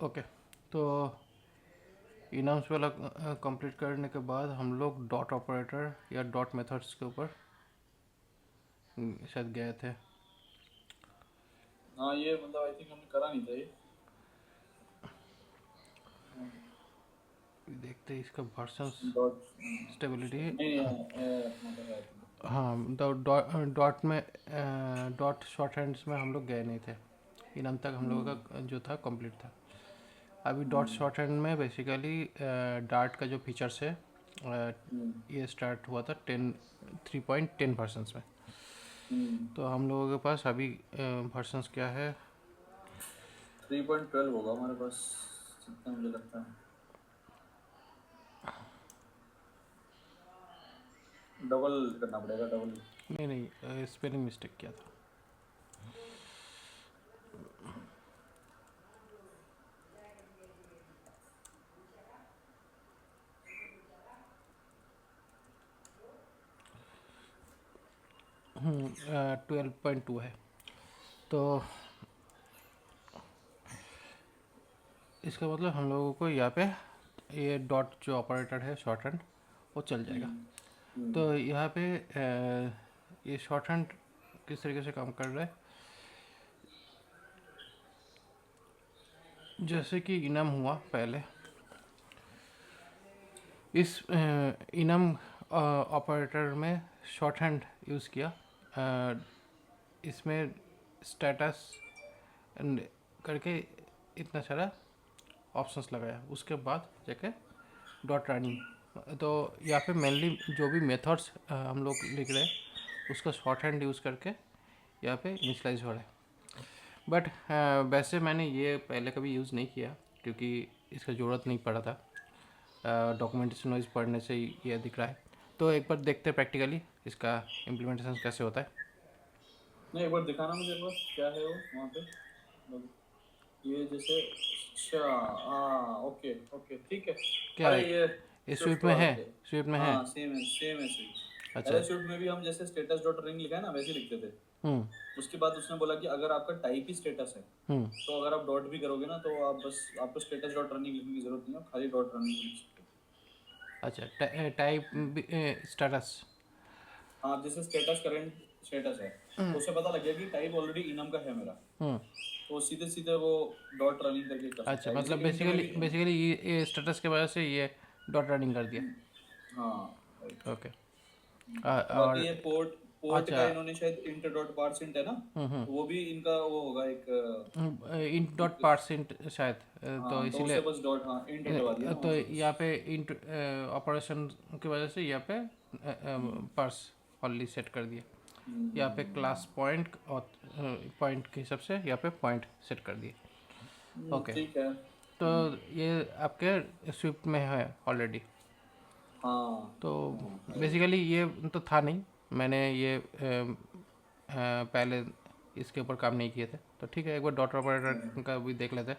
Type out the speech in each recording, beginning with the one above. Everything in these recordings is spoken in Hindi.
ओके, तो इनम्स वाला कंप्लीट करने के बाद हम लोग डॉट ऑपरेटर या डॉट मेथड्स के ऊपर शायद गए थे। हाँ, ये मतलब आई थिंक हमने करा नहीं था ये। देखते हैं इसका वर्जन डॉट स्टेबिलिटी। नहीं नहीं, अपना तो है आई थिंक। हाँ, डॉट में डॉट शॉर्ट हैंड्स में हम लोग गए नहीं थे। इनम तक हम लोगों का जो था कंप्लीट था। अभी डॉट शॉर्ट हैंड में बेसिकली डार्ट का जो फीचर्स है ये स्टार्ट हुआ था 3.10 वर्जन्स में। तो हम लोगों के पास अभी वर्जन्स क्या है? 3.12 होगा हमारे पास, जितना मुझे लगता है। डबल करना पड़ेगा, डबल। नहीं नहीं, स्पेलिंग मिस्टेक किया था। 12.2 है। तो इसका मतलब हम लोगों को यहाँ पे ये डॉट जो ऑपरेटर है शॉर्ट हैंड वो चल जाएगा। तो यहाँ पे ये शॉर्ट हैंड किस तरीके से काम कर रहा है? जैसे कि इनम हुआ पहले, इस इनम ऑपरेटर में शॉर्ट हैंड यूज़ किया। इसमें स्टेटस करके इतना सारा ऑप्शंस लगाया, उसके बाद जाके डॉट रनिंग। तो यहाँ पे मेनली जो भी मेथड्स हम लोग लिख रहे हैं उसका शॉर्ट हैंड यूज़ करके यहाँ पे इनिशलाइज हो रहा है। बट वैसे मैंने ये पहले कभी यूज़ नहीं किया क्योंकि इसका ज़रूरत नहीं पड़ा था। डॉक्यूमेंटेशन वाइज पढ़ने से ही ये दिख रहा है। तो एक बार देखते हैं प्रैक्टिकली इसका इम्प्लीमेंटेशन कैसे होता है। नहीं, एक बार दिखाना मुझे, एक बार क्या है वो वहाँ पे। मतलब ये जैसे, अच्छा, हाँ, ओके ओके, ठीक है। क्या अरे है ये ये स्विफ्ट स्विफ्ट में है? वाला थे। स्विफ्ट में है? हाँ, सेम है स्विफ्ट। अच्छा। पहले स्विफ्ट में भी हम जैसे स्टेटस डॉट रिंग लिखा है ना, वैसे ही लिखते थे। हम्म। उसके बाद उसने बोला कि अगर आपका टाइप ही स्टेटस है, हम्म। तो अगर आप डॉट भी करोगे ना, तो आप बस, आपको स्टेटस डॉट रनिंग लिखने की जरूरत नहीं है, खाली डॉट रनिंग लिख सकते हो। अच्छा, टाइप स्टेटस। हाँ, जैसे स्टेटस करेंट स्टेटस है, तो उसे पता लग गया कि टाइप ऑलरेडी इनम का है मेरा, हम्म। तो सीधे सीधे वो डॉट रनिंग करके कर सकता अच्छा, है, जैसे मतलब इंट में बेसिकली भी। बेसिकली ये स्टेटस के वजह से ये डॉट रनिंग कर दिया। हाँ, राइट। ओके। बाकी और ये पोर्ट पोर्ट अच्छा, का इन्होंने शायद इंट डॉट पार्सेंट है ना, तो वो भी इनका वो होगा एक, इंट डॉट एक। पार्सेंट शायद। तो हाँ, तो इसीलिए उसे बस डॉट, हाँ, इंट हटवा दिया ना वहाँ तो से बस। यहाँ पे इंट ऑपरेशन की वजह से यहाँ पे पार्स ओनली सेट कर दिया। यहाँ पे क्लास पॉइंट और पॉइंट के हिसाब से यहाँ पे पॉइंट सेट कर दिए। ओके। ठीक है। तो ये आपके स्विफ्ट में है ऑलरेडी। हाँ तो हाँ, है ये। बेसिकली ये तो था नहीं, मैंने ये पहले इसके ऊपर काम नहीं किए थे। तो ठीक है, एक बार डॉट ऑपरेटर का भी देख लेते हैं।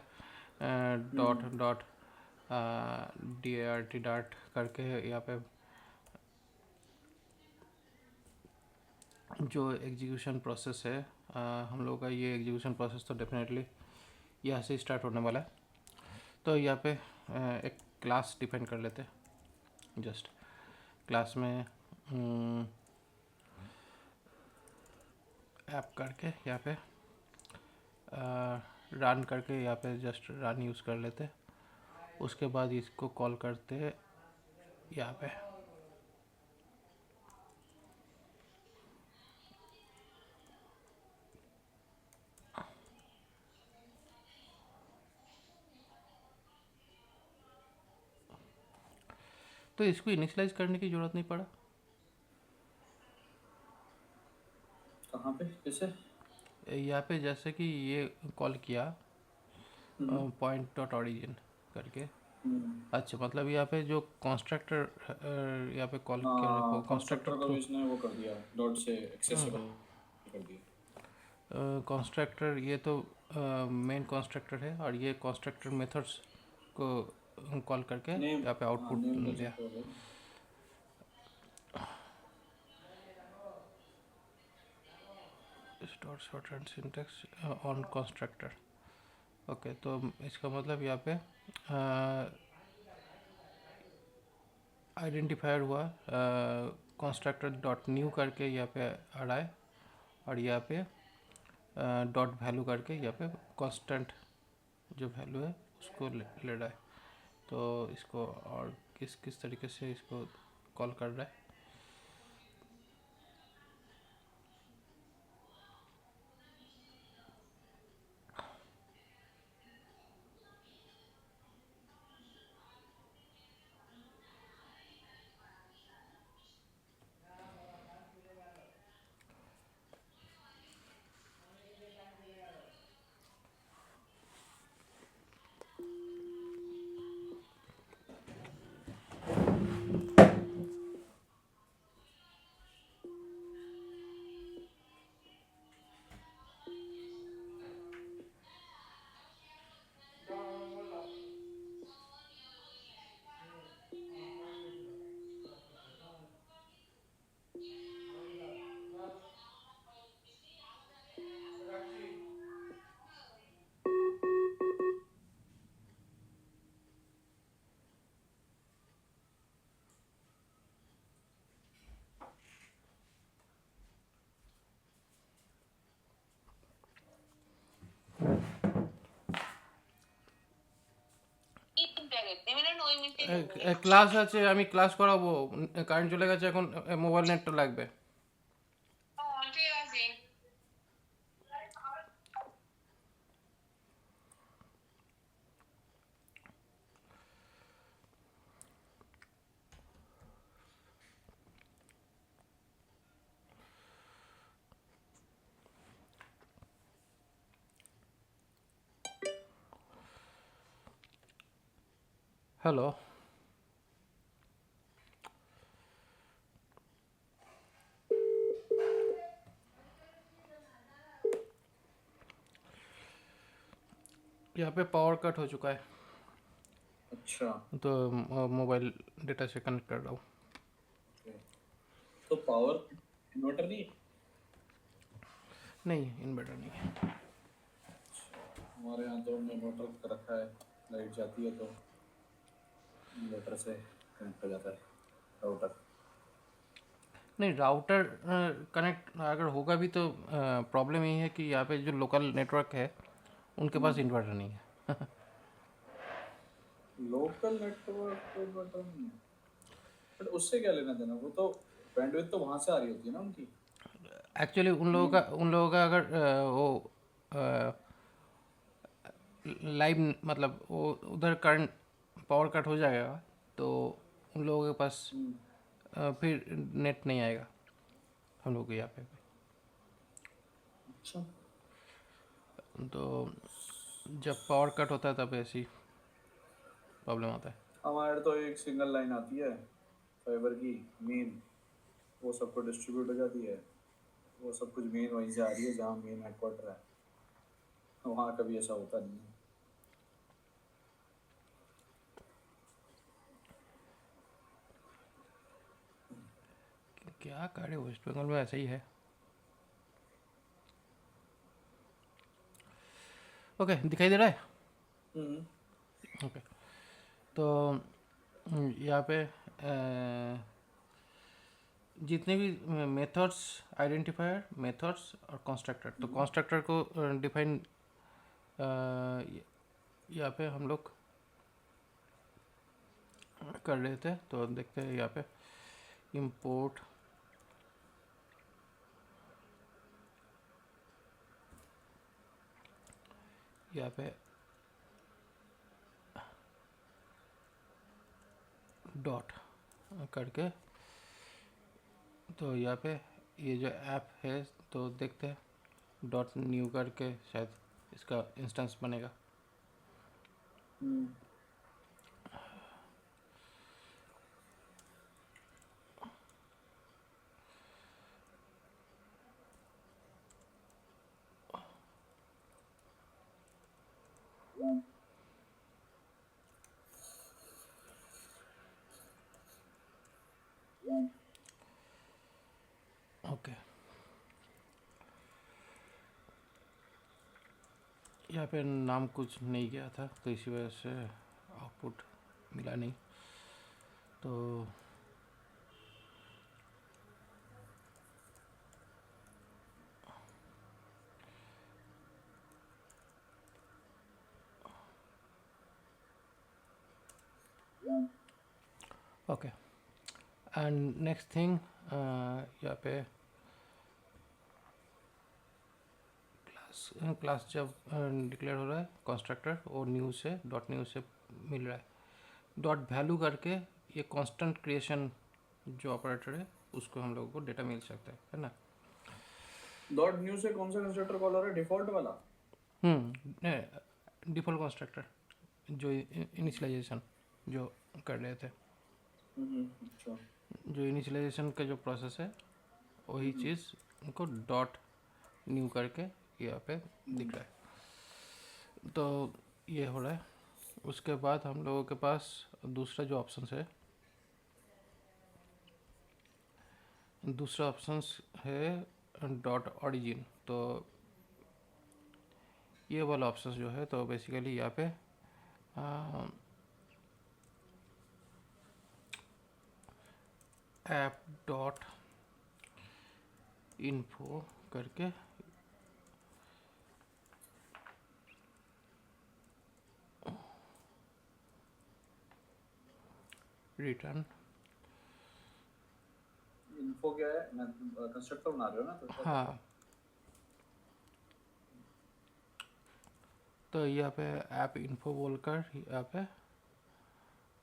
Dot dot D R T dot करके यहाँ पे जो एग्जीक्यूशन प्रोसेस है, हम लोग का ये एग्जीक्यूशन प्रोसेस तो डेफिनेटली यहाँ से स्टार्ट होने वाला है। तो यहाँ पे एक क्लास डिफाइन कर लेते हैं। जस्ट क्लास में ऐप करके यहाँ पे रन करके यहाँ पे जस्ट रन यूज़ कर लेते हैं। उसके बाद इसको कॉल करते हैं यहाँ पे। तो इसको इनिशियलाइज करने की ज़रूरत नहीं पड़ा। कहाँ पे कैसे? यहाँ पे जैसे कि ये कॉल किया पॉइंट डॉट ऑरिजिन करके। अच्छा, मतलब यहाँ पे जो कॉन्स्ट्रक्टर यहाँ पे कॉल हाँ, किया कॉन्स्ट्रक्टर कंस्ट्रक्टर को थ्रू। भी इसने वो कर दिया, डॉट से एक्सेसिबल कर दिया। कॉन्स्ट्रक्टर ये तो मेन कॉन्स्ट्रक्टर है और ये कॉन्स्ट्रक्टर मेथड्स को कॉल करके नेम, यहाँ पे हाँ, आउटपुट नेम कर दिया। सकते हो भाई। Dot shorthand syntax on constructor. Okay, तो इसका मतलब यहाँ पे आइडेंटिफायर हुआ, कंस्ट्रक्टर डॉट न्यू करके यहाँ पे आ रहा है, और यहाँ पे डॉट वैल्यू करके यहाँ पे कांस्टेंट जो वैल्यू है उसको ले रहा है। तो इसको और किस किस तरीके से इसको कॉल कर रहा है। ক্লাস আছে, আমি ক্লাস করাবো, কারেন্ট চলে গেছে, এখন মোবাইল নেটটা লাগবে। हेलो, यहाँ पे पावर कट हो चुका है, अच्छा। तो मोबाइल डेटा से कनेक्ट कर रहा हूँ। ओके। तो पावर इन्वर्टर नहीं है? नहीं, इन्वर्टर नहीं है। हमारे यहाँ तो हमने इन्वर्टर कर रखा है, लाइट जाती है तो इन्वर्टर से कनेक्ट हो जाता है राउटर। नहीं, राउटर कनेक्ट अगर होगा भी तो प्रॉब्लम यही है कि यहाँ पे जो लोकल नेटवर्क है उनके पास इन्वर्टर नहीं है। लोकल नेटवर्क को इन्वर्टर नहीं है, बट उससे क्या लेना देना, वो तो बैंडविड्थ तो वहां से आ रही होती है ना उनकी। एक्चुअली उन लोगों का अगर वो लाइव मतलब वो उधर करंट पावर कट हो जाएगा तो उन लोगों के पास हम्म, फिर नेट नहीं आएगा हम लोग के यहाँ पे। अच्छा। तो जब पावर कट होता है तब ऐसी प्रॉब्लम आता है। हमारे तो एक सिंगल लाइन आती है फाइबर की मेन, वो सबको डिस्ट्रीब्यूट हो जाती है, वो सब कुछ मेन वहीं से आ रही है जहाँ मेन हेडक्वार्टर है, वहाँ कभी ऐसा होता नहीं है। क्या करे, वेस्ट बंगाल में ऐसा ही है। ओके, दिखाई दे रहा है। हम्म। ओके, तो यहाँ पे जितने भी मेथड्स, आइडेंटिफायर, मेथड्स और कंस्ट्रक्टर, तो कंस्ट्रक्टर को डिफाइन यहाँ पे हम लोग कर रहे थे, तो देखते हैं यहाँ पे इंपोर्ट यहाँ पे डॉट करके, तो यहाँ पे ये जो ऐप है तो देखते हैं डॉट न्यू करके शायद इसका इंस्टेंस बनेगा। हम्म। ओके, यहाँ पे नाम कुछ नहीं गया था तो इसी वजह से आउटपुट मिला नहीं। तो ओके, एंड नेक्स्ट थिंग, यहाँ पे क्लास जब डिक्लेयर हो रहा है कंस्ट्रक्टर और न्यू से डॉट न्यू से मिल रहा है, डॉट वैल्यू करके ये कांस्टेंट क्रिएशन जो ऑपरेटर है उसको हम लोगों को डेटा मिल सकता है ना। डॉट न्यू से कौन सा कंस्ट्रक्टर कॉल हो रहा है, डिफॉल्ट वाला? डिफ़ॉल्ट कंस्ट्रक्टर जो इनिशियलाइजेशन जो कर रहे थे, अच्छा। जो इनिशियलाइजेशन का जो प्रोसेस है वही चीज़ उनको डॉट न्यू करके यहाँ पे दिख रहा है। तो ये हो रहा है। उसके बाद हम लोगों के पास दूसरा जो ऑप्शन है, दूसरा ऑप्शन है डॉट ऑरिजिन। तो ये वाला ऑप्शन जो है तो बेसिकली यहाँ पे ऐप डॉट इन्फो करके रिटर्न, इन्फो क्या है? मैं कंस्ट्रक्टर बना रहे हो ना तो क्या? हाँ, तो यहाँ पे ऐप इन्फो बोलकर यहाँ पे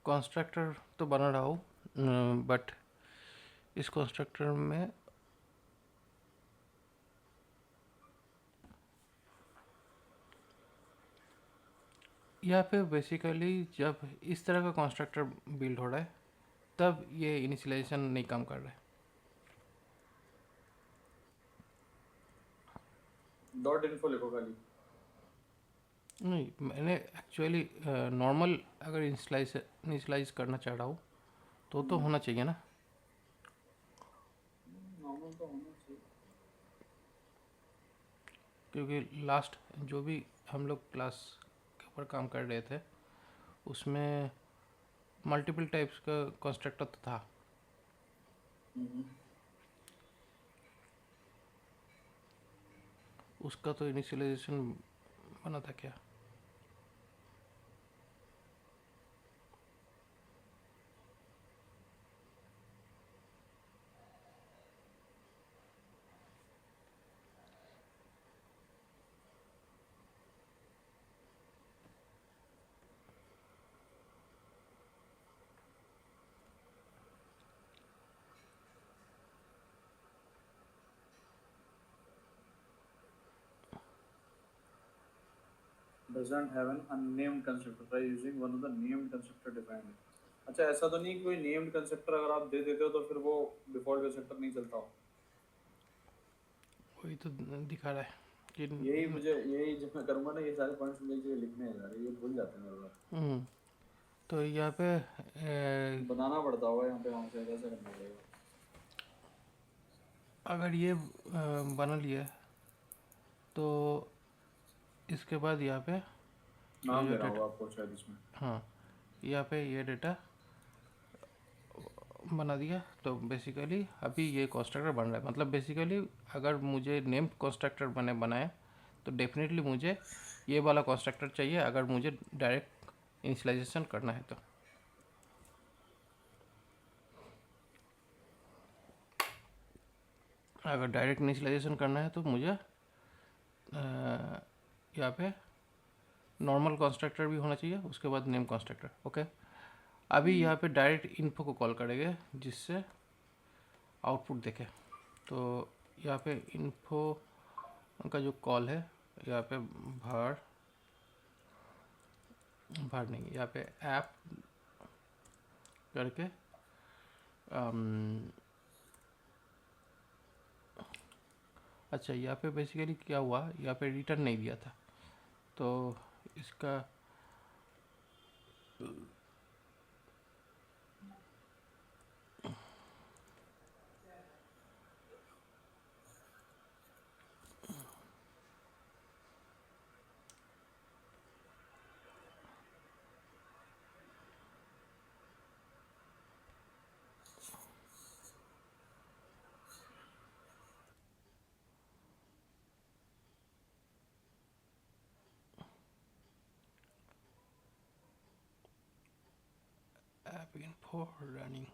कंस्ट्रक्टर तो बना रहा हूँ, बट इस कंस्ट्रक्टर में यहाँ पे बेसिकली जब इस तरह का कंस्ट्रक्टर बिल्ड हो रहा है तब ये इनिशियलाइजेशन नहीं काम कर रहा है। डॉट इन्फो लिखो खाली। नहीं, मैंने एक्चुअली नॉर्मल अगर इनिशियलाइज करना चाह रहा हूँ तो होना चाहिए ना। नॉर्मल तो होना चाहिए। क्योंकि लास्ट जो भी हम लोग क्लास के ऊपर काम कर रहे थे उसमें मल्टीपल टाइप्स का कंस्ट्रक्टर तो था। उसका तो इनिशियलाइजेशन बना था क्या? doesn't have an unnamed constructor, try using one of the named constructor defined। अच्छा, ऐसा तो नहीं कि कोई नेम्ड कंस्ट्रक्टर अगर आप दे देते हो तो फिर वो डिफॉल्ट कंस्ट्रक्टर नहीं चलता हो? वही तो दिखा रहा है कि यही जब मैं करूंगा ना ये सारे पॉइंट्स मुझे लिखने हैं यार, ये भूल जाते हैं मेरे बार। तो यहाँ पे बनाना पड़ता होगा यहाँ पे, वहाँ से ऐसा करना पड़ेगा। अगर ये बना लिया तो इसके बाद यहाँ पे नाम जो देना डेटा, होगा आपको शायद इसमें। हाँ, यहाँ पे ये डेटा बना दिया तो बेसिकली अभी ये कंस्ट्रक्टर बन रहा है। मतलब बेसिकली अगर मुझे नेम कंस्ट्रक्टर बनाए तो डेफिनेटली मुझे ये वाला कंस्ट्रक्टर चाहिए अगर मुझे डायरेक्ट इनिशियलाइजेशन करना है तो। अगर डायरेक्ट इनिशियलाइजेशन करना है तो मुझे यहाँ पे नॉर्मल कंस्ट्रक्टर भी होना चाहिए, उसके बाद नेम कंस्ट्रक्टर। ओके, अभी यहाँ पे डायरेक्ट इन्फो को कॉल करेंगे जिससे आउटपुट देखे। तो यहाँ पे इन्फो का जो कॉल है यहाँ पे भर नहीं, यहाँ पे ऐप करके अच्छा, यहाँ पे बेसिकली क्या हुआ, यहाँ पे रिटर्न नहीं दिया था तो इसका begin for running.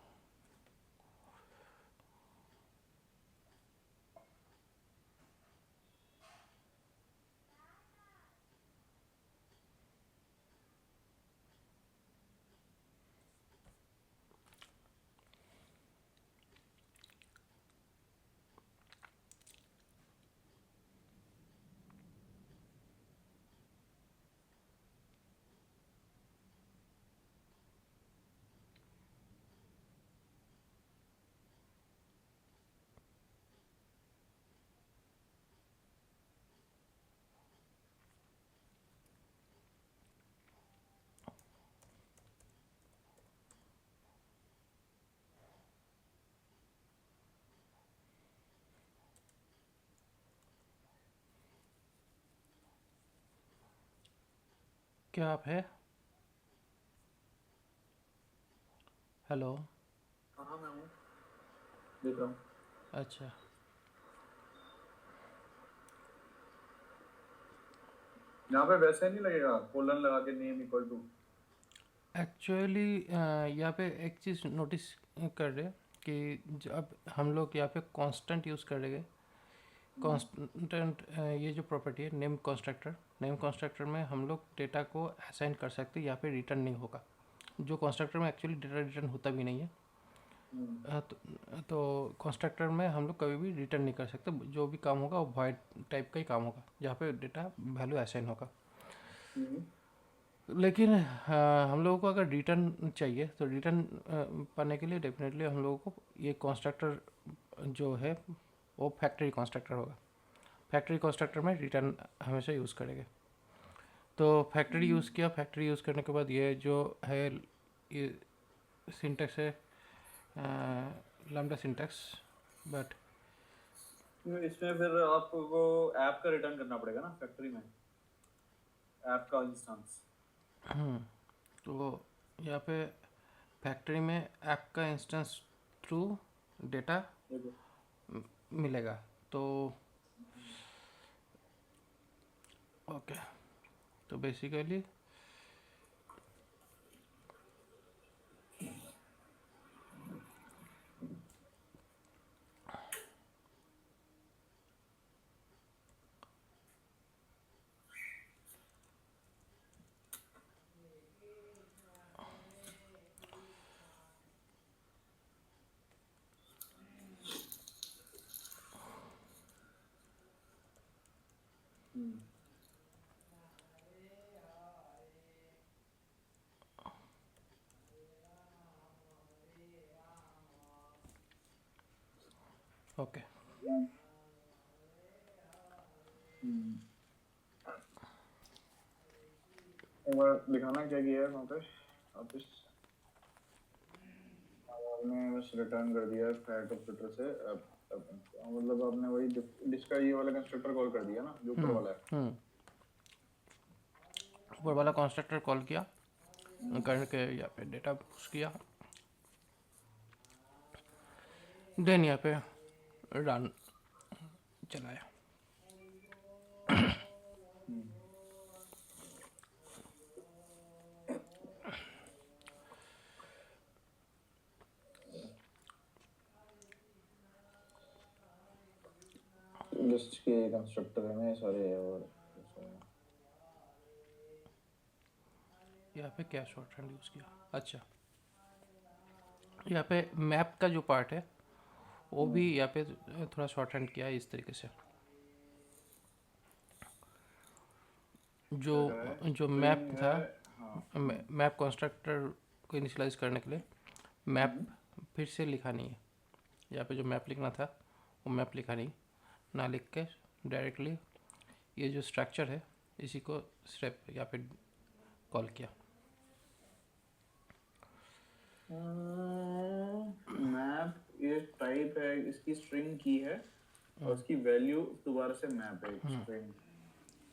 क्या आप है? हेलो। हाँ मैं हूँ, देख रहा हूँ। अच्छा, यहाँ पे वैसे नहीं लगेगा कोलन लगा के नेम इक्वल टू? एक्चुअली यहाँ पे एक चीज़ नोटिस कर रहे हैं कि जब हम लोग यहाँ पे कांस्टेंट यूज़ करेंगे, कांस्टेंट ये जो प्रॉपर्टी है नेम कंस्ट्रक्टर में हम लोग डेटा को असाइन कर सकते हैं, यहाँ पे रिटर्न नहीं होगा। जो कंस्ट्रक्टर में एक्चुअली डेटा रिटर्न होता भी नहीं है। तो कंस्ट्रक्टर में हम लोग कभी भी रिटर्न नहीं कर सकते, जो भी काम होगा वो वॉइड टाइप का ही काम होगा, जहाँ पे डेटा वैल्यू असाइन होगा। लेकिन हम लोगों को अगर रिटर्न चाहिए तो रिटर्न पाने के लिए डेफिनेटली हम लोगों को ये कंस्ट्रक्टर जो है वो फैक्ट्री कंस्ट्रक्टर होगा। फैक्ट्री कंस्ट्रक्टर में रिटर्न हमेशा यूज़ करेंगे। तो फैक्ट्री यूज़ किया, फैक्ट्री यूज़ करने के बाद ये जो है ये सिंटेक्स है लैम्डा सिंटेक्स। बट इसमें फिर आपको ऐप का रिटर्न करना पड़ेगा ना फैक्ट्री में, ऐप का इंस्टेंस। तो यहाँ पे फैक्ट्री में ऐप का इंस्टेंस थ्रू डेटा मिलेगा। तो ओके, तो बेसिकली ओके और दिखाना क्या किया है वहाँ पे वापस? आपने बस रिटर्न कर दिया फैट ऑपरेटर से। मतलब आपने वही डिस्का ये वाला कंस्ट्रक्टर कॉल कर दिया ना जो ऊपर वाला है। ऊपर वाला कंस्ट्रक्टर कॉल किया, करके यहाँ पे डेटा पुश किया, देन यहाँ पे रन चलाया। लिस्ट के कंस्ट्रक्टर है ना ये सारे, और यहाँ पे क्या शॉर्ट हैंड यूज़ किया? अच्छा, यहाँ पे मैप का जो पार्ट है वो भी यहाँ पे थोड़ा शॉर्ट हैंड किया है इस तरीके से। जो जो मैप था, मैप कंस्ट्रक्टर को इनिशियलाइज करने के लिए मैप फिर से लिखा नहीं है। यहाँ पे जो मैप लिखना था वो मैप लिखा नहीं, ना लिख के डायरेक्टली ये जो स्ट्रक्चर है इसी को स्टेप यहाँ पे कॉल किया। मैप ये टाइप है, इसकी स्ट्रिंग की है और उसकी वैल्यू दोबारा से मैप है स्ट्रिंग,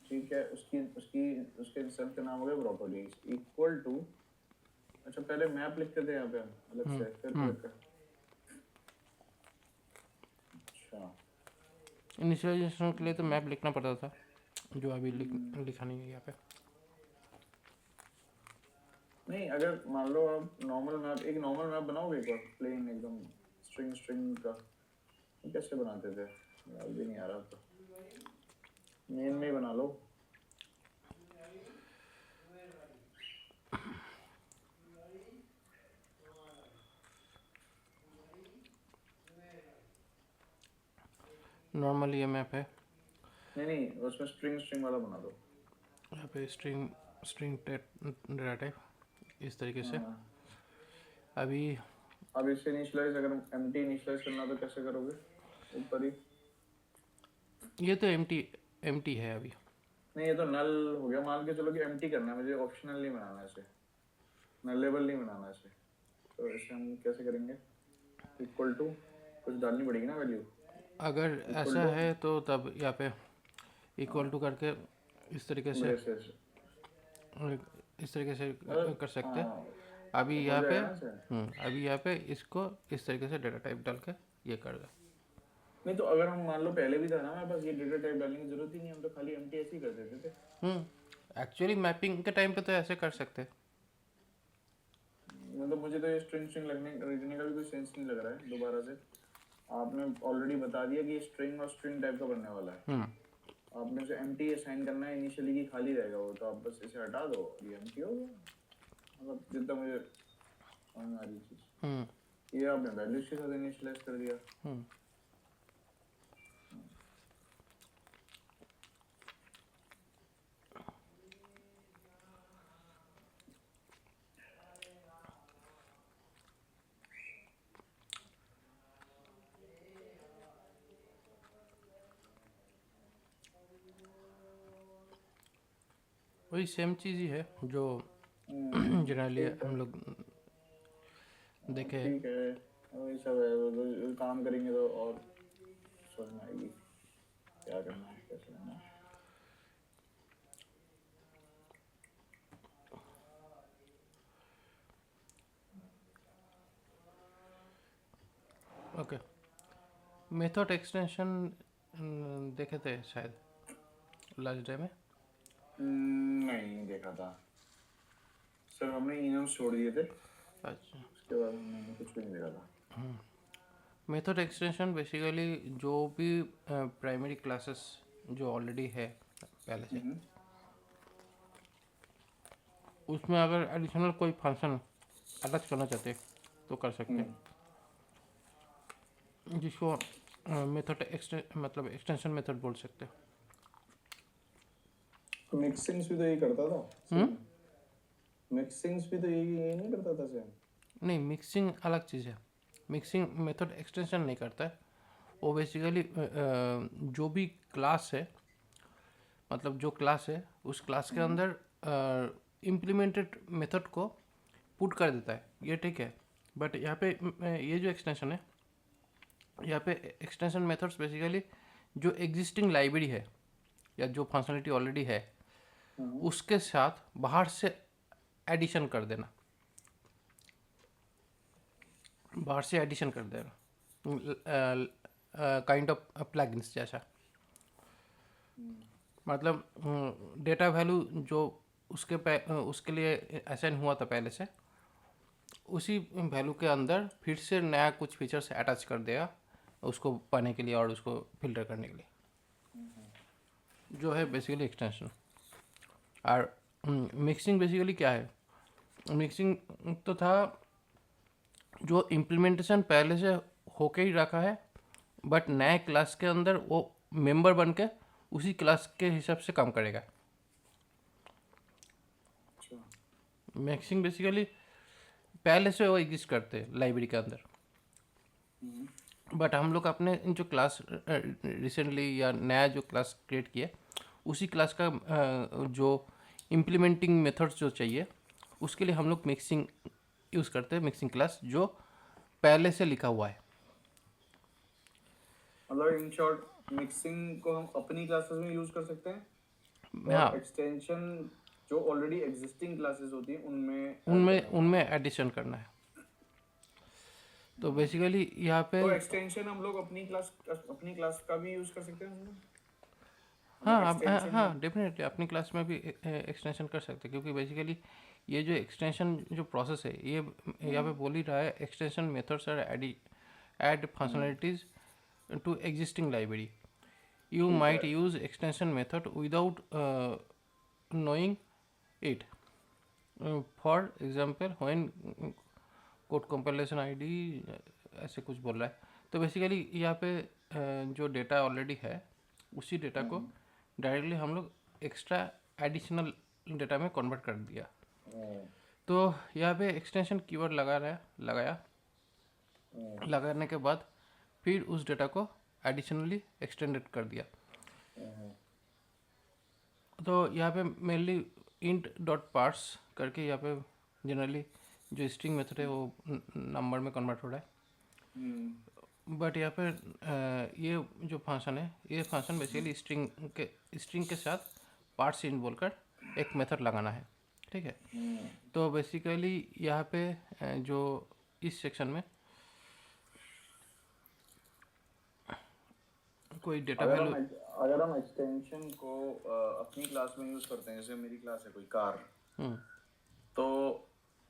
ठीक है। उसकी उसकी उसके इंस्टेंस का नाम हो गया प्रॉपर्टीज इक्वल टू। अच्छा पहले मैप लिखते थे यहाँ पे हम अलग से, फिर फिर अच्छा इनिशियलाइजेशन के लिए तो मैप लिखना पड़ता था, जो अभी लिखा नहीं है यहाँ पे। नहीं, अगर मान लो आप एक नॉर्मल मैप बनाओगे एक बार, प्लेन एकदम स्ट्रिंग स्ट्रिंग का, तो कैसे बनाते थे, याद भी नहीं आ रहा तो मेन में ही बना लो। नॉर्मल ये मैप है, नहीं नहीं, उसमें स्ट्रिंग स्ट्रिंग वाला बना दो। यहाँ पे स्ट्रिंग स्ट्रिंग डेटा टाइप इस तरीके से। हाँ, अभी अब इससे इनिशियलाइज, अगर एम्प्टी इनिशियलाइज करना तो कैसे करोगे, ऊपर ही? ये तो एम्प्टी है अभी। नहीं, ये तो नल हो गया, मान के चलो कि एम्प्टी करना है मुझे, ऑप्शनल नहीं बनाना है इसे, नलेबल नहीं बनाना है इसे, तो इसे हम कैसे करेंगे? इक्वल टू कुछ डालनी पड़ेगी ना वैल्यू। अगर इक्वल ऐसा टू है तो तब यहाँ पे इक्वल टू करके इस तरीके से ब्रेसेस, मतलब कर सकते हैं। हाँ, अभी हो यहाँ पे जाएगा ना सर। अभी यहाँ पे इसको इस तरीके से डेटा टाइप डाल के ये कर दे। नहीं तो अगर हम मान लो पहले भी था ना हमारे पास, ये डेटा टाइप डालने की जरूरत ही नहीं, हम तो खाली एम्प्टी ऐसे ही कर देते थे। एक्चुअली मैपिंग के टाइम पे तो ऐसे कर सकते हैं। मतलब मुझे तो ये स्ट्रिंग स्ट्रिंग लिखने का भी कोई सेंस नहीं लग रहा है दोबारा से। आपने ऑलरेडी बता दिया कि ये स्ट्रिंग और स्ट्रिंग टाइप का बनने वाला है। आपने उसे एम्प्टी असाइन करना है इनिशियली कि खाली रहेगा वो, तो आप बस इसे हटा दो और ये एम्प्टी हो गया। मतलब जितना मुझे समझ में आ रही चीज, ये आपने वैल्यूज के साथ इनिशियलाइज कर दिया। वही सेम चीज़ ही है जो जनरली ठीक है, हम लोग देखे हैं। ठीक है, वही सब है, वो काम करेंगे तो और समझ में आएगी क्या करना है, कैसे करना है। ओके, मेथड एक्सटेंशन देखे थे शायद लास्ट डे में। नहीं देखा था सर, हमने इनम्स छोड़ दिए थे, अच्छा, उसके बाद मैंने कुछ भी नहीं देखा था। मेथड एक्सटेंशन बेसिकली जो भी प्राइमरी क्लासेस जो ऑलरेडी है पहले से, उसमें अगर एडिशनल कोई फंक्शन अटैच करना चाहते हैं तो कर सकते हैं, जिसको मेथड मतलब एक्सटेंशन मेथड बोल सकते हैं। तो मिक्सिंग्स भी तो यही करता था सेम, मिक्सिंग्स भी तो यही नहीं करता था सेम। नहीं, मिक्सिंग अलग चीज़ है। मिक्सिंग मेथड एक्सटेंशन नहीं करता है। वो बेसिकली जो भी क्लास है, मतलब जो क्लास है उस क्लास के अंदर इम्प्लीमेंटेड मेथड को पुट कर देता है, ये ठीक है। बट यहाँ पे ये जो एक्सटेंशन है, यहाँ पे एक्सटेंशन मेथड्स बेसिकली जो एग्जिस्टिंग लाइब्रेरी है या जो फंक्शनलिटी ऑलरेडी है उसके साथ बाहर से एडिशन कर देना, बाहर से एडिशन कर देना, काइंड ऑफ प्लगइन्स जैसा। मतलब डेटा वैल्यू जो उसके लिए असाइन हुआ था पहले से, उसी वैल्यू के अंदर फिर से नया कुछ फीचर्स अटैच कर देगा उसको पाने के लिए और उसको फिल्टर करने के लिए, जो है बेसिकली एक्सटेंशन। और मिक्सिंग बेसिकली क्या है? मिक्सिंग तो था जो इम्प्लीमेंटेशन पहले से होके ही रखा है, बट नए क्लास के अंदर वो मेंबर बन के उसी क्लास के हिसाब से काम करेगा। मिक्सिंग बेसिकली पहले से वो एग्जिस्ट करते हैं लाइब्रेरी के अंदर, बट हम लोग अपने जो क्लास रिसेंटली या नया जो क्लास क्रिएट किया उसी क्लास का जो इम्प्लीमेंटिंग मेथड्स जो चाहिए उसके लिए हम लोग मिक्सिंग यूज़ करते हैं, मिक्सिंग क्लास जो पहले से लिखा हुआ है। मतलब इन शॉर्ट मिक्सिंग को हम अपनी क्लासेस में यूज कर सकते हैं, हाँ, और एक्सटेंशन जो ऑलरेडी एग्जिस्टिंग क्लासेस होती हैं उनमें ऐड उनमें करना है। उनमें एडिशन करना है। तो बेसिकली यहाँ पे तो एक्सटेंशन हम लोग अपनी क्लास का भी यूज कर सकते हैं उसमें। हाँ मतलब आप एक्सटेंशन में। हाँ डेफिनेटली अपनी क्लास में भी एक्सटेंशन कर सकते हैं, क्योंकि बेसिकली ये जो एक्सटेंशन जो प्रोसेस है ये यहाँ पे बोल ही रहा है extension methods are add functionalities to existing library. You ठीक है। might use extension method without knowing it. For example, when code compilation ID ऐसे कुछ बोल रहा है, तो बेसिकली यहाँ पे जो डेटा ऑलरेडी है उसी डेटा को डायरेक्टली हम लोग एक्स्ट्रा एडिशनल डेटा में कन्वर्ट कर दिया। तो यहाँ पे एक्सटेंशन कीवर्ड लगाया लगाने के बाद फिर उस डेटा को एडिशनली एक्सटेंडेड कर दिया। तो यहाँ पे मेनली इंट डॉट पार्स करके यहाँ पे जनरली जो स्ट्रिंग मेथड है वो नंबर में कन्वर्ट हो रहा है। बट यहाँ पे ये जो फंक्शन है ये फंक्शन बेसिकली स्ट्रिंग के साथ पार्ट्स इन बोलकर एक मेथड लगाना है, ठीक है। तो बेसिकली यहाँ पे जो इस सेक्शन में कोई डेटा अगर वैल्यू हम अगर हम एक्सटेंशन को अपनी क्लास में यूज करते हैं, जैसे मेरी क्लास है कोई कार, तो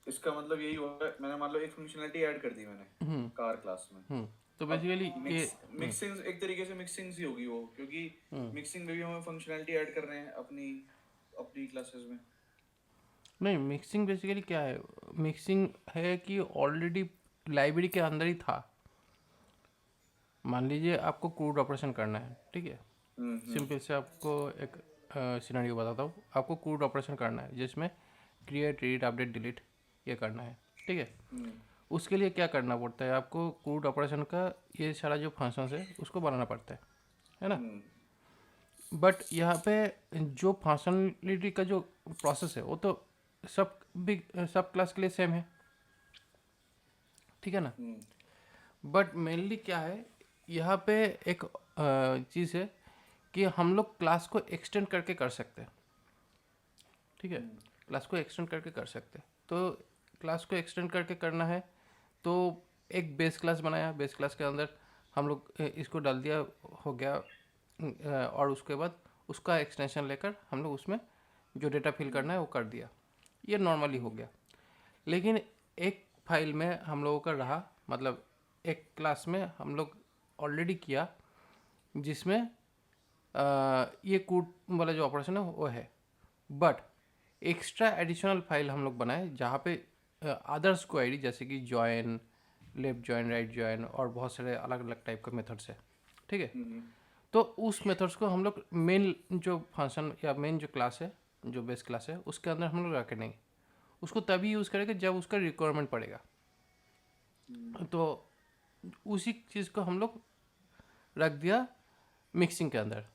इसका मतलब यही होगा, मैंने मान लो एक फंक्शनलिटी ऐड कर दी मैंने कार क्लास में। तो बेसिकली ये मिक्सिंग एक तरीके से मिक्सिंग ही होगी वो, क्योंकि मिक्सिंग में भी हमें फंक्शनलिटी ऐड कर रहे हैं अपनी अपनी क्लासेस में। नहीं, मिक्सिंग बेसिकली क्या है, मिक्सिंग है कि ऑलरेडी लाइब्रेरी के अंदर ही था। मान लीजिए आपको क्रूड ऑपरेशन करना है, ठीक है। सिंपल से आपको एक सिनेरियो बताता हूँ। आपको क्रूड ऑपरेशन करना है जिसमें क्रिएट, रीड, अपडेट, डिलीट ये करना है, ठीक है। उसके लिए क्या करना पड़ता है, आपको क्रूड ऑपरेशन का ये सारा जो फंक्शंस है उसको बनाना पड़ता है ना। बट यहाँ पे जो फंक्शनलिटी का जो प्रोसेस है वो तो सब क्लास के लिए सेम है, ठीक है ना। बट मेनली क्या है यहाँ पे एक चीज़ है कि हम लोग क्लास को एक्सटेंड करके कर सकते हैं, ठीक है। क्लास को एक्सटेंड करके कर सकते हैं। तो क्लास को एक्सटेंड करके करना है तो एक बेस क्लास बनाया, बेस क्लास के अंदर हम लोग इसको डाल दिया, हो गया। और उसके बाद उसका एक्सटेंशन लेकर हम लोग उसमें जो डेटा फिल करना है वो कर दिया, ये नॉर्मली हो गया। लेकिन एक फाइल में हम लोगों का रहा, मतलब एक क्लास में हम लोग ऑलरेडी किया जिसमें ये कूट वाला जो ऑपरेशन है वो है, बट एक्स्ट्रा एडिशनल फाइल हम लोग बनाए जहाँ पे अदर्स क्वेरी जैसे कि join, left join, right join और बहुत सारे अलग अलग टाइप का मेथड्स है, ठीक है। तो उस मेथड्स को हम लोग मेन जो फंक्शन या मेन जो क्लास है, जो बेस क्लास है उसके अंदर हम लोग रखेंगे। उसको तभी यूज़ करेंगे जब उसका रिक्वायरमेंट पड़ेगा। तो उसी चीज़ को हम लोग रख दिया मिक्सिंग के अंदर।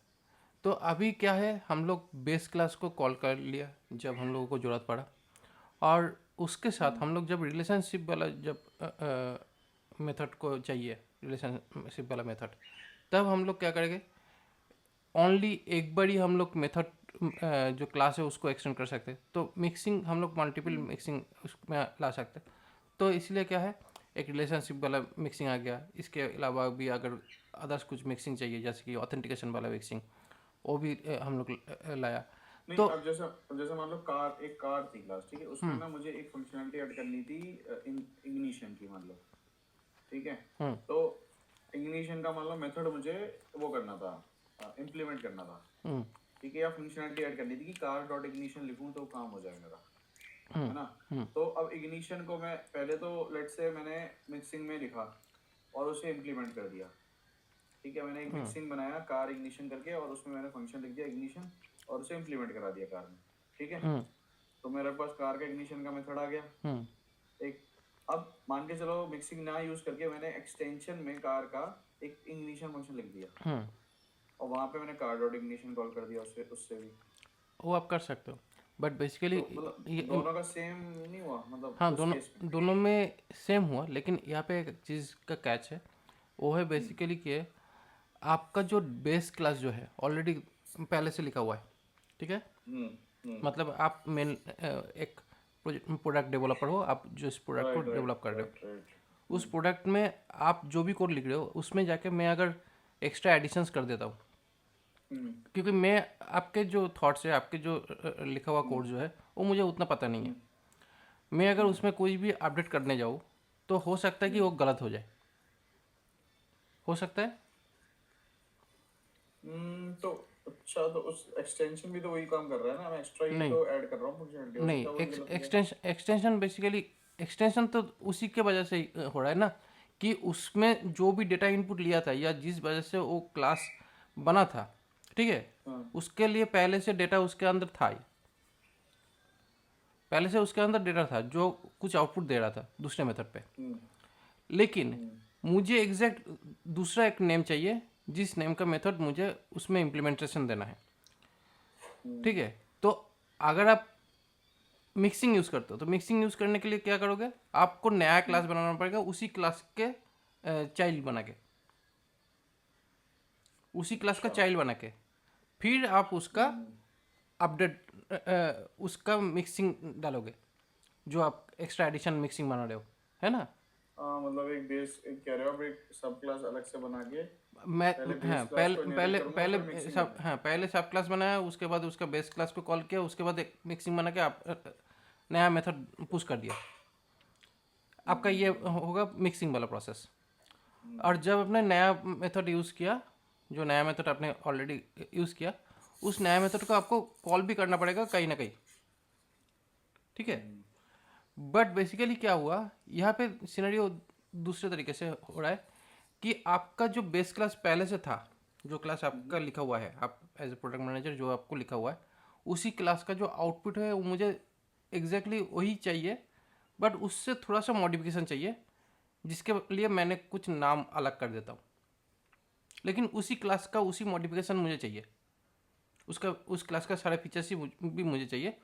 तो अभी क्या है, हम लोग बेस क्लास को कॉल कर लिया जब हम लोगों को ज़रूरत पड़ा, और उसके साथ हम लोग जब रिलेशनशिप वाला जब मेथड को चाहिए, रिलेशनशिप वाला मेथड, तब हम लोग क्या करेंगे, ओनली एक बार ही हम लोग मेथड जो क्लास है उसको एक्सटेंड कर सकते हैं। तो मिक्सिंग हम लोग मल्टीपल मिक्सिंग उसमें ला सकते हैं। तो इसलिए क्या है, एक रिलेशनशिप वाला मिक्सिंग आ गया। इसके अलावा भी अगर अदर्स कुछ मिक्सिंग चाहिए जैसे कि ऑथेंटिकेशन वाला मिक्सिंग, वो भी हम लोग लाया। नहीं, तो अब जैसे मान लो एक कार थी क्लास, ठीक है, उसमें ना मुझे एक फंक्शनलिटी ऐड करनी थी इग्निशन की, मान लो, ठीक है। तो इग्निशन का मान लो मेथड मुझे वो करना था, इम्प्लीमेंट करना था, ठीक है, या फंक्शनलिटी ऐड करनी थी कि कार डॉट इग्निशन लिखूँ तो काम हो जाए मेरा, है ना। तो अब इग्निशन को मैं पहले तो लेट्स से मैंने मिक्सिंग में लिखा और उसे इम्प्लीमेंट कर दिया, ठीक है। मैंने एक मिक्सिंग बनाया कार इग्निशन करके और उसमें मैंने फंक्शन लिख दिया इग्निशन और उसे इम्प्लीमेंट करा दिया कार में, ठीक है। तो मेरे पास कार का इग्निशन का मेथड आ गया एक। अब मान के चलो मिक्सिंग ना यूज करके मैंने एक्सटेंशन में कार का एक इग्निशन फंक्शन लिख दिया और वहां पे मैंने कार डॉट इग्निशन कॉल कर दिया, उससे भी वो आप कर सकते हो। बट बेसिकली तो मतलब दोनों का सेम नहीं हुआ, मतलब हाँ, उस केस में। दोनों में सेम हुआ, लेकिन यहाँ पे एक चीज़ का कैच है, वो है बेसिकली कि आपका जो बेस क्लास जो है ऑलरेडी पहले से लिखा हुआ है, ठीक है। मतलब आप मेन एक प्रोडक्ट डेवलपर हो, आप जो इस प्रोडक्ट को डेवलप कर रहे हो, उस प्रोडक्ट में आप जो भी कोड लिख रहे हो उसमें जाके मैं अगर एक्स्ट्रा एडिशंस कर देता हूँ, क्योंकि मैं आपके जो थॉट्स है, आपके जो लिखा हुआ कोड जो है वो मुझे उतना पता नहीं है। मैं अगर उसमें कोई भी अपडेट करने जाऊँ तो हो सकता है कि वो गलत हो जाए, हो सकता है। तो अच्छा, तो उस एक्सटेंशन भी तो वही काम कर रहा है ना, मैं एक्स्ट्रा ही नहीं तो ऐड कर रहा हूँ फंक्शनलिटी, हो नहीं, सकता है वही गलत हो जाए। एक्सटेंशन बेसिकली, एक्सटेंशन तो उसी के वजह से ही, हो रहा है ना कि उसमें जो भी डेटा इनपुट लिया था या जिस वजह से वो क्लास बना था, ठीक है, हाँ। उसके लिए पहले से डेटा उसके अंदर था ही, पहले से उसके अंदर डेटा था जो कुछ आउटपुट दे रहा था दूसरे मेथड पे। हम्म। लेकिन मुझे एग्जैक्ट दूसरा एक नेम चाहिए जिस नेम का मेथड मुझे उसमें इम्प्लीमेंटेशन देना है, ठीक है। तो अगर आप मिक्सिंग यूज़ करते हो तो मिक्सिंग यूज़ करने के लिए क्या करोगे, आपको नया क्लास बनाना पड़ेगा उसी क्लास के चाइल्ड बना के, उसी क्लास का अच्छा। चाइल्ड बना के फिर आप उसका अपडेट, उसका मिक्सिंग डालोगे जो आप एक्स्ट्रा एडिशन मिक्सिंग बना रहे हो, है ना। हाँ, मतलब एक बेस, एक कह रहे हो आप, एक सब क्लास अलग से बना के मैं पहले हाँ, बेस क्लास पहले को इनहेरिट पहले करूंगा, पहले फिर मिक्सिंग सब, करना है। हाँ पहले सब क्लास बनाया, उसके बाद उसका बेस क्लास को कॉल किया, उसके बाद एक मिक्सिंग बना के आप नया मेथड पुश कर दिया। आपका ये होगा मिक्सिंग वाला प्रोसेस। और जब आपने नया मेथड यूज़ किया, जो नया मेथड आपने ऑलरेडी यूज़ किया, उस नया मेथड को आपको कॉल भी करना पड़ेगा कहीं ना कहीं, ठीक है। बट बेसिकली क्या हुआ यहाँ पे, सिनेरियो दूसरे तरीके से हो रहा है कि आपका जो बेस क्लास पहले से था, जो क्लास आपका लिखा हुआ है, आप एज ए प्रोडक्ट मैनेजर जो आपको लिखा हुआ है, उसी क्लास का जो आउटपुट है वो मुझे एग्जैक्टली वही चाहिए, बट उससे थोड़ा सा मॉडिफिकेशन चाहिए जिसके लिए मैंने कुछ नाम अलग कर देता हूँ। लेकिन उसी क्लास का उसी मॉडिफिकेशन मुझे चाहिए, उसका उस क्लास का सारे फीचर्स ही भी मुझे चाहिए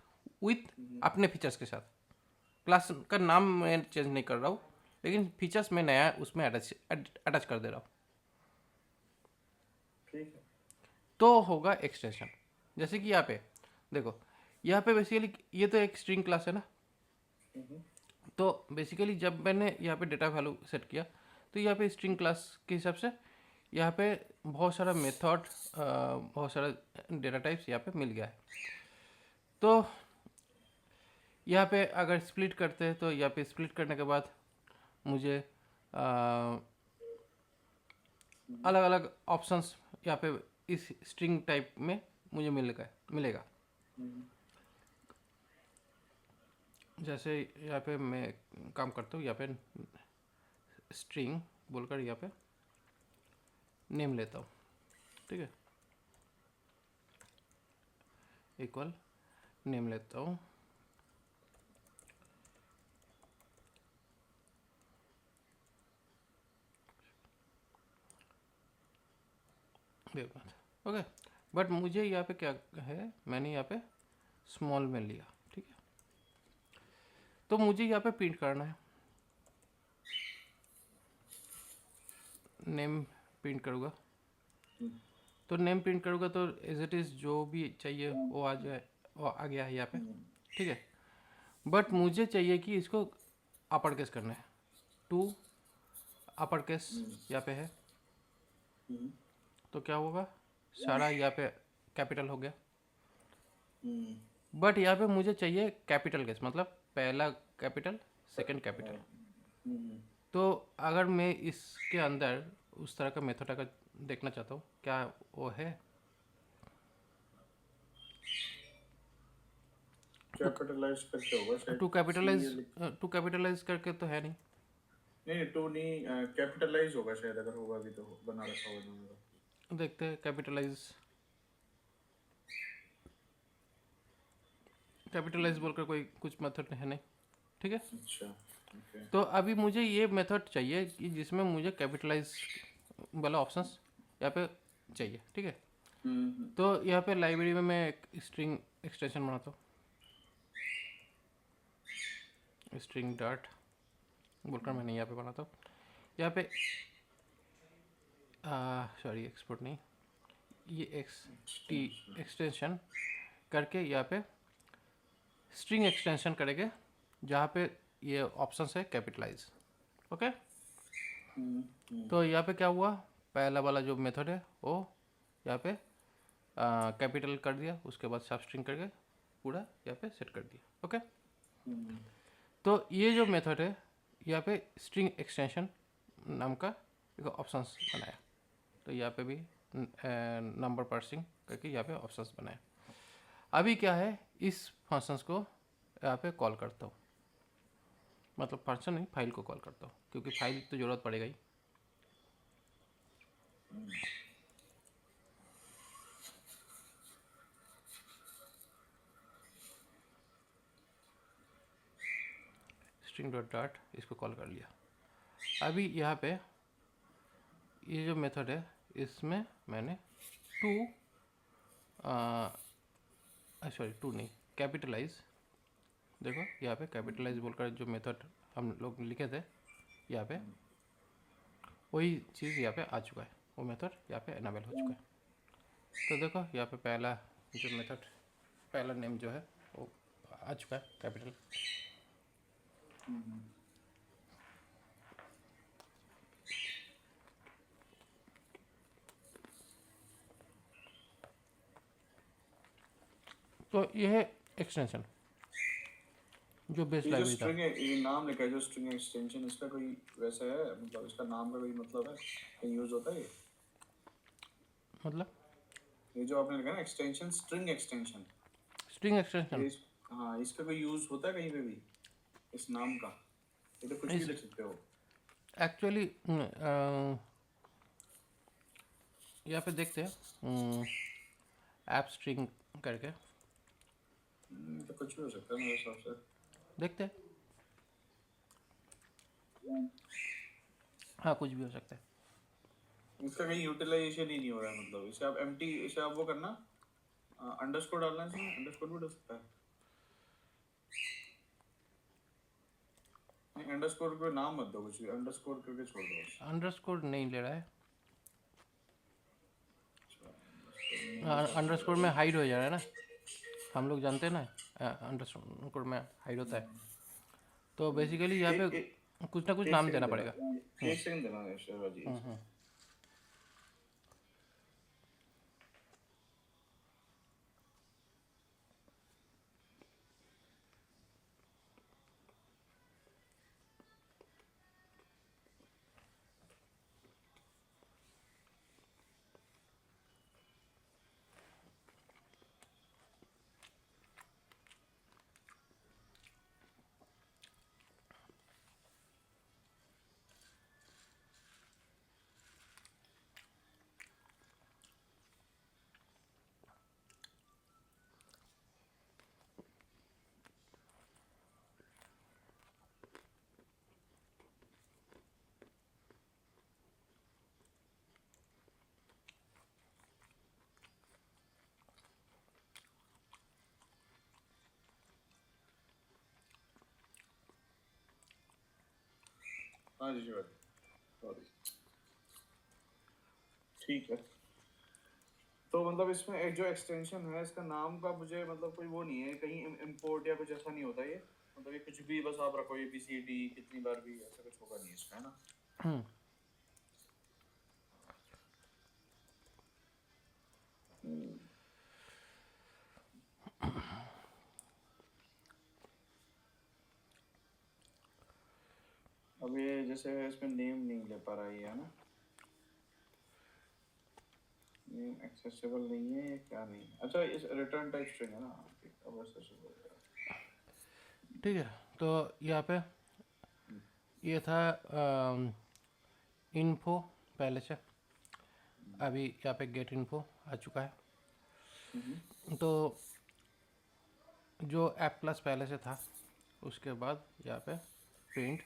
विथ अपने फीचर्स के साथ। क्लास का नाम मैं चेंज नहीं कर रहा हूँ, लेकिन फीचर्स मैं नया उसमें अटैच कर दे रहा हूँ। ठीक है। तो होगा एक्सटेंशन। जैसे कि यहाँ पे देखो, यहाँ पे बेसिकली ये तो एक स्ट्रिंग क्लास है ना, तो बेसिकली जब मैंने यहाँ पे डेटा वैल्यू सेट किया तो यहाँ पे स्ट्रिंग क्लास के हिसाब से यहाँ पे बहुत सारा मेथड, बहुत सारा डेटा टाइप्स यहाँ पे मिल गया है। तो यहाँ पे अगर स्प्लिट करते हैं तो यहाँ पे स्प्लिट करने के बाद मुझे अलग अलग ऑप्शंस यहाँ पे इस स्ट्रिंग टाइप में मुझे मिलेगा। जैसे यहाँ पे मैं काम करता हूँ, यहाँ पे स्ट्रिंग बोलकर यहाँ पे नेम लेता हूँ, ठीक है, इक्वल नेम लेता हूँ। ओके, बट मुझे यहाँ पे क्या है, मैंने यहाँ पे स्मॉल में लिया, ठीक है। तो मुझे यहाँ पे प्रिंट करना है, नेम प्रिंट करूँगा। तो नेम प्रिंट करूँगा तो एज इट इज़ जो भी चाहिए वो आ जाए, वो आ गया है यहाँ पे, ठीक है। बट मुझे चाहिए कि इसको अपर केस करना है, टू अपर केस यहाँ पे है। तो क्या होगा, सारा यहाँ पे कैपिटल हो गया। बट यहाँ पे मुझे चाहिए कैपिटल केस, मतलब पहला कैपिटल सेकंड कैपिटल। तो अगर मैं इसके अंदर उस तरह का मेथड अगर देखना चाहता हूँ, क्या वो है? कैपिटलाइज करके होगा शायद, टू लिख। टू कैपिटलाइज करके तो है नहीं। नहीं, टू नहीं, कैपिटलाइज होगा शायद, अगर होगा भी तो बना रखा होगा उन्होंने। देखते हैं, कैपिटलाइज बोलकर कोई कुछ मेथड है नहीं, ठीक है। अच्छा, ओके। तो अभी मुझे ये मेथड चाहिए कि जिसमें मुझे कैपिटलाइज वाला ऑप्शंस यहाँ पे चाहिए, ठीक है। तो यहाँ पे लाइब्रेरी में मैं एक स्ट्रिंग एक्सटेंशन बनाता हूँ, स्ट्रिंग डॉट बोलकर मैंने यहाँ पे बनाता हूँ। यहाँ पे सॉरी एक्सपोर्ट नहीं, ये एक्सटेंशन करके यहाँ पे स्ट्रिंग एक्सटेंशन करेंगे जहाँ पे ये ऑप्शंस है कैपिटलाइज, ओके। तो यहाँ पे क्या हुआ, पहला वाला जो मेथड है वो यहाँ पे कैपिटल कर दिया, उसके बाद सब स्ट्रिंग करके पूरा यहाँ पे सेट कर दिया। ओके, तो ये जो मेथड है यहाँ पे स्ट्रिंग एक्सटेंशन नाम का एक ऑप्शंस बनाया। तो यहाँ पे भी नंबर पार्सिंग करके यहाँ पे ऑप्शंस बनाया। अभी क्या है, इस फंक्शंस को यहाँ पे कॉल करता हूँ, मतलब फंक्शन नहीं, फाइल को कॉल करता हूँ, क्योंकि फाइल तो ज़रूरत पड़ेगा ही। स्ट्रिंग डॉट डाट इसको कॉल कर लिया। अभी यहाँ पे ये जो मेथड है इसमें मैंने टू नहीं, कैपिटलाइज, देखो यहाँ पे कैपिटलाइज बोलकर जो मेथड हम लोग लिखे थे यहाँ पे वही चीज़ यहाँ पे आ चुका है, वो मेथड यहाँ पे एनाबल हो चुका है। तो देखो यहाँ पे पहला जो मेथड, पहला नेम जो है वो आ चुका है कैपिटल। तो ये है एक्सटेंशन जो बेस ये जो लाइब्रेरी था। स्ट्रिंग है, ये नाम लिखा है जो स्ट्रिंग एक्सटेंशन, इसका कोई वैसा है, मतलब इसका नाम का कोई मतलब है, कहीं यूज होता है ये? मतलब ये जो आपने लिखा है ना extension, string extension, string extension ये हाँ, इसका कोई यूज होता है कहीं पे भी इस नाम का? ये तो कुछ भी लिख सकते हो। एक्चुअली यहाँ पे देखते हैं ऐप स्ट्रिंग करके तो कुछ भी हो सकता है मेरे हिसाब से। देखते हैं। हाँ, कुछ भी हो सकता है। इसका कहीं यूटिलाइजेशन ही नहीं हो रहा है, मतलब इसे आप एम्प्टी, इसे आप वो करना, अंडरस्कोर डालना चाहिए, अंडरस्कोर भी डाल सकता है। नहीं, अंडरस्कोर को नाम मत दो, कुछ भी अंडरस्कोर करके छोड़ दो बस। अंडरस्कोर नहीं ले रहा है, अंडरस्कोर में हाइड हो जा रहा है ना, हम लोग जानते हैं ना अंडरस्कोर में हाइड होता है। तो बेसिकली यहाँ पे कुछ ना कुछ नाम देना पड़ेगा। एक सेकंड देना शिवाजी। हाँ जी शिवाजी, सॉरी। ठीक है, तो मतलब इसमें एक जो एक्सटेंशन है इसका नाम का मुझे मतलब कोई वो नहीं है, कहीं इंपोर्ट या कुछ ऐसा नहीं होता ये, मतलब ये कुछ भी बस आप रखो ABCD कितनी बार भी, ऐसा कुछ होगा नहीं इसका, है ना? अब ये जैसे इसमें नेम नहीं ले पा रहा है ना, नेम एक्सेसिबल नहीं है, ये क्या नहीं, अच्छा इस रिटर्न टाइप स्ट्रिंग है ना, ठीक, अब एक्सेसिबल हो गया। ठीक है, तो यहाँ पे ये था इन्फो पहले से, अभी यहाँ पे गेट इन्फो आ चुका है। तो जो ऐप प्लस पहले से था उसके बाद यहाँ पे प्रिंट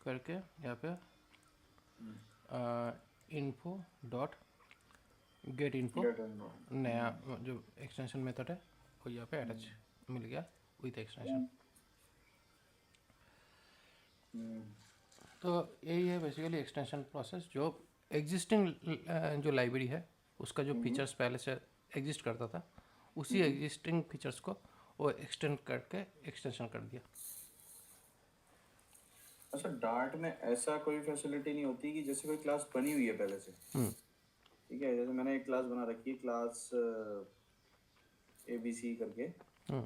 करके यहाँ पे इन्फो डॉट गेट इन्फो नया जो एक्सटेंशन मेथड है वो यहाँ पे अटैच मिल गया विथ एक्सटेंशन। तो यही है बेसिकली एक्सटेंशन प्रोसेस, जो एग्जिस्टिंग जो लाइब्रेरी है उसका जो फीचर्स पहले से एग्जिस्ट करता था उसी एग्जिस्टिंग फीचर्स को वो एक्सटेंड करके एक्सटेंशन कर दिया। अच्छा, डार्ट में ऐसा कोई फैसिलिटी नहीं होती कि जैसे कोई क्लास बनी हुई है पहले से, ठीक है, जैसे मैंने एक क्लास बना रखी है, क्लास ABC करके। हम्म,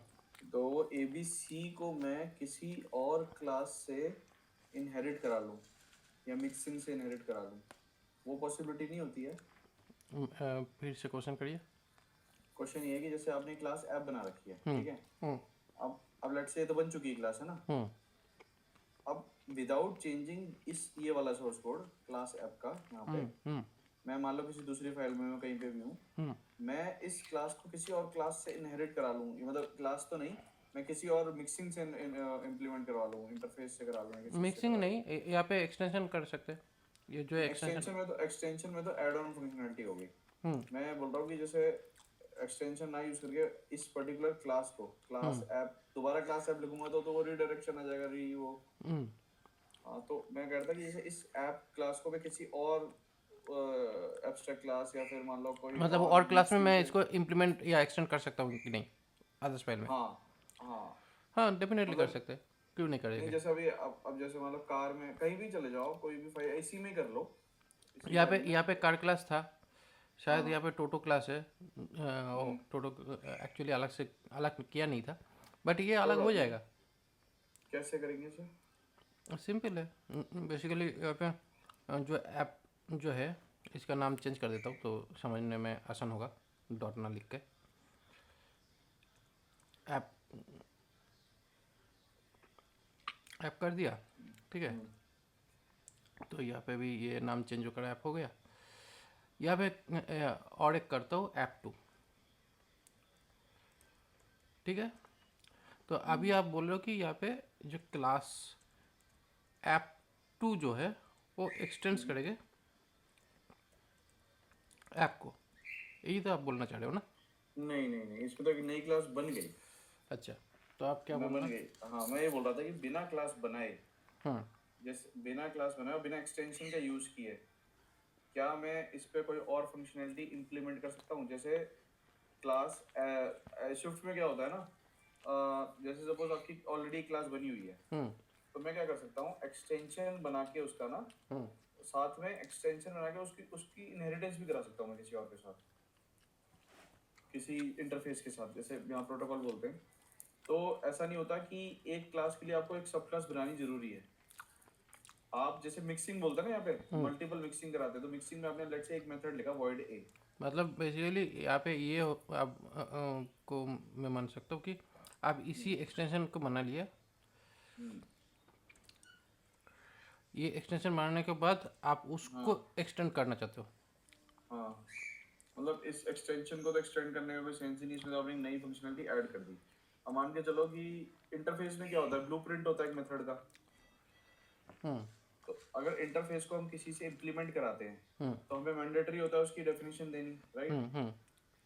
तो वो ABC को मैं किसी और क्लास से इनहेरिट करा लूँ या मिक्सिंग से इनहेरिट करा लूँ, वो पॉसिबिलिटी नहीं होती है। फिर से क्वेश्चन करिए। क्वेश्चन ये है कि जैसे आपने क्लास ऐप बना रखी है, हम्म ठीक है। हम्म अब लेट्स से ये तो बन चुकी है क्लास, है ना। हम्म अब विदाउट चेंजिंग इस ये वाला सोर्स कोड क्लास ऐप का, यहाँ पे हम्म मैं मान लो किसी दूसरी फाइल में मैं कहीं पे भी हूँ, हम्म मैं इस क्लास को किसी और क्लास से इनहेरिट करा लूँ, मतलब क्लास तो नहीं, मैं किसी और मिक्सिंग से इम्प्लीमेंट करवा लूँ, इंटरफेस से करा लूँ या किसी से मिक्सिंग करा लूँ। नहीं, यहाँ पे एक्सटेंशन कर सकते हैं। ये जो एक्सटेंशन। एक्सटेंशन में तो ऐड ऑन फंक्शनैलिटी हो गई। हम्म मैं बोल रहा हूँ कि जैसे एक्सटेंशन ना यूज करके इस पर्टिकुलर क्लास को क्लास ऐप, दोबारा क्लास ऐप लिखूंगा तो वो रिडायरेक्शन आ जाएगा, री वो। हम्म हाँ, तो मैं कह रहा था कि जैसे इस ऐप क्लास को मैं किसी और एब्स्ट्रैक्ट क्लास या फिर मान लो कोई मतलब और और क्लास में मिक्सिंग मैं से। इसको इम्प्लीमेंट या एक्सटेंड कर सकता हूँ कि नहीं अदर्स फाइल में? हाँ हाँ, हाँ, डेफिनेटली कर मतलब सकते हैं, क्यों नहीं नहीं, करेंगे। जैसे अभी अब जैसे मान लो कार में कहीं भी चले जाओ, कोई भी फाइल इसी में कर लो, इसी फाइल में। यहाँ पे कार क्लास था, शायद यहाँ हाँ। पे टोटो क्लास है। हम्म, टोटो एक्चुअली अलग से अलग किया नहीं था, बट ये कोई अलग हो बात नहीं। जाएगा। कैसे करेंगे इसे? सिंपल है। बेसिकली यहाँ पे जो ऐप जो है, इसका नाम चेंज कर देता हूँ तो समझने में आसान होगा, डॉट ना लिख के। ऐप ऐप कर दिया, ठीक है। हम्म तो यहाँ पे भी ये नाम चेंज होकर ऐप हो गया। यहाँ पे और एक करता हूँ ऐप टू, ठीक है। तो अभी आप बोल रहे हो कि यहाँ पे जो क्लास ऐप टू जो है वो एक्सटेंड्स हम्म। करेंगे ऐप को, यही तो आप बोलना चाह रहे हो ना? नहीं नहीं नहीं, इसमें तो एक नई क्लास बन गई। अच्छा, तो आप क्या मैं बोल बन रहे गई, हाँ, मैं ये बोल रहा था कि बिना क्लास बनाए, हो? जैसे बिना क्लास बनाए और बिना एक्सटेंशन का यूज किए, क्या मैं इस पे कोई और फंक्शनैलिटी इंप्लीमेंट कर सकता हूँ? जैसे क्लास शिफ्ट में क्या होता है ना, जैसे सपोज आपकी ऑलरेडी क्लास बनी हुई है, हम्म तो मैं क्या कर सकता हूँ, एक्सटेंशन बना के उसका ना, हम्म साथ में एक्सटेंशन बना के उसकी उसकी इनहेरिटेंस भी करा सकता हूँ मैं किसी और के साथ, किसी इंटरफेस के साथ, जैसे यहाँ प्रोटोकॉल बोलते हैं। तो ऐसा नहीं होता कि एक क्लास के लिए आपको एक सब क्लास बनानी जरूरी है। आप जैसे मिक्सिंग बोलते हैं ना, यहाँ पे मल्टीपल मिक्सिंग कराते हैं, तो मिक्सिंग में आपने लेट्स से एक मेथड लिखा void a। मतलब बेसिकली यहाँ पे ये आप को मैं मान सकता हूँ कि आप इसी एक्सटेंशन को बना लिया, हम्म, ये एक्सटेंशन बनाने के बाद आप उसको हाँ एक्सटेंड करना चाहते हो। हाँ, मतलब इस एक्सटेंशन को तो एक्सटेंड करने में कोई सेंस ही नहीं, इसमें तो आपने नई फंक्शनलिटी ऐड कर दी। अब मान के चलो कि इंटरफेस में क्या होता है, ब्लूप्रिंट होता है एक मेथड का। हम्म तो अगर इंटरफेस को हम किसी से इम्प्लीमेंट कराते हैं, हम्म तो हमें मैंडेटरी होता है उसकी डेफिनेशन देनी, राइट। हम्म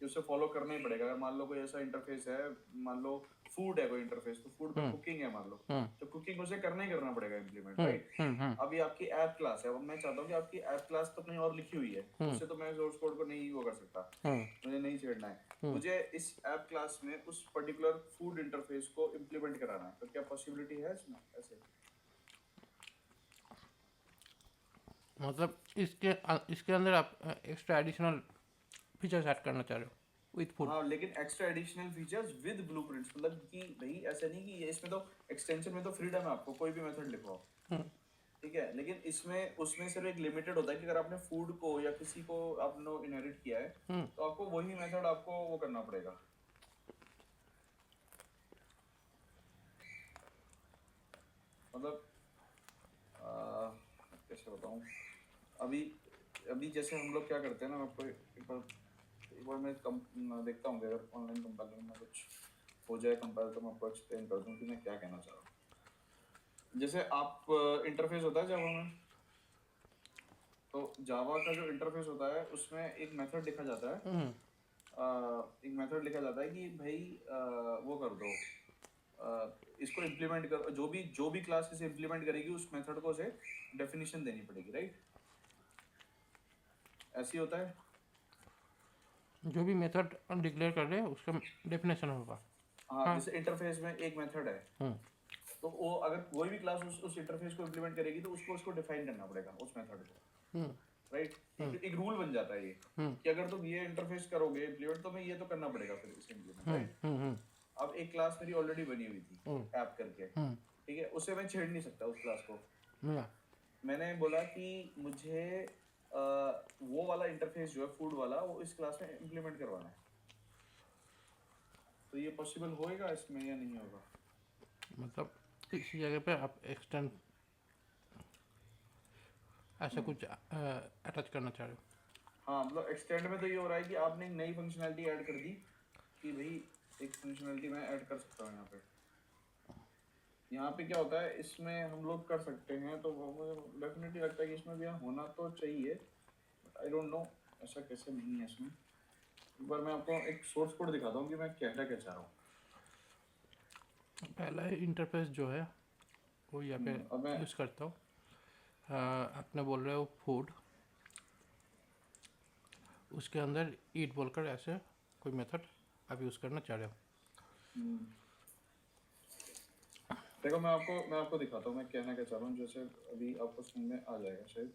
कि उसे फॉलो करना ही पड़ेगा। अगर मान लो कोई ऐसा इंटरफेस है, मान लो फूड है कोई इंटरफेस, तो फूड पे हम्म कुकिंग है मान लो, हम्म तो कुकिंग उसे करना ही करना पड़ेगा इम्प्लीमेंट, हम्म राइट। हम्म अभी आपकी ऐप क्लास है, अब मैं चाहता हूँ कि आपकी ऐप क्लास तो कहीं और लिखी हुई है, उससे तो मैं सोर्स कोड को नहीं वो कर सकता, हम्म मुझे नहीं छेड़ना है। हम्म मुझे इस ऐप क्लास में उस पर्टिकुलर फूड इंटरफेस को इम्प्लीमेंट कराना है, तो क्या पॉसिबिलिटी है इसमें ऐसे? मतलब इसके अंदर आप एक्स्ट्रा एडिशनल फीचर्स ऐड करना चाह रहे हो विथ फूड? हाँ, लेकिन extra additional features with blueprints, मतलब कि भाई ऐसा नहीं कि इसमें तो एक्सटेंशन में तो फ्रीडम है, आपको कोई भी मेथड लिखवाओ, ठीक है। लेकिन इसमें उसमें सिर्फ एक लिमिटेड होता है कि अगर आपने फूड को या किसी को आपने इनहेरिट किया है, तो आपको वही मेथड आपको वो करना पड़ेगा। मतलब कैसे बताऊँ, अभी अभी जैसे हम लोग क्या करते हैं ना, मैं आपको एक बार मैं देखता हूँ कि अगर ऑनलाइन कंपाइलिंग में कुछ हो जाए कंपाइल, तो मैं आपको एक्सप्लेन कर दूँ कि मैं क्या कहना चाह रहा हूँ। जैसे आप इंटरफेस होता है जावा में, तो जावा का जो इंटरफेस होता है उसमें एक मेथड लिखा जाता है, एक मेथड लिखा जाता है कि भाई वो कर दो, इसको इम्प्लीमेंट कर, जो भी क्लास इसे इम्प्लीमेंट करेगी उस मेथड को उसे डेफिनेशन देनी पड़ेगी, राइट। ऐसे ही होता है। जो भी मेथड डिक्लेयर कर रहे हैं उसका डेफिनेशन होगा। हाँ, हाँ। जैसे इंटरफेस में एक मेथड है, हम्म तो वो अगर कोई भी क्लास उस इंटरफेस को इम्प्लीमेंट करेगी तो उसको उसको डिफाइन करना पड़ेगा उस मेथड को। हम्म राइट, एक रूल बन जाता है ये कि अगर तुम ये इंटरफेस करोगे इम्प्लीमेंट तो मैं ये तो करना पड़ेगा फिर इसे इम्प्लीमेंट, राइट। अब एक क्लास मेरी ऑलरेडी बनी हुई थी ऐप करके, ठीक है, उसे मैं छेड़ नहीं सकता उस क्लास को। मैंने बोला कि मुझे वो वाला इंटरफेस जो है फूड वाला वो इस क्लास में इम्प्लीमेंट करवाना है, तो ये पॉसिबल होएगा इसमें या नहीं होगा? मतलब इसी जगह पे आप एक्सटेंड ऐसा कुछ अटैच करना चाह रहे हो? हाँ, मतलब एक्सटेंड में तो ये हो रहा है कि आपने एक नई फंक्शनैलिटी ऐड कर दी कि भाई एक फंक्शनैलिटी मैं ऐड कर सकता हूँ यहाँ पे। यहाँ पे क्या होता है, इसमें हम लोग कर सकते हैं, तो वो मुझे डेफिनेटली लगता है कि इसमें भी होना तो चाहिए, बट आई डोंट नो ऐसा कैसे नहीं है इसमें। एक बार मैं आपको एक सोर्स कोड दिखाता हूँ कि मैं कहना क्या चाह रहा हूँ। पहला इंटरफेस जो है वो यहाँ पे अब मैं यूज़ करता हूँ। आपने बोल रहे हो फूड, उसके अंदर ईट बोलकर ऐसे कोई मेथड आप यूज़ करना चाह रहे हो। देखो मैं आपको दिखाता हूँ मैं कहना क्या चाह रहा हूँ, जैसे अभी आपको समझ में आ जाएगा शायद।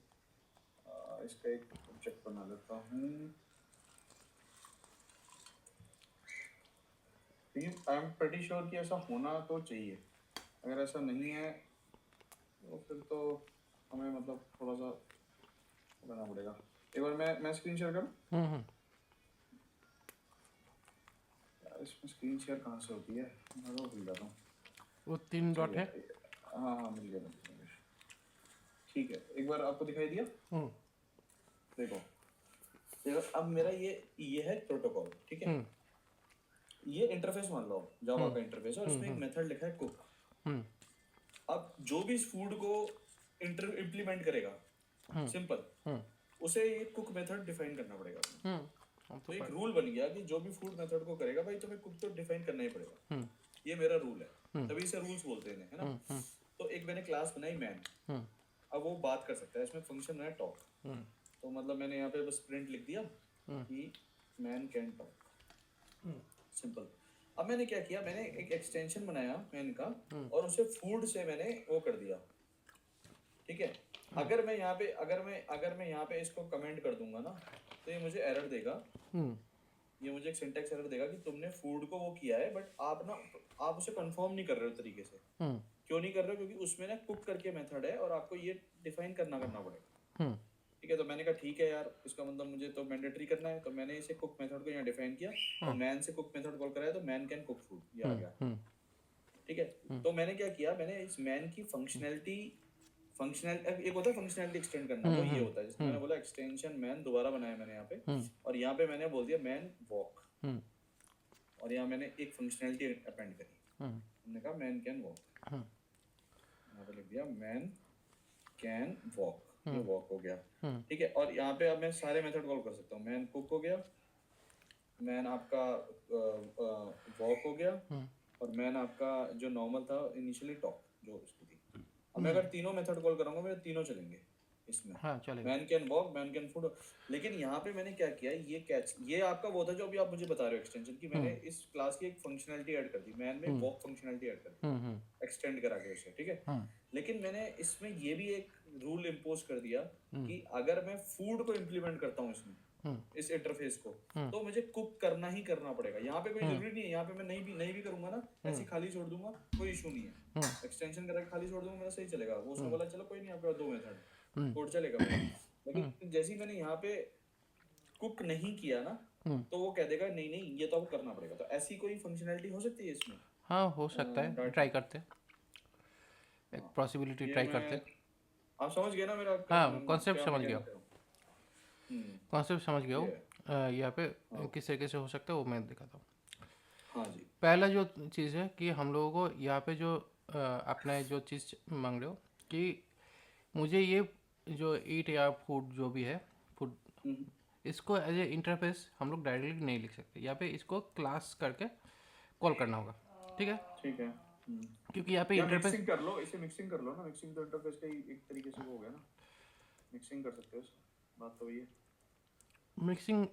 इसका एक ऑब्जेक्ट बना लेता हूँ, लेकिन आई एम प्रेटी श्योर कि ऐसा होना तो चाहिए। अगर ऐसा नहीं है तो फिर तो हमें मतलब थोड़ा सा करना पड़ेगा। एक बार मैं स्क्रीन शेयर करूँ? यार इसमें स्क्रीन शेयर कहाँ से होती है, मैं तो भूल जाता हूँ। वो 3 डॉट चलिए, है। हाँ मिल गया। ठीक है, एक बार आपको दिखाई दिया? देखो अब मेरा ये है प्रोटोकॉल, ठीक है। ये इंटरफेस मान लो जावा का इंटरफेस है और उसमें एक मेथड लिखा है कुक। अब जो भी इस फूड को इम्प्लीमेंट करेगा, सिंपल, उसे ये कुक मेथड डिफाइन करना पड़ेगा। तो एक रूल बन गया कि जो भी फूड मेथड को करेगा भाई तुम्हें कुक तो डिफाइन करना ही पड़ेगा। ये मेरा रूल है, तभी इसे रूल्स बोलते हैं, है ना। तो एक मैंने क्लास बनाई मैन, अब वो बात कर सकता है, इसमें फंक्शन है टॉक। तो मतलब मैंने यहाँ पे बस प्रिंट लिख दिया कि मैन कैन टॉक, सिंपल। अब मैंने क्या किया, मैंने एक एक्सटेंशन बनाया मैन का और उसे फूड से मैंने वो कर दिया, ठीक है। अगर मैं यहाँ पे इसको कमेंट कर दूंगा ना तो ये मुझे एरर देगा, ये मुझे एक सिंटैक्स एरर देगा कि तुमने फूड को वो किया है बट आप उसे कंफर्म नहीं कर रहे हो तरीके से। क्यों नहीं कर रहे हो? क्योंकि उसमें ना कुक करके मेथड है और आपको ये डिफाइन करना पड़ेगा। ठीक है, तो मैंने कहा ठीक है यार, इसका मतलब मुझे तो मैंडेटरी करना है, तो मैंने इसे कुक मेथड को यहाँ डिफाइन किया और मैन से कुक मेथड कॉल कराया तो मैन कैन कुक फूड, ये आ गया। ठीक है, तो मैंने क्या किया, मैंने इस मैन की फंक्शनैलिटी एक होता है फंक्शनैलिटी एक्सटेंड करना, वो ये होता है जिसमें मैंने बोला एक्सटेंशन मैन दोबारा बनाया मैंने यहाँ पे, और यहाँ पे मैंने बोल दिया मैन वॉक, और यहाँ मैंने एक फंक्शनैलिटी अपेंड करी, हमने कहा मैन कैन वॉक, यहाँ पे लिख दिया मैन कैन वॉक, ये वॉक हो गया। ठीक है, और यहाँ पे अब मैं सारे मेथड कॉल कर सकता हूँ, मैन कुक हो गया, मैन आपका वॉक हो गया, और मैन आपका जो नॉर्मल था इनिशियली टॉक जो उसकी थी। अब मैं अगर तीनों मेथड कॉल करूंगा मेरे तीनों चलेंगे इसमें, हाँ चलेगा। Man can walk, man can food. लेकिन यहाँ पे मैंने क्या किया, ये कैच, ये आपका वो था जो अभी आप मुझे बता रहे हो एक्सटेंशन की, मैंने इस क्लास की एक फंक्शनैलिटी ऐड कर दी, मैन में वॉक फंक्शनैलिटी ऐड कर दी, एक्सटेंड करा के उसे, ठीक है। लेकिन मैंने इसमें ये भी एक रूल इम्पोज कर दिया कि अगर मैं फूड को इम्प्लीमेंट करता हूँ इसमें इस इंटरफेस को, तो मुझे कुक करना ही करना पड़ेगा। यहाँ पे कोई जरूरी नहीं है, यहाँ पे मैं नहीं भी करूंगा ना, ऐसे खाली छोड़ दूंगा, कोई इशू नहीं है, एक्सटेंशन करा के खाली छोड़ दूंगा, मेरा सही चलेगा। वो उसने बोला चलो कोई नहीं, आपके पास दो मेथड कोड चलेगा मेरा। लेकिन जैसे ही मैंने यहाँ पे कुक नहीं किया ना, तो वो कह देगा नहीं नहीं ये तो आपको करना पड़ेगा। तो ऐसी कोई फंक्शनैलिटी हो सकती है इसमें? हाँ हो सकता है, ट्राई करते, एक पॉसिबिलिटी ये ट्राई मैं, करते। आप समझ गए ना मेरा हाँ कॉन्सेप्ट क्या मैं समझ कहना गया, चाह रहा हूँ? कॉन्सेप्ट समझ गया ये हूँ। यहाँ पे किस तरीके से हो सकता है वो मैं दिखाता हूँ। हाँ जी, पहला जो चीज़ है कि हम लोगों को यहाँ पे जो अपना जो चीज़ मांग रहे हो कि मुझे ये जो ईट या फूड जो भी है फूड, इसको एज ए इंटरफेस हम लोग डायरेक्टली नहीं लिख सकते, यहाँ पे इसको क्लास करके कॉल करना होगा, ठीक है। ठीक है। क्योंकि यहाँ पे या इंटरफेस मिक्सिंग कर लो, इसे मिक्सिंग कर लो ना, मिक्सिंग तो इंटरफेस का ही एक तरीके से वो हो गया ना, मिक्सिंग कर सकते हो इसे, बात तो वही है। मिक्सिंग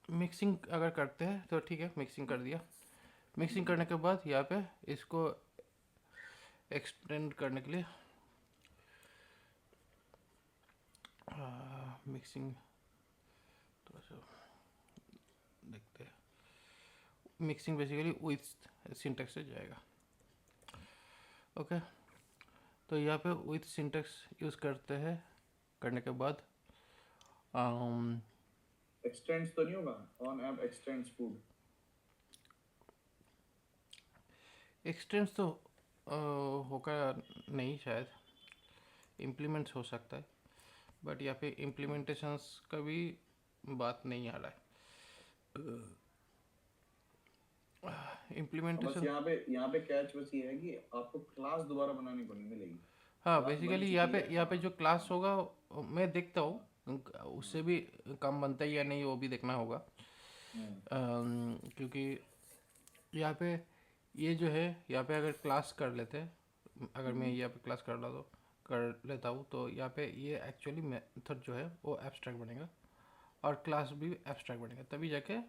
मिक्सिंग अगर करते हैं तो ठीक है, मिक्सिंग कर दिया। मिक्सिंग करने के बाद यहाँ पे इसको एक्सटेंड करने के लिए मिक्सिंग थोड़ा सा देखते हैं। मिक्सिंग बेसिकली विथ सिंटेक्स से जाएगा। ओके, तो यहाँ पे विथ सिंटेक्स यूज़ करते हैं। करने के बाद एक्सटेंड्स तो नहीं होगा, on app x tends food? X tends तो होगा नहीं शायद, इम्प्लीमेंट्स हो सकता है, बट यहाँ पे इम्प्लीमेंटेशंस का भी बात नहीं आ रहा है। बस इम्प्लीमेंटेशन, यहाँ पे कैच बस ये है कि आपको क्लास दोबारा बनानी पड़नी मिलेगी। हाँ क्लास बन बेसिकली चुकी है, यहाँ पे हाँ। जो क्लास होगा मैं देखता हूँ उससे भी कम बनता है या नहीं, वो भी देखना होगा। क्योंकि यहाँ पे ये जो है, यहाँ पे अगर क्लास कर लेते हैं, अगर मैं यहाँ पे क्लास कर लेता हूँ तो यहाँ पे ये एक्चुअली मेथड जो है वो एब्स्ट्रैक्ट बनेगा और क्लास भी एब्स्ट्रैक्ट बनेगा, तभी जाके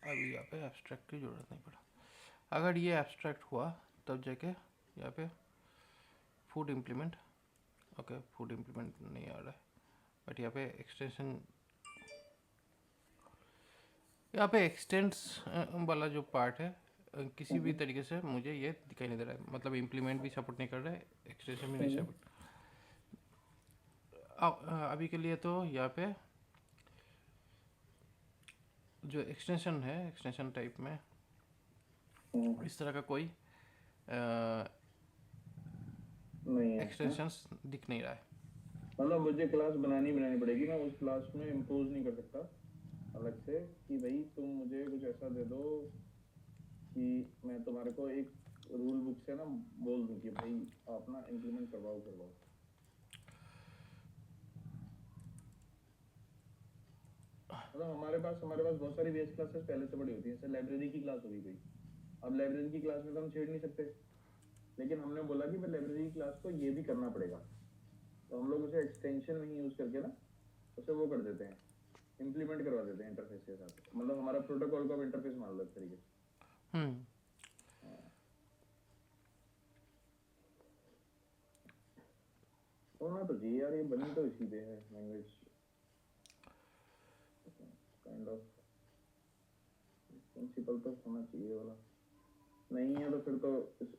अभी यहाँ पे एब्स्ट्रैक्ट की ज़रूरत नहीं पड़ा। अगर ये एब्स्ट्रैक्ट हुआ तब जाके यहाँ पे food implement, okay food implement नहीं आ रहा है, बट यहाँ पे एक्सटेंशन, यहाँ पे एक्सटेंड्स वाला जो पार्ट है किसी भी तरीके से मुझे ये दिखाई नहीं दे रहा है, मतलब इम्प्लीमेंट भी सपोर्ट नहीं कर रहा है, एक्सटेंशन भी नहीं सपोर्ट। अभी के लिए तो यहाँ पे जो एक्सटेंशन है, एक्सटेंशन टाइप में इस तरह का कोई नहीं है, एक्सटेंशंस दिख नहीं रहा है। मतलब मुझे क्लास बनानी पड़ेगी, मैं उस क्लास में इम्पोज नहीं कर सकता अलग से कि भाई तुम मुझे कुछ ऐसा दे दो कि मैं तुम्हारे को एक रूल बुक से ना बोल दूं कि भाई आप ना इम्प्लीमेंट करवाओ। मतलब हमारे पास बहुत सारी बेस क्लासेस पहले से पड़ी होती है, जैसे लाइब्रेरी की क्लास होगी कोई। अब लाइब्रेरी की क्लास में तो हम छेड़ नहीं सकते, लेकिन हमने बोला कि भाई लाइब्रेरी की क्लास को ये भी करना पड़ेगा, तो हम लोग उसे एक्सटेंशन में ही यूज करके ना उसे वो कर देते हैं, इम्प्लीमेंट करवा देते हैं इंटरफेस के साथ। मतलब हमारा प्रोटोकॉल का इंटरफेस मान लो इस तरीके से। होना तो चाहिए यार, ये बनी तो इसी पे है लैंग्वेज, काइंड ऑफ प्रिंसिपल तो होना चाहिए वाला। नहीं है तो फिर तो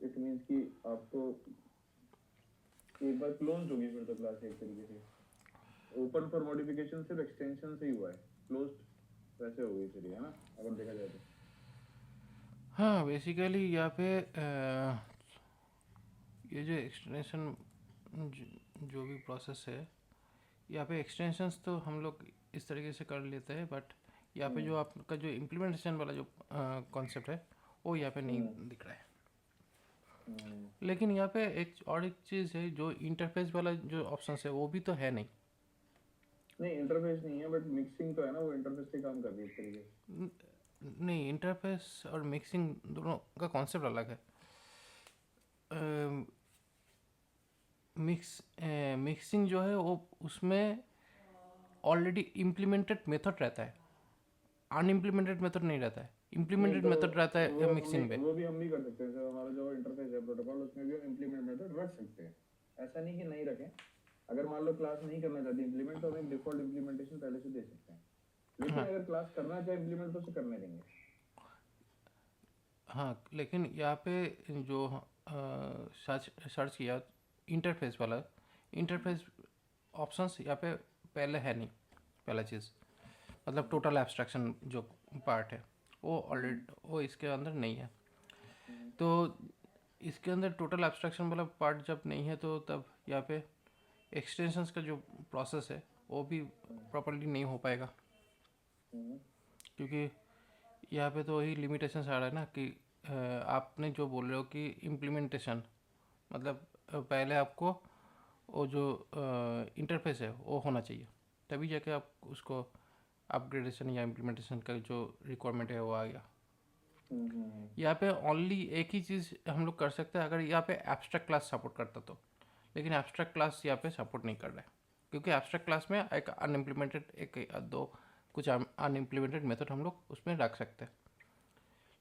इट मींस कि आपको एक बार क्लोज होगी फिर तो क्लास एक तरीके से। ओपन फॉर मॉडिफिकेशन सिर्फ एक्सटेंशन से ही हुआ है, क्लोज्ड वैसे हो गई फिर, है ना, अगर देखा जाए तो। हाँ बेसिकली यहाँ पे ये जो एक्सटेंशन जो भी प्रोसेस है, यहाँ पे एक्सटेंशंस तो हम लोग इस तरीके से कर लेते हैं, बट यहाँ पे जो आपका जो इम्प्लीमेंटेशन वाला जो कॉन्सेप्ट है वो यहाँ पे नहीं दिख रहा है। लेकिन यहाँ पे एक चीज़ है, जो इंटरफेस वाला जो ऑप्शन है वो भी तो है नहीं। नहीं इंटरफेस नहीं है, बट मिक्सिंग तो है ना, वो इंटरफेस से काम कर रही है इस तरीके से। नहीं, इंटरफेस और मिक्सिंग दोनों का कॉन्सेप्ट अलग है। मिक्सिंग जो है वो उसमें ऑलरेडी इम्प्लीमेंटेड मेथड रहता है, अनइम्प्लीमेंटेड मेथड नहीं रहता है, नहीं इम्प्लीमेंटेड तो मेथड रहता है मिक्सिंग में। वो भी हम भी कर सकते हैं सर, हमारा जो इंटरफेस है प्रोटोकॉल उसमें भी हम इम्प्लीमेंट मेथड रख सकते हैं, ऐसा नहीं कि नहीं रखें। अगर मान लो क्लास नहीं करना चाहती इम्प्लीमेंट, तो हम एक डिफॉल्ट इम्प्लीमेंटेशन पहले से दे सकते हैं, लेकिन हाँ अगर क्लास करना चाहे इम्प्लीमेंट तो उसे करने देंगे। हाँ, लेकिन यहाँ पे जो सर्च किया इंटरफेस वाला, इंटरफेस ऑप्शंस यहाँ पे पहले है नहीं, पहला चीज़ मतलब टोटल एब्स्ट्रैक्शन जो पार्ट है वो ऑलरेडी वो इसके अंदर नहीं है। तो इसके अंदर टोटल एब्स्ट्रैक्शन वाला पार्ट जब नहीं है तो तब यहाँ पे एक्सटेंशंस का जो प्रोसेस है वो भी प्रॉपर्ली नहीं हो पाएगा, क्योंकि यहाँ पे तो वही लिमिटेशंस आ रहा है ना कि आपने जो बोल रहे हो कि इम्प्लीमेंटेशन मतलब पहले आपको वो जो इंटरफेस है वो होना चाहिए, तभी जाके आप उसको अपग्रेडेशन या इम्प्लीमेंटेशन का जो रिक्वायरमेंट है वो आ गया। यहाँ पे ओनली एक ही चीज़ हम लोग कर सकते हैं, अगर यहाँ पे एब्स्ट्रैक्ट क्लास सपोर्ट करता तो। लेकिन एब्स्ट्रैक्ट क्लास यहाँ पे सपोर्ट नहीं कर रहा है, क्योंकि एब्स्ट्रैक्ट क्लास में एक अनइम्प्लीमेंटेड एक या दो कुछ अनइम्प्लीमेंटेड मेथड हम लोग उसमें रख सकते हैं,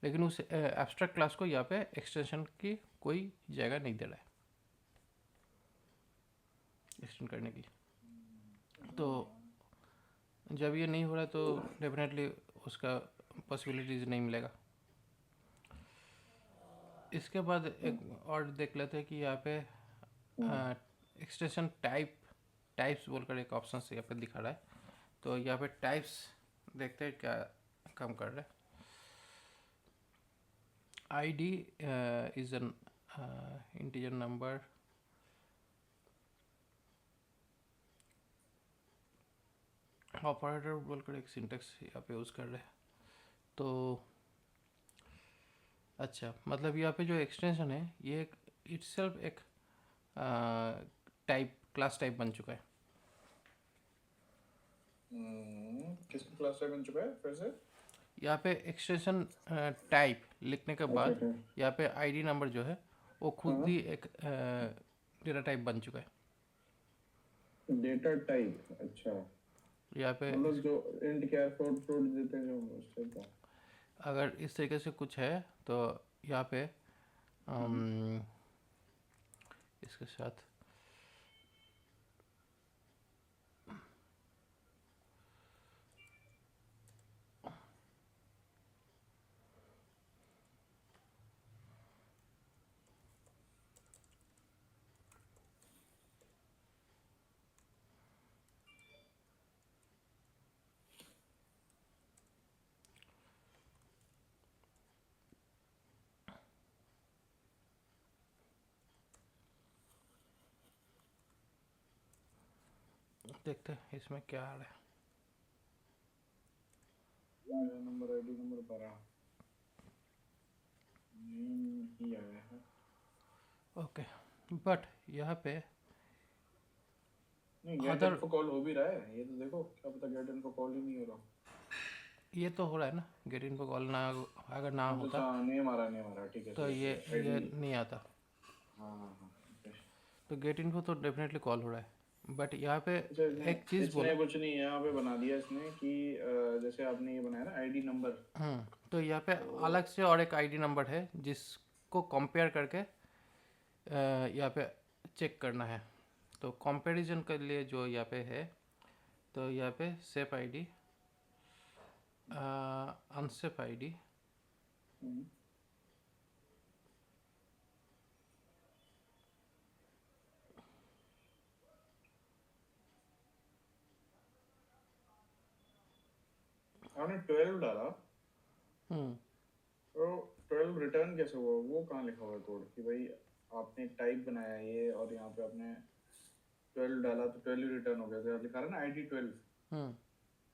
लेकिन उस एब्स्ट्रैक्ट क्लास को यहाँ पे एक्सटेंशन की कोई जगह नहीं दे रहा है एक्सटेंड करने की। तो जब ये नहीं हो रहा तो डेफिनेटली उसका पॉसिबिलिटीज नहीं मिलेगा। इसके बाद एक और देख लेते हैं कि यहाँ पे एक्सटेंशन टाइप्स बोलकर एक ऑप्शन से यहाँ पे दिखा रहा है। तो यहाँ पे टाइप्स देखते हैं क्या काम कर रहा है। ID is an integer number, operator बोलकर एक सिंटेक्स यहाँ पे यूज़ कर रहे हैं। तो अच्छा, मतलब यहाँ पे जो एक्सटेंशन है ये इटसेल्फ एक क्लास टाइप बन चुका है। किसका क्लास टाइप बन चुका है फिर से? यहाँ पे एक्सटेंशन टाइप लिखने के बाद अच्छा। यहाँ पे ID नंबर जो है वो खुद ही एक डेटा टाइप बन चुका है। डेटा टाइप, अच्छा, यहाँ पे मतलब जो इंट कैर फ्लोट फ्लोट देते हैं जो उस टाइप का। अगर इस तरीके से कुछ है तो यहाँ पे इसके साथ देखते हैं इसमें क्या आ रहा है। मेरा नंबर आईडी नंबर 12 ही आया है। ओके, बट यहाँ पे नहीं, गेट अदर इन्फो कॉल हो भी रहा है, ये तो देखो, क्या पता गेट इन्फो कॉल ही नहीं हो रहा। ये तो हो रहा है ना, गेट इन्फो कॉल ना अगर ना होता अच्छा, नेम आ रहा, ठीक है, तो सही ये है, ये आईडी। नहीं आता। हाँ, ओके। तो गेट इन्फो तो डेफिनेटली कॉल हो रहा है, बट यहाँ पे अच्छा, एक चीज़ इसने बोला। कुछ नहीं यहाँ पे बना दिया इसने कि जैसे आपने ये बनाया ना आईडी नंबर, तो यहाँ पे अलग से और एक ID नंबर है जिसको कंपेयर करके यहाँ पे चेक करना है। तो कंपैरिजन के लिए जो यहाँ पे है, तो यहाँ पे सेफ ID, अनसेफ ID, आपने 12 डाला हम्म तो 12 रिटर्न कैसे हुआ? वो कहाँ लिखा हुआ है कोड कि भाई आपने टाइप बनाया ये और यहाँ पे आपने 12 डाला तो 12 ही रिटर्न हो गया? तो लिखा रहा है ना आईडी 12 हम्म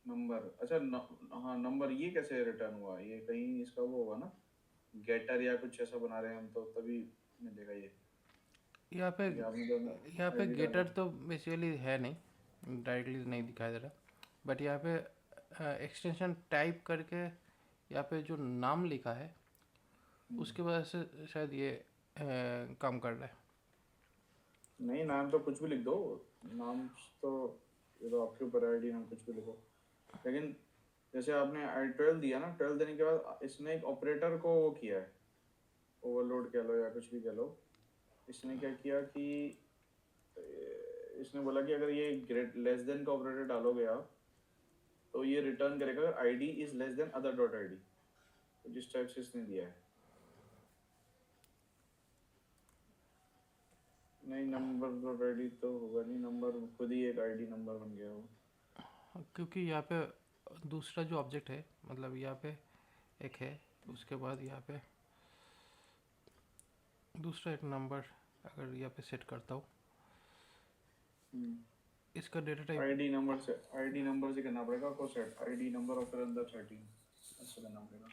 नंबर। अच्छा हाँ, नंबर ये कैसे रिटर्न हुआ? ये कहीं इसका वो होगा ना, गेटर या कुछ ऐसा बना रहे हैं हम, तो तभी मिलेगा ये। यहाँ पे ये आपने जो यहाँ पे आईडी डाला। गेटर तो बेसिकली है नहीं, डायरेक्टली नहीं दिखाई दे रहा, बट यहाँ पे एक्सटेंशन टाइप करके यहाँ पे जो नाम लिखा है उसके वजह से शायद ये काम कर रहा है। नहीं, नाम तो कुछ भी लिख दो, नाम तो ये तो आपके ऊपर आईडी नाम कुछ भी लिखो। लेकिन जैसे आपने आई 12 दिया ना, 12 देने के बाद इसने एक ऑपरेटर को वो किया है, ओवरलोड कह लो या कुछ भी कह लो। इसने क्या किया कि इसने बोला कि अगर ये ग्रेट लेस देन का ऑपरेटर डालोगे आप तो ये रिटर्न करेगा अगर ID is less than other dot ID, तो जिस टाइप से इसने दिया है। नहीं, नंबर डॉट आईडी तो होगा नहीं, नंबर खुद ही एक आईडी नंबर बन गया वो। क्योंकि यहाँ पे दूसरा जो ऑब्जेक्ट है, मतलब यहाँ पे एक है, उसके बाद यहाँ पे दूसरा एक नंबर अगर यहाँ पे सेट करता हूँ, इसका डेटा टाइप आईडी नंबर से करना पड़ेगा आपको सेट, आईडी नंबर और फिर अंदर 13 ऐसे करना पड़ेगा।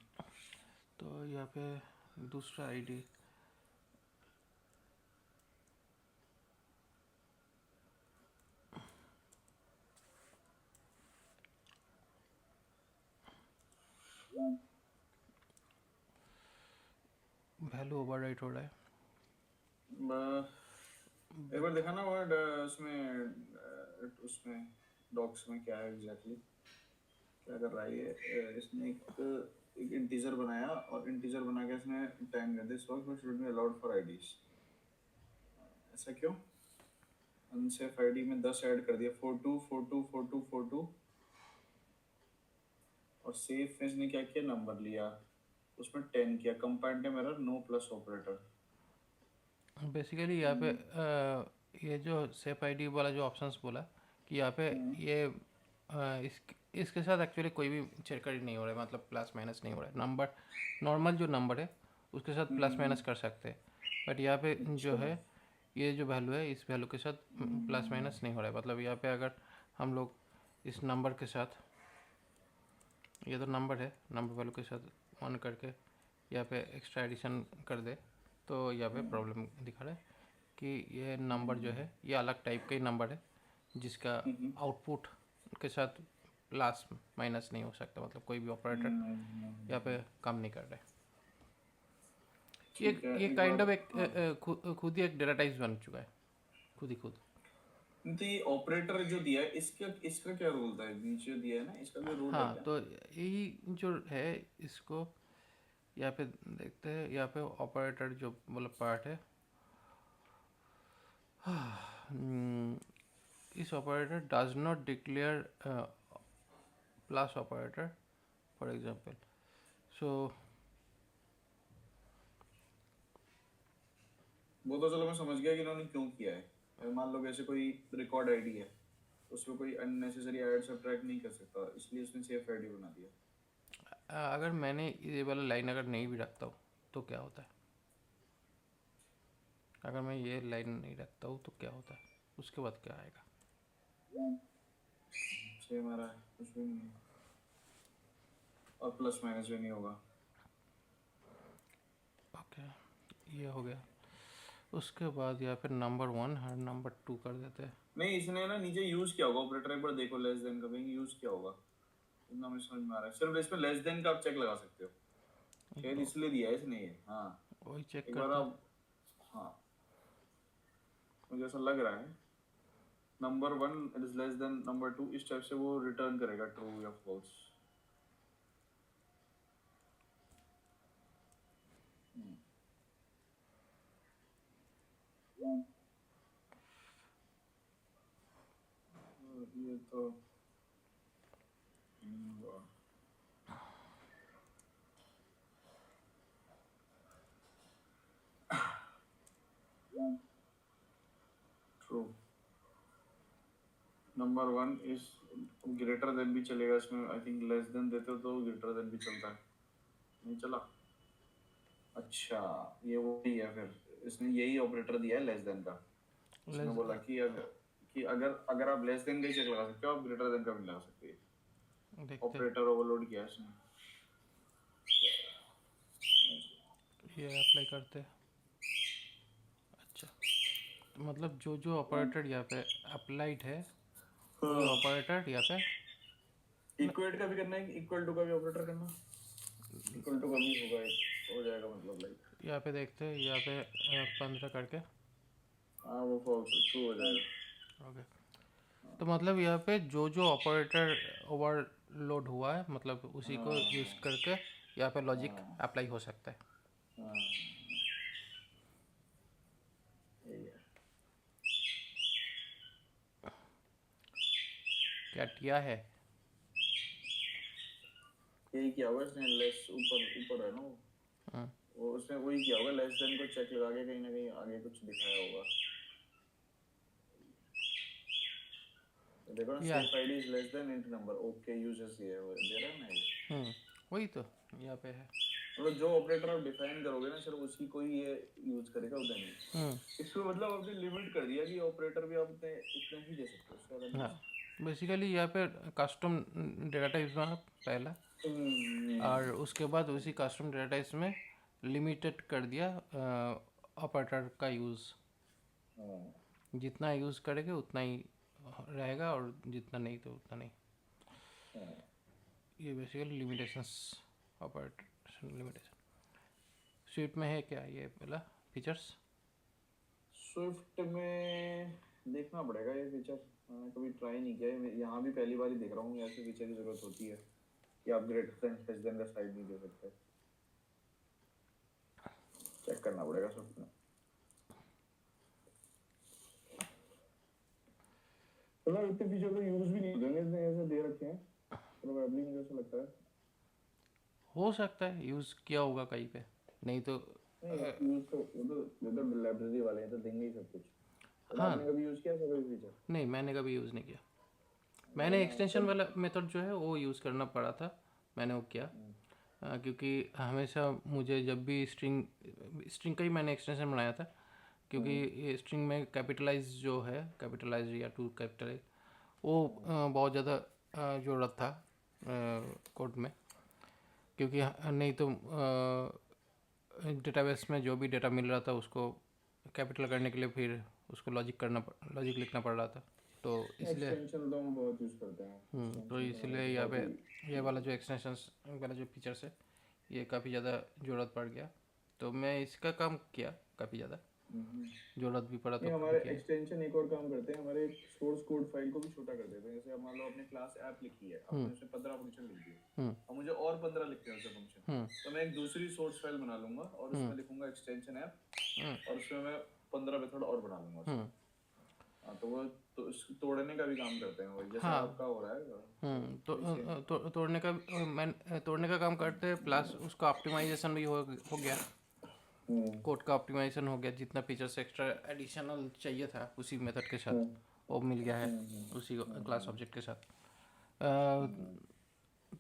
तो यहाँ पे दूसरा ID वैल्यू ओवरराइट हो रहा है। एक बार देखा ना वर्ड उसमें डॉक्स में क्या है एग्जैक्टली क्या कर रहा है ये इसने एक इंटीजर बनाया और इंटीजर बना के इसने 10 कर दिया so it should be allowed for IDs. ऐसा क्यों? अनसेफ आईडी में 10 ऐड कर दिया 42 42 42 42 और सेफ में इसने क्या किया नंबर लिया उसमें 10 किया comparative error no plus operator. Basically यहाँ पे ये जो सेफ आईडी वाला जो ऑप्शंस बोला कि यहाँ पे ये इसके साथ एक्चुअली कोई भी छेड़छाड़ी नहीं हो रहा है, मतलब प्लस माइनस नहीं हो रहा है। नंबर नॉर्मल जो नंबर है उसके साथ प्लस माइनस कर सकते हैं, बट यहाँ पे जो है ये जो वैल्यू है इस वैल्यू के साथ प्लस माइनस नहीं हो रहा है। मतलब यहाँ पे अगर हम लोग इस नंबर के साथ, ये तो नंबर है, नंबर वैल्यू के साथ ऑन करके यहाँ पे एक्स्ट्रा एडिशन कर दे तो यहाँ पे प्रॉब्लम दिखा रहा है कि ये नंबर जो है ये अलग टाइप का ही नंबर है जिसका आउटपुट के साथ प्लस माइनस नहीं हो सकता, मतलब कोई भी ऑपरेटर यहाँ पे काम नहीं कर रहा है। ठीक है ये एक काइंड ऑफ बार एक खुद ही एक डेटा टाइप बन चुका है, खुद। तो ये ऑपरेटर जो दिया है इसका इसका क्या रोल था नीचे दिया है ना इसका कोई रोल है हाँ, क्या? तो यही जो है इसको यहाँ पे देखते हैं। यहाँ पे ऑपरेटर जो मतलब पार्ट है, इस operator does not declare plus operator for example. So वो तो चलो मैं समझ गया कि इन्होंने क्यों किया है। मान लो जैसे कोई रिकॉर्ड आईडी है उसमें कोई अननेसेसरी ऐड सब्ट्रैक्ट नहीं कर सकता इसलिए उसने सेफ आईडी बना दिया। अगर मैंने ये वाला लाइन अगर नहीं भी रखता हूँ तो क्या होता है? अगर मैं ये लाइन नहीं रखता हूँ तो क्या होता है? उसके बाद क्या आएगा? सेम आ रहा है कुछ भी नहीं है और प्लस माइनस भी नहीं होगा। ओके, ये हो गया। उसके बाद यहाँ पे नंबर 1 और नंबर 2 कर देते हैं। नहीं इसने ना नीचे यूज किया होगा ऑपरेटर एक बार देखो लेस देन का कहीं यूज किया होगा इतना मुझे समझ में आ रहा है। सिर्फ इसमें लेस देन का आप चेक लगा सकते हो शायद तो इसलिए दिया है इसने ये। हाँ वही चेक एक बार करते हैं। आप हाँ मुझे ऐसा लग रहा है number 1 is less than number 2 इस टाइप से वो रिटर्न करेगा ट्रू या फॉल्स। ये तो true number 1 is greater than भी चलेगा इसमें आई थिंक लेस देन देते हो तो ग्रेटर देन भी चलता है नहीं चला। अच्छा ये वही है फिर इसने यही ऑपरेटर दिया है लेस देन का। इसने लेस बोला कि अगर अगर आप लेस देन का ही चेक लगा सकते हो आप ग्रेटर देन का भी लगा सकते हैं। देखते हैं, ऑपरेटर ओवरलोड किया है इसने। ये अप्लाई करते हैं। अच्छा, तो मतलब जो जो ऑपरेटर यहाँ पे अप्लाइड है वही ऑपरेटर यहाँ पे इक्वेट का भी करना है इक्वल टू का भी ऑपरेटर करना इक्वल टू का भी होगा हो जाएगा मतलब लाइक यहाँ पे देखते हैं। यहाँ पे 15 करके हाँ वो फॉल्स ट्रू हो जाएगा। ओके। तो मतलब यहाँ पे जो जो ऑपरेटर ओवरलोड हुआ है मतलब उसी को यूज़ करके यहाँ पे लॉजिक अप्लाई हो सकता है। हाँ यही है। क्या किया है? यही किया होगा इसने लेस ऊपर ऊपर है ना हाँ, वो उसने वही किया होगा लेस देन को चेक लगा के कहीं ना कहीं आगे कुछ दिखाया होगा। तो देखो ना या safe ID is less than int number okay users ये वो दे रहा है ना ये। वही तो यहाँ पे है। मतलब जो ऑपरेटर आप डिफाइन करोगे ना सिर्फ उसी को ही ये यूज करेगा उधर नहीं। इसको मतलब आपने लिमिट कर दिया कि ऑपरेटर भी आप इतना ही दे सकते हो उससे ज्यादा नहीं। हाँ, बेसिकली यहाँ पे कस्टम डेटा टाइप्स बना पहला, और उसके बाद उसी कस्टम डेटा टाइप्स में लिमिटेड कर दिया ऑपरेटर का यूज़। जितना यूज़ करेंगे उतना ही रहेगा और जितना नहीं तो उतना नहीं। ये basically limitations, operation limitation. Swift में है क्या ये वाला फीचर्स? स्विफ्ट में देखना पड़ेगा ये फीचर, मैंने कभी ट्राई नहीं किया है, यहाँ भी पहली बार ही देख रहा हूँ ऐसे फीचर की जरूरत होती है कि आप ग्रेटर देन का साइड नहीं दे सकते। चेक करना पड़ेगा स्विफ्ट में। मतलब इतने फीचर तो यूज भी नहीं होंगे, इतने ऐसे दे रखे हैं, प्रोबेबली मुझे ऐसा लगता है। हो सकता है यूज़ किया होगा कहीं पे, नहीं तो नहीं यूज तो वो तो लाइब्रेरी वाले हैं तो देंगे ही सब कुछ। बट हाँ। आपने कभी यूज किया ऐसा कोई फीचर? नहीं, मैंने कभी यूज़ नहीं किया। मैंने मैंने आज एक्सटेंशन तक। वाला मेथड जो है वो यूज़ करना पड़ा था, मैंने वो किया। क्योंकि हमेशा मुझे जब भी स्ट्रिंग का ही मैंने एक्सटेंशन बनाया था, क्योंकि ये स्ट्रिंग में कैपिटलाइज जो है, कैपिटलाइज या टू कैपिटलाइज, वो बहुत ज़्यादा ज़रूरत था कोड में। क्योंकि नहीं तो डेटाबेस में जो भी डेटा मिल रहा था उसको कैपिटल करने के लिए फिर उसको लॉजिक लिखना पड़ रहा था, तो इसलिए एक्सटेंशन तो हम बहुत यूज करते हैं, तो एक्सटेंशन तो इसलिए हमारे तो यहाँ बहुत पे ही ये वाला जो एक्सटेंशंस वाला जो फीचर्स है ये काफ़ी ज़्यादा ज़रूरत पड़ गया, तो मैं इसका काम किया, काफ़ी ज़्यादा ज़रूरत भी पड़ा तो नहीं काफ़ी हमारे किया। एक्सटेंशन एक और काम करते हैं, हमारे सोर्स कोड फाइल को भी छोटा कर देते हैं। जैसे अब मान लो आपने क्लास ऐप लिखी है, आपने उसमें 15 फंक्शन लिख दिए, अब मुझे और 15 लिखते हैं उससे फंक्शन, तो मैं एक दूसरी सोर्स फाइल बना लूंगा और उसमें लिखूंगा एक्सटेंशन ऐप, और उसमें मैं 15 मेथड और बना लूंगा उसमें। हाँ तो वो तो तोड़ने का भी काम करते हैं वही, जैसे हाँ। आपका हो रहा है तो, वही सेम। तोड़ने का काम करते हैं, प्लस उसका ऑप्टिमाइजेशन भी हो गया, कोड का ऑप्टिमाइजेशन हो गया, जितना फीचर्स एक्स्ट्रा एडिशनल चाहिए था उसी मेथड के साथ वो मिल गया है, उसी क्लास ऑब्जेक्ट के साथ।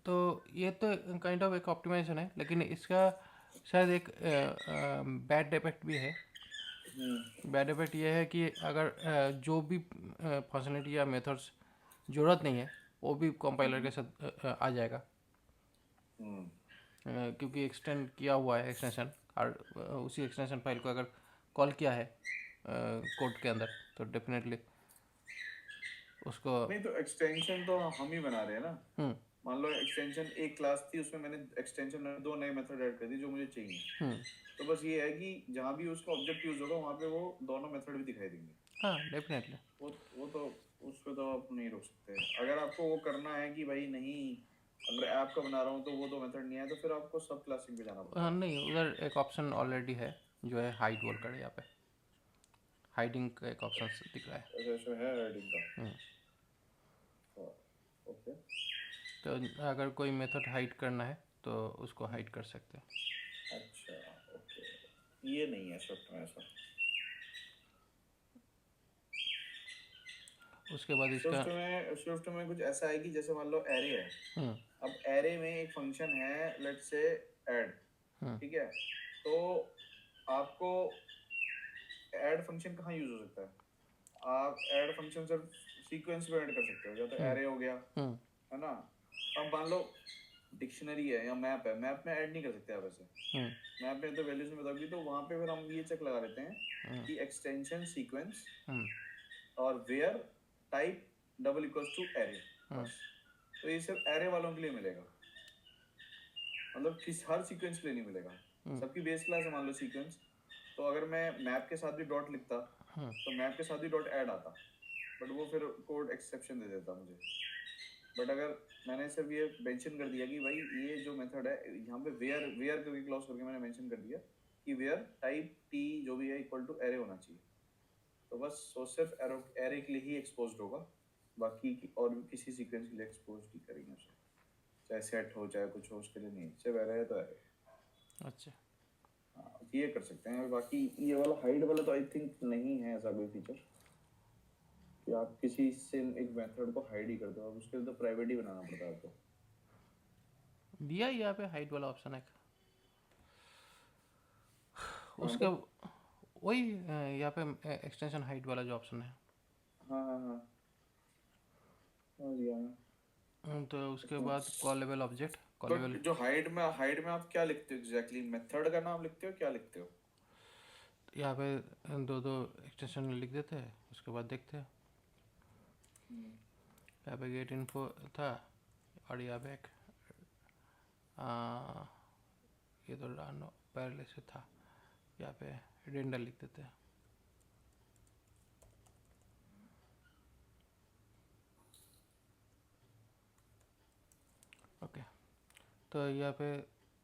तो ये तो काइंड ऑफ एक ऑप्टिमाइजेशन है, लेकिन इसका शायद एक बैड इफेक्ट भी है। बैड इफेक्ट ये है कि अगर जो भी फंक्शनलिटी या मेथड्स ज़रूरत नहीं है वो भी कंपाइलर के साथ आ जाएगा, क्योंकि एक्सटेंड किया हुआ है एक्सटेंशन, और उसी एक्सटेंशन फाइल को अगर कॉल किया है कोड के अंदर तो डेफिनेटली उसको। नहीं तो एक्सटेंशन तो हम ही बना रहे हैं ना। मान लो एक्सटेंशन एक क्लास थी, उसमें मैंने एक्सटेंशन में 2 नए मेथड ऐड कर दी जो मुझे चाहिए, तो बस ये है कि जहाँ भी उसका ऑब्जेक्ट यूज होगा वहाँ पे वो दोनों मेथड भी दिखाई देंगे। हाँ डेफिनेटली। वो तो उस पे तो आप नहीं रोक सकते। अगर आपको वो करना है कि भाई नहीं, अगर ऐप का बना रहा हूँ तो वो 2 मेथड नहीं है, तो फिर आपको सब क्लासिंग पे जाना पड़ता है। नहीं, उधर एक ऑप्शन ऑलरेडी है जो है हाइड बोल कर, यहाँ पे हाइडिंग का एक ऑप्शन दिख रहा है। ऐसे ऐसे है हेडिंग का। ओके। तो अगर कोई मेथड हाइड करना है तो उसको हाइड कर सकते हैं। अच्छा ओके, ये नहीं है स्विफ्ट में ऐसा। उसके बाद इसका स्विफ्ट में कुछ ऐसा है कि जैसे मान लो एरे है, अब एरे में एक फंक्शन है लेट्स से ऐड, ठीक है, तो आपको ऐड फंक्शन कहाँ यूज हो सकता है? आप ऐड फंक्शन सिर्फ सीक्वेंस में ऐड कर सकते हो, या तो एरे हो गया, है ना। अब मान लो डिक्शनरी है या मैप है, मैप में ऐड नहीं कर सकते आप ऐसे, मैप में तो वैल्यूज में बताओगी, तो वहां पे फिर हम ये चेक लगा लेते हैं कि एक्सटेंशन सीक्वेंस और where type double equals to array, बस। तो ये सिर्फ एरे वालों के लिए मिलेगा, मतलब किस हर सीक्वेंस के लिए नहीं मिलेगा। सबकी बेस क्लास है मान लो सीक्वेंस, तो अगर मैं मैप के साथ भी डॉट लिखता तो मैप के साथ भी डॉट ऐड आता, बट वो फिर कोड एक्सेप्शन दे देता मुझे। बट अगर मैंने सिर्फ ये मेंशन कर दिया कि भाई ये जो मेथड है यहाँ पे वेयर वेयर करके क्लॉज करके मैंने मेंशन कर दिया कि वेयर टाइप टी जो भी है इक्वल टू एरे होना चाहिए, तो बस वो सिर्फ एरे के लिए ही एक्सपोज्ड होगा, बाकी की और भी किसी सीक्वेंस के लिए एक्सपोज नहीं करेंगे उसे, चाहे सेट हो चाहे कुछ हो, उसके लिए नहीं, सिर्फ एरे है तो एरे। अच्छा। हाँ ये कर सकते हैं, बाकी ये वाला हाइड वाला तो आई थिंक नहीं है ऐसा कोई फीचर कि आप किसी से एक मेथड को हाइड ही कर दो, अब उसके लिए तो प्राइवेट ही बनाना पड़ता है आपको। दिया ही यहाँ पे हाइड वाला ऑप्शन है कहाँ पे? उसका, वही यहाँ पे एक्सटेंशन हाइड वाला जो ऑप्शन है। हाँ हाँ हाँ समझ गया मैं। तो उसके इसमें बाद कॉलेबल ऑब्जेक्ट, तो कॉलेबल जो हाइड में आप क्या लिखते हो एग्जैक्टली, मेथड का नाम लिखते हो, क्या लिखते हो? यहाँ पे दो दो एक्सटेंशन लिख देते हैं, उसके बाद देखते हैं। यहाँ पे गेट इन्फो था, और यहाँ पे एक ये तो पहले से था, यहाँ पे रेंडर लिख देते हैं। ओके, तो यहाँ पे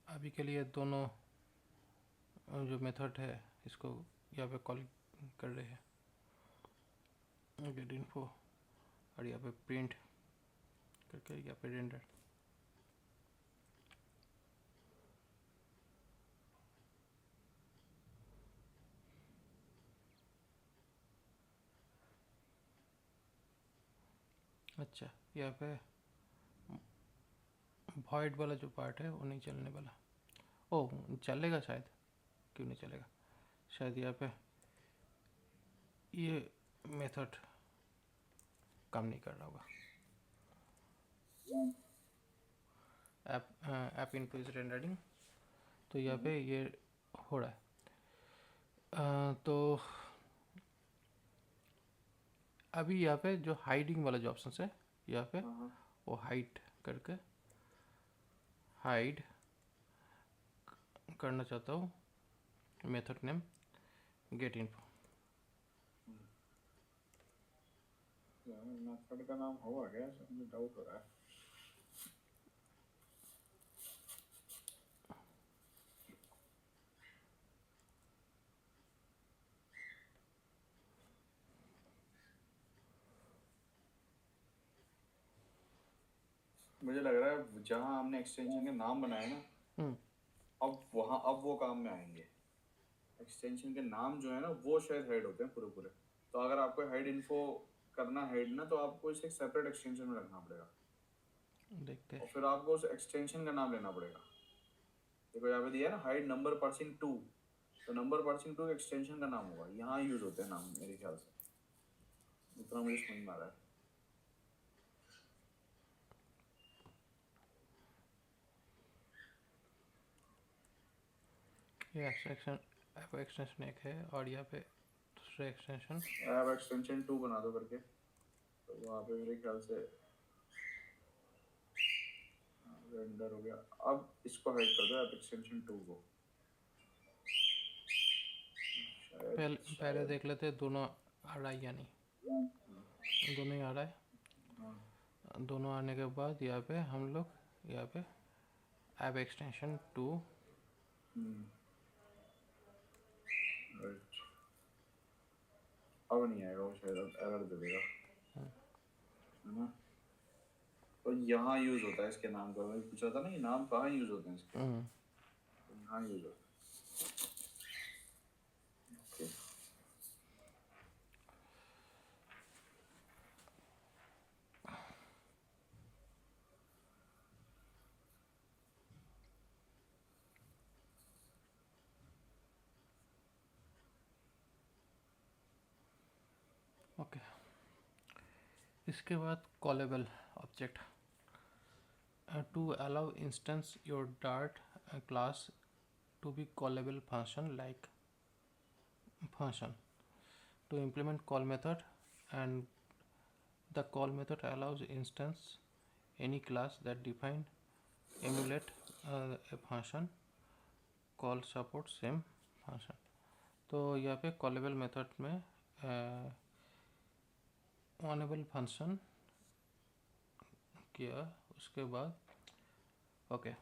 अभी के लिए दोनों जो मेथड है इसको यहाँ पे कॉल कर रहे हैं, गेट इन्फो, और यहाँ पे प्रिंट करके यहाँ पे रेंडर। अच्छा, यहाँ पे void वाला जो पार्ट है वो नहीं चलने वाला। ओ चलेगा शायद, क्यों नहीं चलेगा, शायद यहाँ पे ये मेथड काम नहीं कर रहा होगा। ऐप इनपुट इज रेंडरिंग, तो यहाँ पे ये हो रहा है। तो अभी यहाँ पे जो हाइडिंग वाला जो ऑप्शन है यहाँ पे, वो हाइड करके हाइड करना चाहता हूँ method name gate info. Method का नाम होगा क्या, मुझे डाउट हो रहा है। मुझे लग रहा है जहाँ हमने एक्सटेंशन के नाम बनाए ना, अब वो काम में आएंगे। एक्सटेंशन के नाम जो है ना वो शायद हेड होते हैं पूरे पूरे। तो अगर आपको हेड इन्फो करना हेड ना, तो आपको इसे सेपरेट एक्सटेंशन में रखना पड़ेगा, देखते और हैं। फिर आपको उस एक्सटेंशन का नाम लेना पड़ेगा। देखो यहाँ पे दिया है ना हाइड नंबर पर्सिंग 2, तो नंबर पर्सिंग 2 एक्सटेंशन का नाम होगा। यहाँ यूज होते हैं नाम मेरे ख्याल से, इतना मुझे समझ में आ रहा है। ये एक्सटेंशन एक है, और यहाँ पे दूसरा एक्सटेंशन ऐप एक्सटेंशन 2 बना दो करके, तो वहाँ पे मेरे ख्याल से रेंडर हो गया। अब इसको हाइड कर दो ऐप एक्सटेंशन 2 को। पहले देख लेते हैं दोनों आ रहा है या नहीं। दोनों ही आ रहा है। दोनों आने के बाद यहाँ पे हम लोग यहाँ पे ऐप एक्सटेंशन 2 राइट, अब नहीं आएगा वो, शायद अब एरर दे देगा, है ना। तो यहाँ यूज होता है इसके नाम का। मैं पूछा था ना ये नाम कहाँ यूज होते हैं इसके, तो यहाँ यूज होता है। Okay. ओके, इसके बाद callable object. To allow instance your Dart class to be callable function like function to implement call method, and the call method allows instance any class that define emulate a function call support same function। तो यहाँ पे कॉलेबल मेथड में ऑनेबल फंक्शन किया, उसके बाद ओके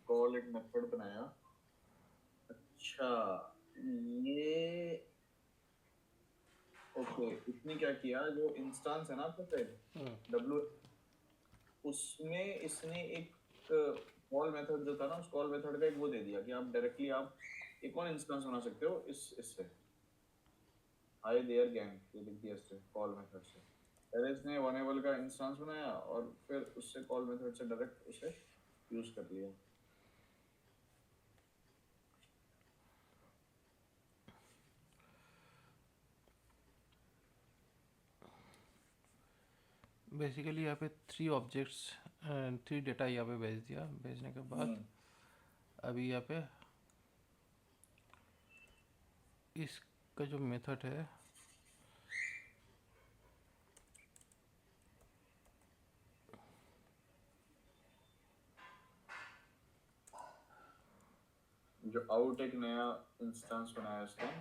कॉल एक मेथड बनाया। अच्छा, ये ओके, इसने क्या किया, जो इंस्टेंस है ना आपके पे डब्ल्यू, उसमें इसने एक कॉल मेथड जो था ना, उस कॉल मेथड का एक वो दे दिया कि आप डायरेक्टली आप एक और इंस्टेंस बना सकते हो इससे हाय देयर गैंग, ये लिख दिया इससे कॉल मेथड से। पहले इसने वनेबल का इंस्टेंस बनाया और फिर उससे कॉल मेथड से डायरेक्ट उसे यूज कर लिया। बेसिकली यहाँ पे 3 ऑब्जेक्ट्स 3 डेटा यहाँ पे भेज दिया। भेजने के बाद अभी यहाँ पे इसका जो मेथड है जो आउट एक नया इंस्टेंस बनाया इसने,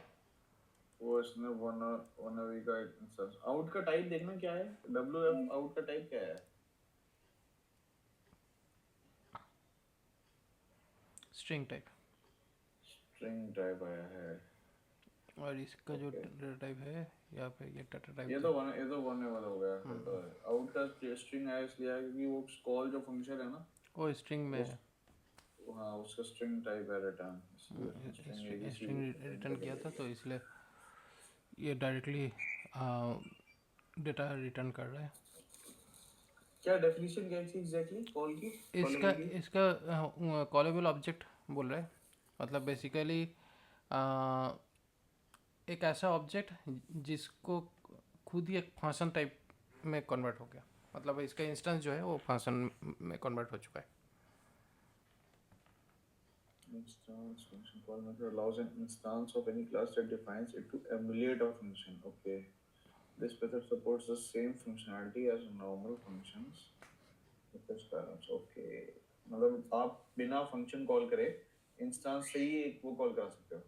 वो इसने वन अवे का एक इंस्टेंस। आउट का टाइप देखना क्या है, डब्ल्यू एफ आउट का टाइप क्या है? String type. स्ट्रिंग टाइप आया है। और इसका जो ओके, डाटा टाइप है यहाँ पे ये डाटा टाइप ये था। तो वन अवे हो गया फिर तो। आउट का स्ट्रिंग आया इसलिए आया क्योंकि वो कॉल जो फंक्शन है ना, वो स्ट्रिंग में वो, है। हाँ उसका स्ट्रिंग टाइप है रिटर्न, इसलिए उसने string ABC string return return किया कर था तो दिया। इसलिए ये डायरेक्टली डेटा रिटर्न कर रहा है। क्या डेफिनेशन क्या थी एग्जैक्टली कॉल की, इसका कॉलेबल की? इसका कॉलेबल ऑब्जेक्ट बोल रहा है। मतलब बेसिकली एक ऐसा ऑब्जेक्ट जिसको खुद ही एक फंक्शन टाइप में कन्वर्ट हो गया। मतलब इसका इंस्टेंस जो है वो फंक्शन में कन्वर्ट हो चुका है। Instance function call method allows an instance of any class that defines it to emulate a function. Okay. This method supports the same functionality as normal functions with its parents. Okay. मतलब आप बिना फंक्शन कॉल करे इंस्टेंस से ही एक वो कॉल करा सकते हो,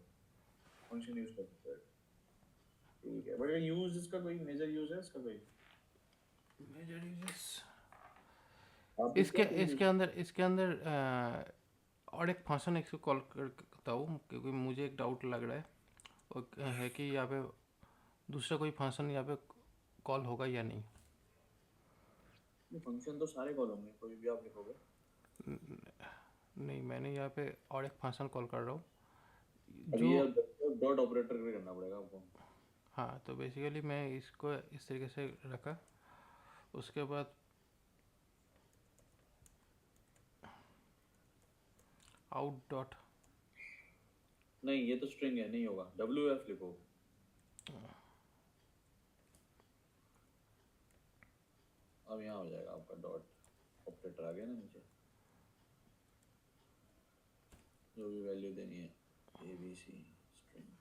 फंक्शन यूज कर सकते हो। ठीक है, बट ये यूज, इसका कोई मेजर यूज है इसका कोई? मेजर यूजेस आप इसका इसके खुद यूज? इसके अंदर और एक फंक्शन एक कॉल करता हूँ क्योंकि मुझे एक डाउट लग रहा है और है कि यहाँ पे दूसरा कोई फंक्शन यहाँ पे कॉल होगा या नहीं। फंक्शन तो सारे कॉल होंगे, कोई भी आप लिखोगे। नहीं, मैंने यहाँ पे और एक फंक्शन कॉल कर रहा हूँ अब जो। ये डॉट ऑपरेटर भी करना पड़ेगा आपको। हाँ, तो बेसिकली मैं इसको इस तरीके से रखा। उसके बाद आउट डॉट। नहीं ये तो स्ट्रिंग है, नहीं होगा, डब्ल्यू एफ लिखो। अब यहाँ हो जाएगा आपका डॉट ऑपरेटर आ गया ना नीचे, जो भी वैल्यू देनी है, ए बी सी स्ट्रिंग।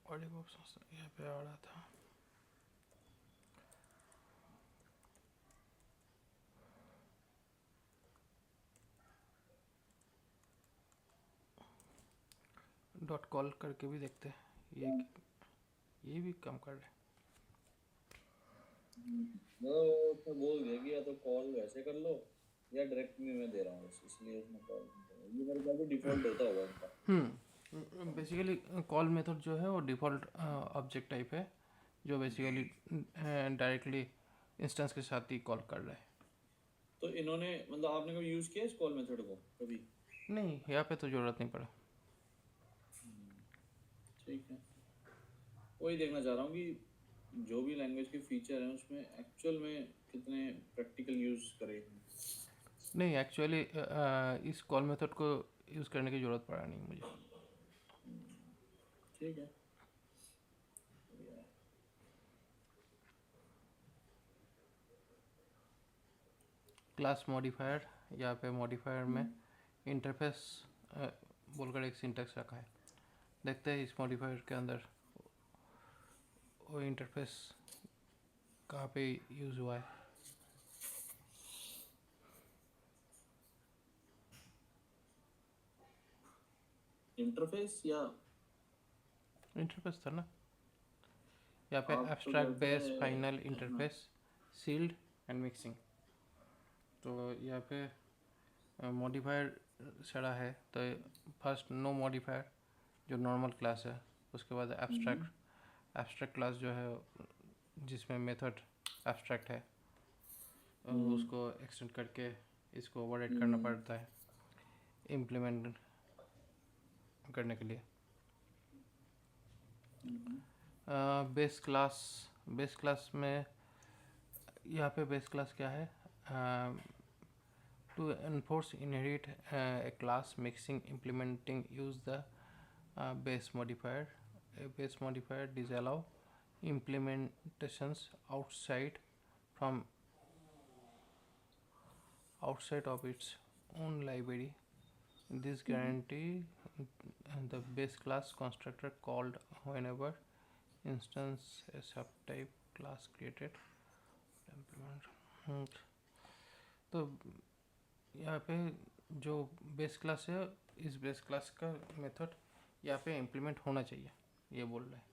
और एक ऑप्शन यहाँ पे आ रहा था। डॉट कॉल करके भी देखते हैं ये भी कम कर रहे हैं। वो उसने बोल दिया कि या तो कॉल वैसे कर लो या डायरेक्ट में मैं दे रहा हूँ, इसलिए उसने कॉल, ये मेरे ख्याल से डिफॉल्ट होता होगा इनका। बेसिकली कॉल मेथड जो है वो डिफ़ॉल्ट ऑब्जेक्ट टाइप है जो बेसिकली डायरेक्टली इंस्टेंस के साथ ही कॉल कर रहा है। तो इन्होंने मतलब आपने कभी यूज किया इस कॉल मेथड को कभी? नहीं, यहाँ पे तो ज़रूरत नहीं पड़ा। ठीक है, वही देखना चाह रहा हूँ कि जो भी लैंग्वेज के फीचर हैं उसमें एक्चुअल में कितने प्रैक्टिकल यूज करे हैं। नहीं, एक्चुअली इस कॉल मेथड को यूज़ करने की ज़रूरत पड़ा नहीं मुझे। ठीक है। क्लास मॉडिफायर, यहाँ पे मॉडिफायर में इंटरफेस बोलकर एक सिंटेक्स रखा है। देखते हैं इस मॉडिफायर के अंदर वो इंटरफेस कहाँ पे यूज़ हुआ है। इंटरफेस या इंटरफेस था ना यहाँ पे, आप तो एब्स्ट्रैक्ट कहते बेस फाइनल हैं हाँ। Interface sealed and mixin. तो यहाँ पे मॉडिफायर छड़ा है तो फर्स्ट नो मॉडिफायर जो नॉर्मल क्लास है। उसके बाद एब्स्ट्रैक्ट क्लास जो है जिसमें मेथड एब्स्ट्रैक्ट है उसको एक्सटेंड करके इसको ओवरराइड करना पड़ता है इम्प्लीमेंट करने के लिए। बेस क्लास में यहाँ पे बेस क्लास क्या है? To enforce inherit a class mixing implementing use the base modifier. A base modifier disallow implementations from outside of its own library This guarantee the base class constructor called whenever instance a subtype class created implement। तो यहाँ पे जो बेस क्लास है इस बेस क्लास का मेथड यहाँ पे इम्प्लीमेंट होना चाहिए, ये बोल रहा है।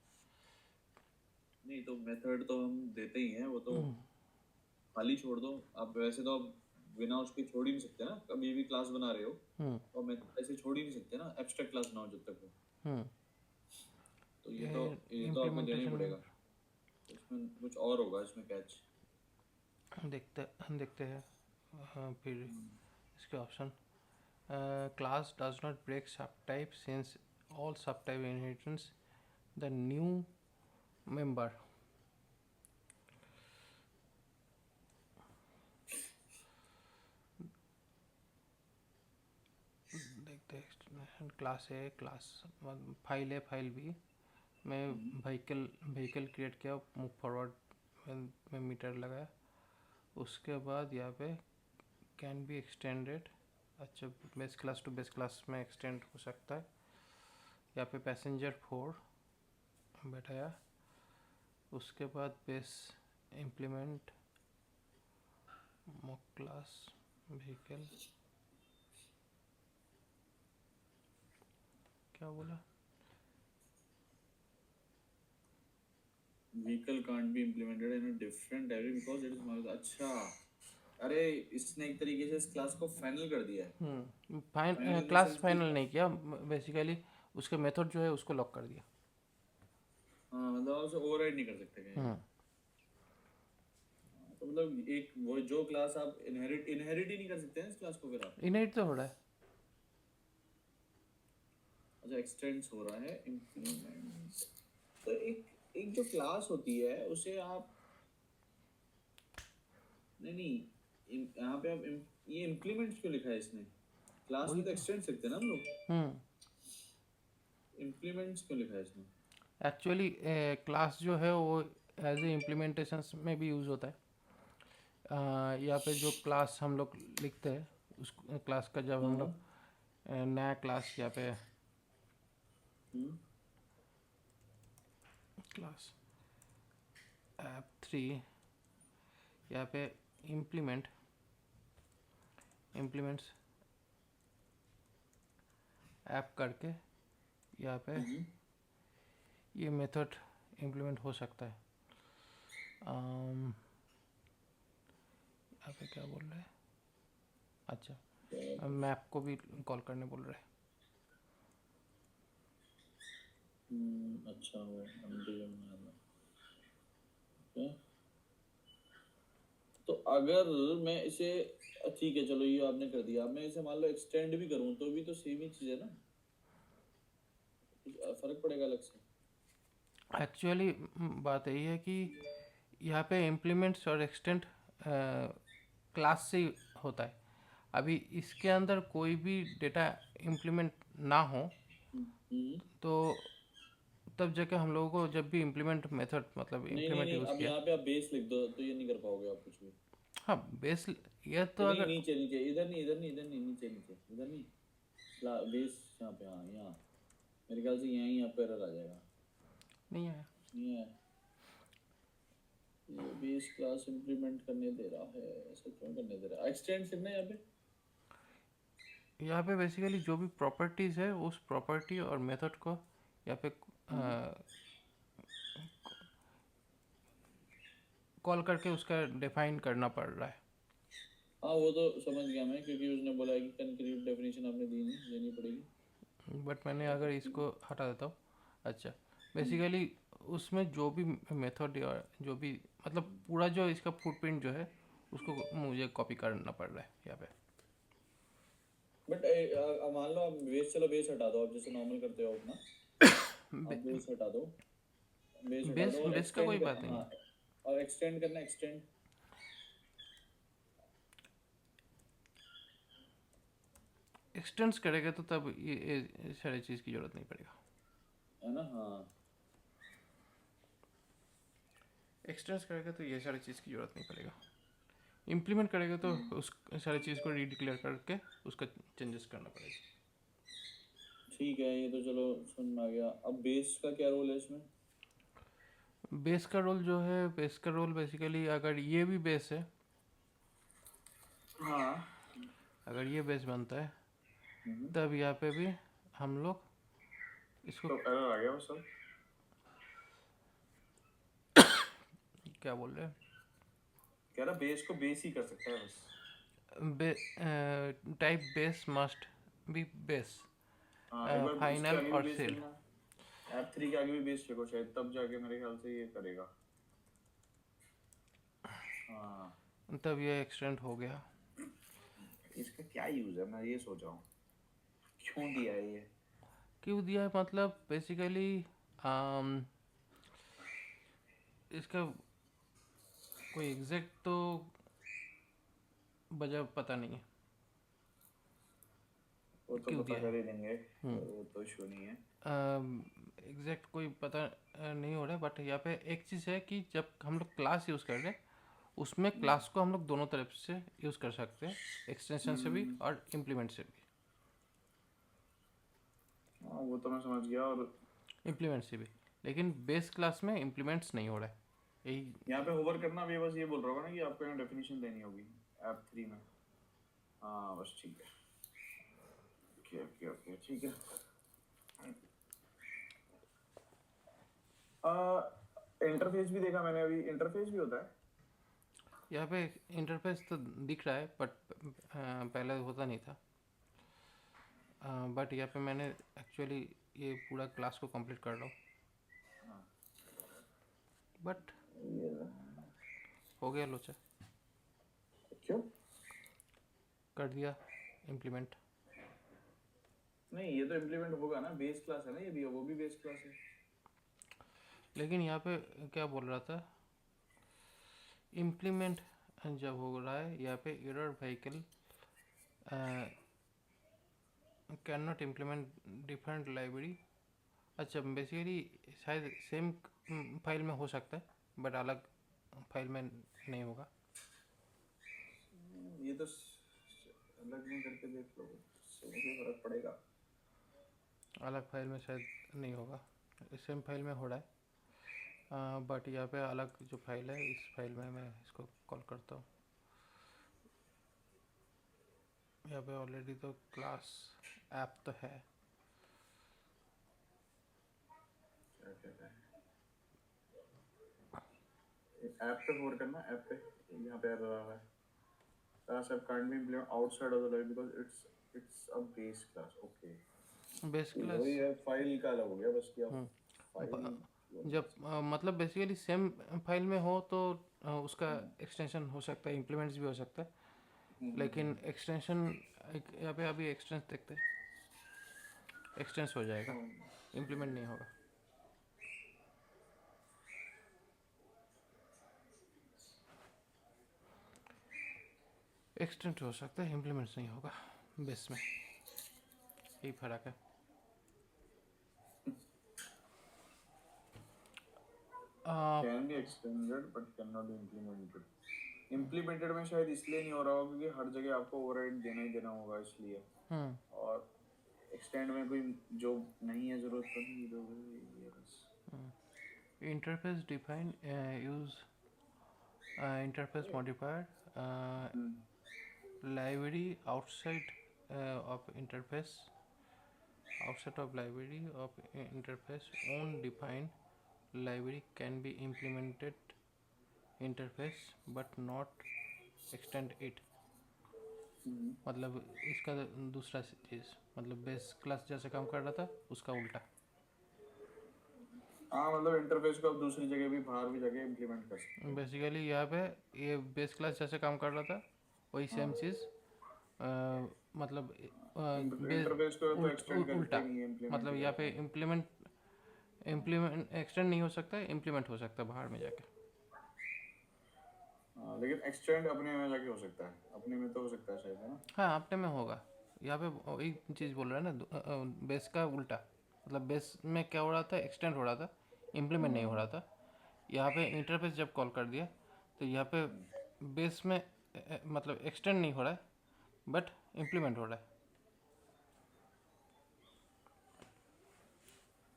नहीं तो मेथड तो हम देते ही हैं, वो तो खाली छोड़ दो आप। वैसे तो आप बिना उसके छोड़ ही नहीं सकते ना, कभी भी क्लास बना रहे हो और मेथड ऐसे छोड़ ही नहीं सकते ना, एब्स्ट्रैक्ट क्लास ना हो जब तक वो। तो ये तो आपको देना ही इम्प्लीमेंटेशन पड़ेगा। इसमें कुछ और होगा, इसमें कैच। देखते हैं फिर इसके option. Class does not break subtype since all subtype inheritance the new member. देखते हैं क्लास है, क्लास फाइल है, फाइल भी मैं व्हीकल क्रिएट किया, मूव फॉरवर्ड में मीटर लगाया। उसके बाद यहाँ पे कैन बी एक्सटेंडेड, अच्छा base class to base class में एक्सटेंड हो सकता है। यहाँ पे पैसेंजर 4 बैठाया। उसके बाद base implement mock class vehicle, क्या बोला, vehicle can't be implemented in a different library because it is. अच्छा, अरे इसने एक तरीके से इस क्लास को फाइनल कर दिया है। Final in the class sense कि फाइनल नहीं किया, बेसिकली उसके मेथड जो है उसको लॉक कर दिया। हाँ, मतलब आप उसे ओवरराइड नहीं कर सकते कहीं। तो मतलब एक वो जो क्लास आप इनहेरिट ही नहीं कर सकते हैं इस क्लास को फिर आप। इनहेरिट तो हो रहा है। अच्छा, एक्सटेंड्स हो रहा है इम्प्लीमेंट। तो एक एक जो क्लास होती है उसे आप नहीं, यहाँ पे आप ये इम्प्लीमेंट क्यों लिखा है इसने? क्लास वही में तो तो। एक्सटेंड सकते हैं ना हम लोग, इम्प्लीमेंट्स क्यों लिखा है इसने? एक्चुअली क्लास जो है वो एज ए इम्प्लीमेंटेशन में भी यूज़ होता है। यहाँ पे जो क्लास हम लोग लिखते हैं उस क्लास का जब हम हाँ। लोग नया क्लास यहाँ पे क्लास ऐप 3 यहाँ पे इम्प्लीमेंट्स ऐप करके यहाँ पे ये मेथड इम्प्लीमेंट हो सकता है। यहाँ पे क्या बोल रहे हैं, अच्छा मैप को भी कॉल करने बोल रहे हैं। अच्छा वो MDM वाला। ओके। तो अगर मैं इसे, ठीक है चलो ये आपने कर दिया, मैं इसे मान लो एक्सटेंड भी करूं तो भी तो सेम ही चीज है ना, कुछ फर्क पड़ेगा अलग से? एक्चुअली बात यही है कि यहाँ पे इम्प्लीमेंट्स और एक्सटेंड क्लास से ही होता है। अभी इसके अंदर कोई भी डेटा इम्प्लीमेंट ना हो तो तब जाके हम लोगों को जब भी इम्प्लीमेंट मेथड मतलब नहीं नहीं इम्प्लीमेंट नहीं, यूज़ अब किया। यहाँ पे आप बेस लिख दो तो ये नहीं कर पाओगे आप कुछ भी। हाँ बेस ये तो नहीं, अगर नीचे नीचे, इधर नहीं इधर नहीं इधर नहीं, नीचे नीचे इधर नहीं, बेस यहाँ पे, हाँ यहाँ, मेरे ख्याल से यहीं आप पे एरर आ जाएगा। नहीं है, नहीं है, ये बेस क्लास इंप्लीमेंट करने दे रहा है, ऐसा क्यों करने दे रहा है? एक्सटेंड करना है यहाँ पे। यहाँ पे बेसिकली जो भी प्रॉपर्टीज़ है उस प्रॉपर्टी और मेथड को यहाँ पे कॉल करके उसका डिफाइन करना पड़ रहा है। हाँ वो तो समझ गया मैं, क्योंकि उसने बोला है कि कंक्रीट डेफिनेशन आपने दी नहीं, देनी पड़ेगी। बट मैंने अगर इसको हटा देता हूँ, अच्छा बेसिकली उसमें जो भी मेथड या जो भी मतलब पूरा जो इसका फुटप्रिंट जो है उसको मुझे कॉपी करना पड़ रहा है यहाँ पे। बट मान लो आप बेस, चलो बेस हटा दो, आप जैसे नॉर्मल करते हो अपना, आप बेस हटा दो, बेस हटा बेस दो और बेस का कोई एक्सटेंड बात कर, नहीं हाँ, है। और एक्सटेंड करना, एक्सटेंड। एक्सटेंस करेगा तो तब ये सारी चीज़ की ज़रूरत नहीं पड़ेगा। है ना, हाँ। एक्सटेंस करेगा तो ये सारी चीज़ की ज़रूरत नहीं पड़ेगा। इम्प्लीमेंट करेगा तो उस सारी चीज़ को रीडिक्लेयर करके उसका चेंजेस करना पड़ेगा। ठीक है, ये तो चलो समझ में आ गया। अब बेस का क्या रोल है इसमें? बेस का रोल जो है, बेस का रोल बेसिकली अगर ये भी बेस है, हाँ। अगर ये बेस बनता है हम्म। तब यहाँ पे भी हम लोग इसको तो एरर आ गया वो सब। क्या बोल रहे कह रहा बेस को बेस ही कर सकता है बस। हैं, type base must be base हाँ, एक बार इसके फाइनल आगे भी और बेस सेल। लिखना। ऐप 3 के आगे भी बेस लिखो शायद, तब जाके मेरे ख्याल से ये करेगा। हाँ। तब ये एक्सटेंड हो गया। इसका क्या यूज है, मैं ये सोच रहा हूँ, क्यों दिया है ये? क्यों दिया है मतलब बेसिकली इसका कोई एग्जैक्ट तो वजह पता नहीं है वो तो क्यों पता दिया कर है। ही देंगे, वो तो इशू नहीं है। एग्जैक्ट कोई पता नहीं हो रहा है, बट यहाँ पे एक चीज़ है कि जब हम लोग क्लास यूज़ कर रहे हैं उसमें क्लास को हम लोग दोनों तरफ से यूज़ कर सकते हैं, एक्सटेंशन से भी और इम्प्लीमेंट से भी। हाँ, वो तो मैं समझ गया। और इम्प्लीमेंट से भी, लेकिन बेस क्लास में इम्प्लीमेंट्स नहीं हो रहा है, यही। यहाँ पे होवर करना भी बस ये बोल रहा होगा ना कि आपको यहाँ डेफिनेशन देनी होगी ऐप 3 में। हाँ बस ठीक है। ओके ओके ओके, ठीक है। इंटरफेस भी देखा मैंने, अभी इंटरफेस भी होता है। यहाँ पे इंटरफेस तो दिख रहा है बट पहले होता नहीं था। बट यहाँ पे मैंने एक्चुअली ये पूरा क्लास को कंप्लीट कर रहा हूँ, बट हो गया लोचा, क्यों? कर दिया इम्प्लीमेंट। नहीं, ये तो इम्प्लीमेंट होगा ना, बेस क्लास है ना ये भी, वो भी बेस क्लास है। लेकिन यहाँ पे क्या बोल रहा था, इम्प्लीमेंट जब हो रहा है यहाँ पे error vehicle can not implement different library. अच्छा बेसिकली शायद सेम फाइल में हो सकता है बट अलग फाइल में नहीं होगा। ये तो अलग में करके देख लो, इससे मुझे फर्क पड़ेगा। अलग फाइल में शायद नहीं होगा, सेम फाइल में हो रहा है। बट यहाँ पे अलग जो फाइल है, इस फाइल में मैं इसको कॉल करता हूँ। यहाँ पे ऑलरेडी तो क्लास ऐप तो है। क्या कहता है ऐप पे होवर करना, ऐप पे यहाँ पे एरर आ रहा है। Class app can't be implement outside of the library because it's a base class. Okay, base वही क्लास है, फाइल का अलग हो गया बस, क्या फाइल। जब मतलब बेसिकली सेम फाइल में हो तो उसका एक्सटेंशन हो सकता है, इम्प्लीमेंट्स भी हो सकता है। लेकिन एक्सटेंशन यहाँ पे अभी एक्सटेंस देखते हैं, एक्सटेंस हो जाएगा, इम्प्लीमेंट नहीं होगा। एक्सटेंट हो सकता है, इम्प्लीमेंट्स नहीं होगा बेस में, यही फर्क है। Can be extended but can not be implemented. Implemented में शायद इसलिए नहीं हो रहा होगा क्योंकि हर जगह आपको ओवरराइड देना ही देना होगा इसलिए। और एक्सटेंड में कोई जो नहीं है जरूरत तो नहीं दोगे ये बस। Interface define use interface modifier library outside of library of interface own defined library can be implemented interface but not extend it। मतलब इसका दूसरा चीज़, मतलब बेस क्लास जैसे काम कर रहा था उसका उल्टा। हाँ, मतलब इंटरफेस को आप दूसरी जगह भी, बाहर भी जगह इम्प्लीमेंट कर सकते हो। बेसिकली यहाँ पे ये बेस क्लास जैसे काम कर रहा था वही सेम चीज़, मतलब इंटरफेस को तो एक्सटेंड करके उल्टा। नहीं है, इम्प्लीमेंट मतलब ही यहाँ करते पे हैं। इम्प्लीमेंट एक्सटेंड नहीं हो सकता है, इम्प्लीमेंट हो सकता है बाहर में जाके। हाँ, लेकिन एक्सटेंड अपने में जाके हो सकता है, अपने में तो हो सकता है शायद, है ना? हाँ अपने में होगा। यहाँ पे वही चीज़ बोल रहा है ना, बेस का उल्टा। मतलब बेस में क्या हो रहा था, एक्सटेंड हो रहा था, इम्प्लीमेंट नहीं हो रहा था। यहाँ पे इंटरफेस जब कॉल कर दिया तो यहाँ पे बेस में मतलब एक्सटेंड नहीं हो रहा है बट इम्प्लीमेंट हो रहा है।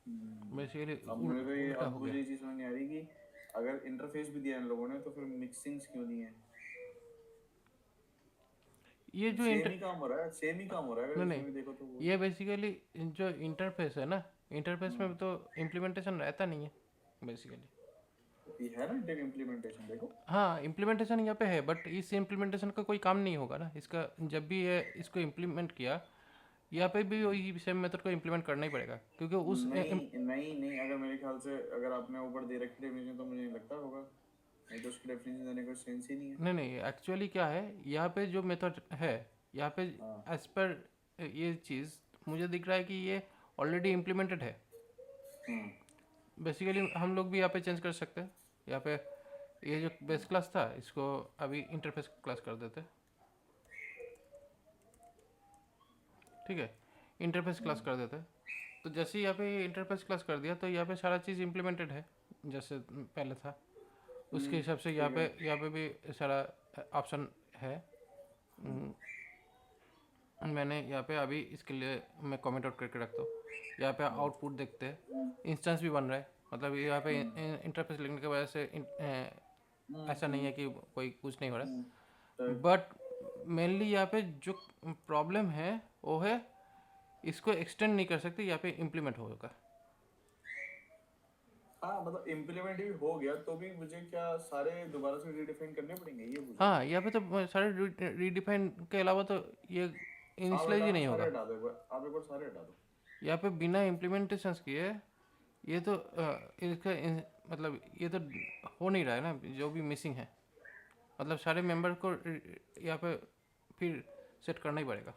बेसिकली अब मेरे को ये उल्टा अब हो मुझे गया। ये चीज़ समझ नहीं आ रही कि अगर इंटरफेस भी दिया इन लोगों ने तो फिर मिक्सिंग्स क्यों नहीं है? ये जो सेम ही काम हो रहा है, सेम ही काम हो रहा है, अगर नहीं इसमें नहीं, भी देखो तो वो। ये बेसिकली जो इंटरफेस है ना, इंटरफेस में तो इम्प्लीमेंटेशन रहता नहीं है बेसिकली। ये है ना इम्प्लीमेंटेशन, देखो। हाँ, इम्प्लीमेंटेशन यहाँ पे है, बट इस इम्प्लीमेंटेशन का कोई काम नहीं होगा ना इसका। जब भी ये इसको इम्प्लीमेंट किया, यहाँ पे भी वही सेम मेथड को इम्प्लीमेंट करना ही पड़ेगा, क्योंकि उस नहीं नहीं नहीं, अगर मेरे ख्याल से अगर आपने ऊपर दे रखी डेफिनेशन तो मुझे नहीं लगता होगा, नहीं तो उसकी डेफिनेशन देने का सेंस ही नहीं है। नहीं नहीं, एक्चुअली क्या है यहाँ पे जो मेथड है, यहाँ पे हाँ। एज पर ये चीज़ मुझे दिख रहा है कि ये ऑलरेडी इम्प्लीमेंटेड है। हम्म। बेसिकली हम लोग भी यहाँ पे चेंज कर सकते हैं। यहाँ पे ये जो बेस क्लास था, इसको अभी इंटरफेस क्लास कर देते हैं, ठीक है, इंटरफेस क्लास कर देते हैं। तो जैसे ही यहाँ पे इंटरफेस क्लास कर दिया, तो यहाँ पे सारा चीज़ इम्प्लीमेंटेड है जैसे पहले था। उसके हिसाब से यहाँ पे भी सारा ऑप्शन है। मैंने यहाँ पे अभी इसके लिए मैं कमेंट आउट करके रखता हूँ। यहाँ पे आउटपुट देखते हैं, इंस्टेंस भी बन रहा है, मतलब यहाँ पे इंटरफेस लिखने की वजह से ऐसा नहीं है कि कोई कुछ नहीं हो रहा है। बट मेनली यहाँ पे जो प्रॉब्लम है वो है, इसको एक्सटेंड नहीं कर सकते, यहाँ पे इम्प्लीमेंट होगा। हाँ, मतलब इम्प्लीमेंट भी हो गया तो भी मुझे क्या सारे दोबारा से रीडिफाइन करने पड़ेंगे, ये पूछ रहा हूँ। हाँ, यहाँ पे तो सारे रीडिफाइन के अलावा तो ये आप इनिशलाइज ही हटाना, नहीं सारे होगा। हटा दो एक बार, आप एक बार सारे हटा दो। यहाँ पे बिना इम्प्लीमेंटेशंस किए ये तो इसका मतलब ये तो हो नहीं रहा है ना, जो भी मिसिंग है। मतलब सारे मेंबर को यहाँ पे फिर सेट करना ही पड़ेगा।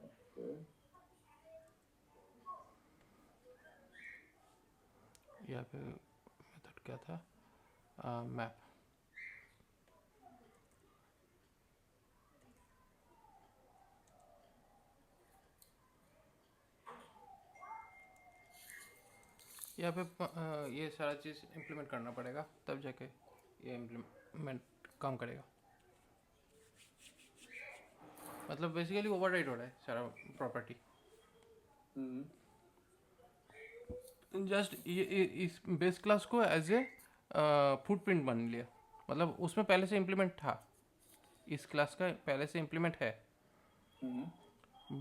ओके। यहाँ पे मेथड क्या था, मैप। यहाँ पे ये सारा चीज़ इम्प्लीमेंट करना पड़ेगा, तब जाके ये इम्प्लीमेंट काम करेगा। मतलब बेसिकली ओवरराइड हो रहा है सारा प्रॉपर्टी। जस्ट ये इस बेस क्लास को एज ए फुटप्रिंट बन लिया, मतलब उसमें पहले से इम्प्लीमेंट था, इस क्लास का पहले से इम्प्लीमेंट है।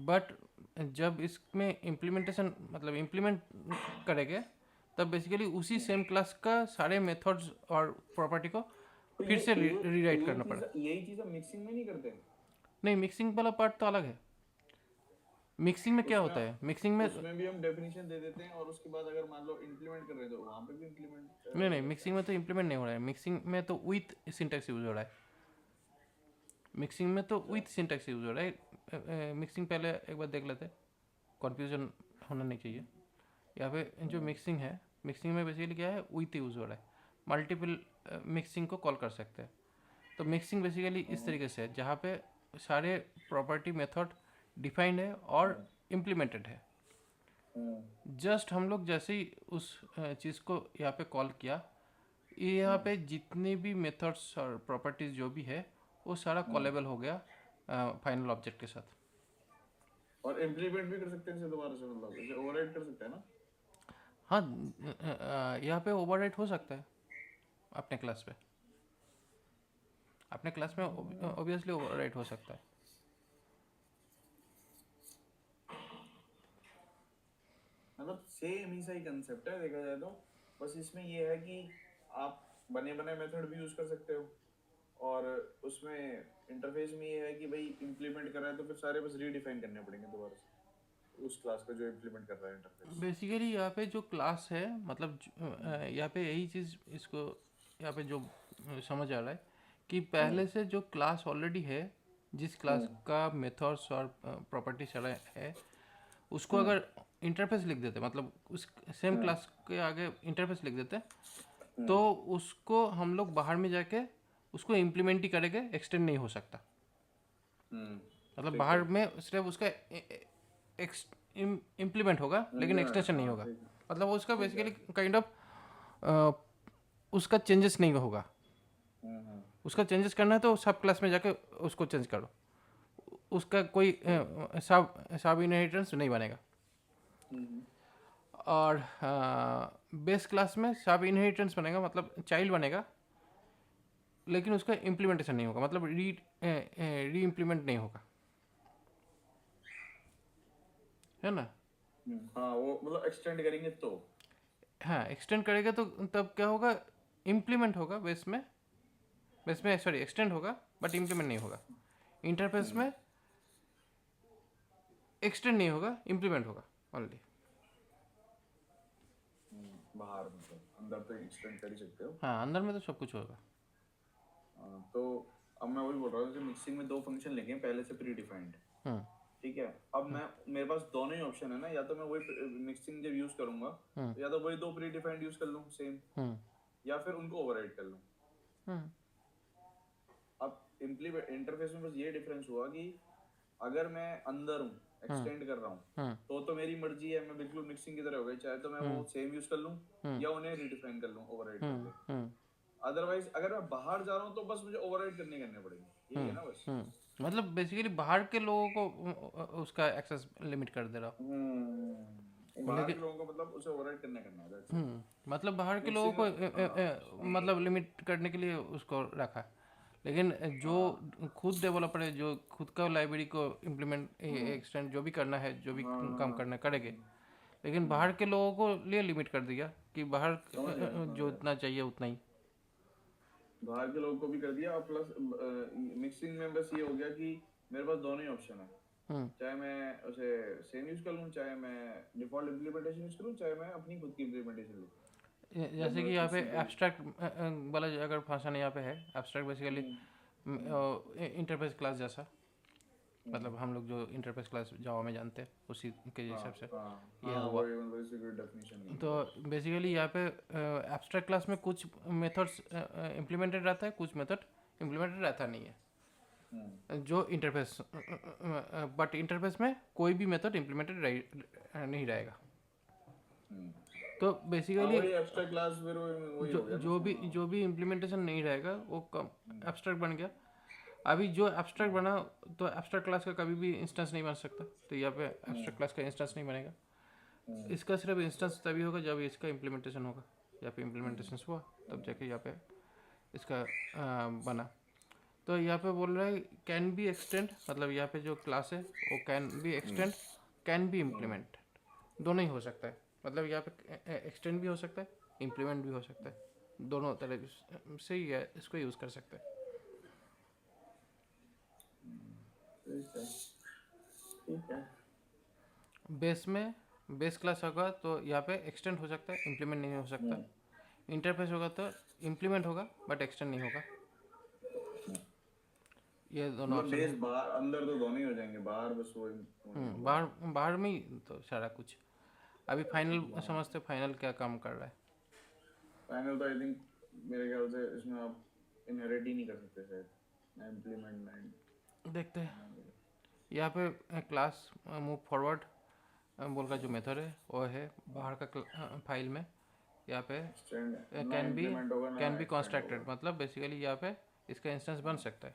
बट जब इसमें इम्प्लीमेंटेशन मतलब इम्प्लीमेंट करेंगे, तब बेसिकली उसी सेम क्लास का सारे मेथड्स और प्रॉपर्टी को तो फिर से रीराइट करना पड़ा। यही चीज हम मिक्सिंग में नहीं करते? नहीं, मिक्सिंग वाला पार्ट तो अलग है। मिक्सिंग में क्या होता है, मिक्सिंग में उसमें भी हम डेफिनेशन दे देते हैं और उसके बाद अगर मान लो इंप्लीमेंट कर रहे हैं तो वहां पे भी इंप्लीमेंट। नहीं नहीं, मिक्सिंग में तो इम्प्लीमेंट नहीं हो रहा है, मिक्सिंग में तो विथ सिंटैक्स यूज हो रहा है। मिक्सिंग में तो विथ सिंटैक्स यूज हो रहा है। मिक्सिंग पहले एक बार देख लेते, कन्फ्यूजन होना नहीं चाहिए। यहाँ पे जो मिक्सिंग है, मिक्सिंग में बेसिकली क्या है, विथ यूज हो रहा है। मल्टीपल मिक्सिंग को कॉल कर सकते हैं। तो मिक्सिंग बेसिकली इस तरीके से है, जहाँ पे सारे प्रॉपर्टी मेथड डिफाइंड है और इम्प्लीमेंटेड है। जस्ट हम लोग जैसे ही उस चीज़ को यहाँ पे कॉल किया, ये यहाँ पे जितने भी मेथड्स और प्रॉपर्टीज जो भी है, वो सारा कॉलेबल हो गया फाइनल ऑब्जेक्ट के साथ। और इम्प्लीमेंट भी कर सकते हैं इसे दोबारा से, मतलब इसे ओवरराइड कर सकते हैं ना? हाँ, यहाँ पे ओवरराइट हो सकता है अपने क्लास पे, अपने क्लास में ऑब्वियसली ओवरराइट हो सकता है। मतलब सेम ही सही कंसेप्ट है देखा जाए तो, बस इसमें ये है कि आप बने बनाए मेथड भी यूज कर सकते हो, और उसमें इंटरफेस में ये है कि भाई इंप्लीमेंट कर रहा है तो फिर सारे बस रीडिफाइन करने पड़ेंगे दोबारा से उस क्लास का जो इंप्लीमेंट कर रहा है इंटरफेस। बेसिकली यहाँ पे जो क्लास है, मतलब यहाँ पे यही चीज़ इसको यहाँ पे जो समझ आ रहा है कि पहले से जो क्लास ऑलरेडी है, जिस क्लास का मेथड्स और प्रॉपर्टी सारा है, उसको अगर इंटरफेस लिख देते, मतलब उस सेम क्लास के आगे इंटरफेस लिख देते, तो उसको हम लोग बाहर में जाके उसको इम्प्लीमेंट ही करेंगे, एक्सटेंड नहीं हो सकता। मतलब बाहर में सिर्फ उसका इम्प्लीमेंट होगा, लेकिन एक्सटेंशन नहीं होगा। मतलब उसका बेसिकली काइंड ऑफ उसका चेंजेस नहीं होगा। उसका चेंजेस करना है तो सब क्लास में जाके उसको चेंज करो। उसका कोई सब इनहेरिटेंस नहीं बनेगा। और बेस क्लास में सब इनहेरिटेंस बनेगा, मतलब चाइल्ड बनेगा, लेकिन उसका इम्प्लीमेंटेशन नहीं होगा, मतलब री इम्प्लीमेंट नहीं होगा, है ना। हाँ वो मतलब एक्सटेंड करेंगे तो। हाँ, एक्सटेंड करेगा तो तब क्या होगा, इम्प्लीमेंट होगा बेस में सॉरी एक्सटेंड होगा बट इम्प्लीमेंट नहीं होगा। इंटरफेस में एक्सटेंड नहीं होगा, इम्प्लीमेंट होगा ओनली। बाहर मतलब अंदर तो एक्सटेंड कर ही सकते हो। हाँ, अंदर में तो सब कुछ होगा। तो अब मैं वही बोल रहा हूँ, जैसे मिक्सिंग में दो फंक्शन लेंगे पहले से प्री डिफाइंड, हम्म ठीक है। अब मैं मेरे पास दोनों ही ऑप्शन है ना, या तो मैं वही मिक्सिंग जब यूज करूंगा हम्म तो या तो वही दो प्री डिफाइंड यूज कर लूँ सेम, हम्म या फिर उनको ओवरराइड कर लूँ। हम्म अब इम्प्लीमेंट इंटरफेस में बस ये डिफरेंस हुआ कि अगर मैं अंदर हूँ एक्सटेंड कर रहा हूँ हम्म तो मेरी मर्जी है, मैं बिल्कुल मिक्सिंग की तरह हो गई, चाहे तो मैं वो सेम यूज कर लूँ या उन्हें रिडिफाइन कर लूँ ओवरराइड करके। हम्म अदरवाइज अगर मैं बाहर जा रहा हूँ तो बस मुझे ओवरराइड करने पड़ेंगे, यही है ना बस। मतलब बेसिकली बाहर के लोगों को उसका एक्सेस लिमिट कर दे रहा हूँ, बाहर लेकिन के लोगों को मतलब उसे ओवरराइड करने करना है, that's it। मतलब बाहर के लोगों मिक्सिंग को हाँ मतलब लिमिट करने के लिए उसको रखा है। लेकिन जो खुद डेवलपर है, जो खुद का लाइब्रेरी को इम्प्लीमेंट एक्सटेंड जो भी करना है, जो भी काम करना है करेंगे, लेकिन बाहर के लोगों को लिए लिमिट कर दिया कि बाहर समझ गया समझ जो गया। उतना चाहिए उतना ही। बाहर के लोगों को भी कर दिया, और प्लस मिक्सिंग में बस ये हो गया कि मेरे पास दोनों ही ऑप्शन है, हम्म चाहे मैं उसे सेम यूज कर लूँ, चाहे मैं डिफॉल्ट इम्प्लीमेंटेशन यूज करूँ, चाहे मैं अपनी खुद की इम्प्लीमेंटेशन लिखूँ जब जैसे मैं कि बस यहाँ पे मिक्सिंग को। एब्स्ट्रैक्ट वाला अगर फंक्शन यहाँ पे है, एब्स्ट्रैक्ट बेसिकली इंटरफेस क्लास जैसा, मतलब हम लोग जो इंटरफेस क्लास जावा में जानते हैं उसी के हाँ हिसाब से हाँ ये हाँ हुआ। वही मतलब इससे कोई डेफिनेशन नहीं है तो बस। बेसिकली यहाँ पे एब्स्ट्रैक्ट क्लास में कुछ मेथड्स इम्प्लीमेंटेड रहता है, कुछ मेथड इम्प्लीमेंटेड रहता नहीं हम्म है, जो इंटरफेस बट इंटरफेस में कोई भी मेथड इम्प्लीमेंटेड नहीं रहेगा। हम्म तो हाँ बेसिकली वही एक्स्ट्रा क्लास फिर वही हो गया ना हाँ। जो भी इम्प्लीमेंटेशन नहीं रहेगा वो कम एब्स्ट्रैक्ट बन गया। अभी जो एब्स्ट्रैक्ट बना, तो एब्स्ट्रैक्ट क्लास का कभी भी इंस्टेंस नहीं बन सकता, तो यहाँ पे एब्स्ट्रैक्ट क्लास का इंस्टेंस नहीं बनेगा। इसका सिर्फ इंस्टेंस तभी होगा जब इसका इम्प्लीमेंटेशन होगा, यहाँ पे इम्प्लीमेंटेशन हुआ तब जाके यहाँ पे इसका बना। तो यहाँ पे बोल रहा है कैन बी एक्सटेंड, मतलब यहाँ पे जो क्लास है वो can be extend, can be implement, दोनों ही हो सकता है। मतलब यहाँ पे एक्सटेंड भी हो सकता है, इम्प्लीमेंट भी हो सकता है, दोनों तरह से ही इसको यूज़ कर सकते हैं। ठीक है ठीक है। बेस क्लास होगा तो यहाँ पे एक्सटेंड हो सकता है, इम्प्लीमेंट नहीं हो सकता। इंटरफेस होगा तो इम्प्लीमेंट होगा बट एक्सटेंड नहीं होगा। ये दोनों मतलब ऑप्शन है। बेस बाहर अंदर तो दोनों ही हो जाएंगे, बाहर बस वो नहीं होगा। बाहर बाहर में ही तो सारा कुछ। अभी फाइनल समझते, फाइनल क्या काम कर रहा है। फाइनल तो आई थिंक मेरे ख्याल से इसमें आप इनहेरिट ही नहीं कर सकते शायद, ना इम्प्लीमेंट ना देखते हैं यहाँ पे क्लास मूव फॉरवर्ड बोल का जो मेथड है वो है बाहर का फाइल में। यहाँ पे एक्सटेंड, ना कैन इम्प्लीमेंट होगा ना बी एक्सटेंड होगा। कॉन्स्ट्रक्टेड, मतलब बेसिकली यहाँ पे इसका इंस्टेंस बन सकता है।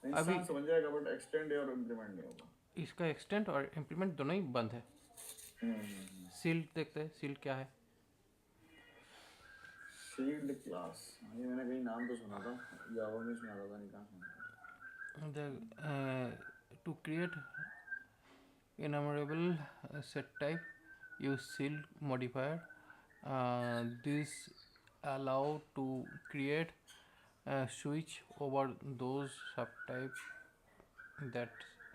अभी इंस्टेंस बन जाएगा बट एक्सटेंड और इम्प्लीमेंट नहीं होगा। इसका एक्सटेंड और इम्प्लीमेंट दोनों ही बंद है। सील्ड देखते हैं, सील्ड क्या है। शील्ड क्लास, ये मैंने कहीं नाम तो सुना था, जावा में सुना था, नहीं कहाँ सुना To create enumerable set type, use sealed modifier. This allow to create a switch over those subtypes that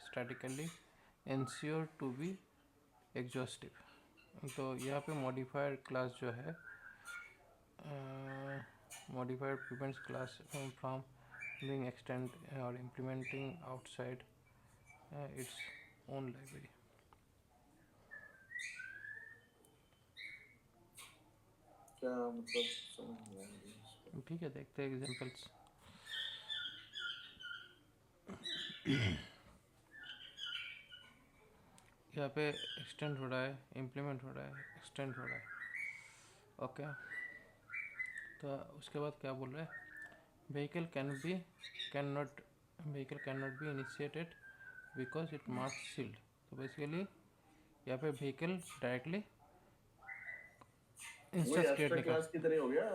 statically ensure to be exhaustive. तो यहाँ पे modifier class जो है, modifier prevents class from being extended or implementing outside its own library. क्या मतलब, समझ नहीं आया मुझे। ठीक है, देखते हैं एग्जांपल्स। यहाँ पे एक्सटेंड हो रहा है, इम्प्लीमेंट हो रहा है, एक्सटेंड हो रहा है। ओके, तो उसके बाद क्या बोल रहा है, vehicle can not be initiated because it marks sealed. तो बेसिकली यहाँ पे व्हीकल डायरेक्टली वही इंस्टेंस क्रिएट नहीं एब्स्ट्रैक्ट कर। क्लास की तरह हो गया,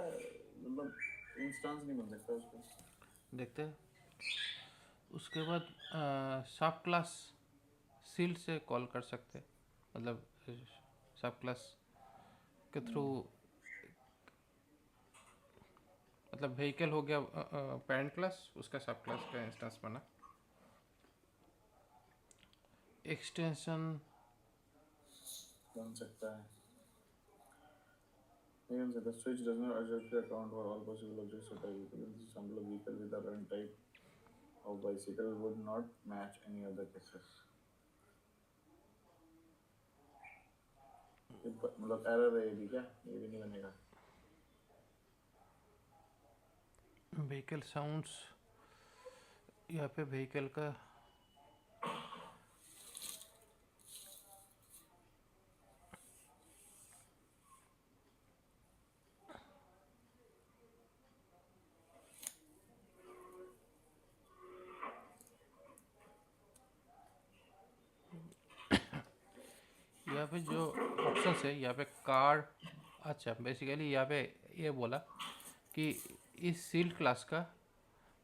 मतलब इंस्टेंस नहीं बन सकता उसका। देखते हैं उसके बाद सब क्लास सील्ड से कॉल कर सकते हैं, मतलब सब क्लास के थ्रू, मतलब व्हीकल हो गया पेरेंट क्लास, उसका सब क्लास का इंस्टेंस बना। एक्सटेंशन बन सकता है। Even so, the switch does not accurately account for all possible objects or type. For example, a vehicle with a run type of bicycle would not match any other cases. मतलब एरर है ये भी क्या? ये भी नहीं बनेगा। व्हीकल साउंड्स, यहाँ पे व्हीकल का यहाँ पे जो ऑप्शंस है यहाँ पे कार, अच्छा बेसिकली यहाँ पे ये बोला कि इस सील्ड क्लास का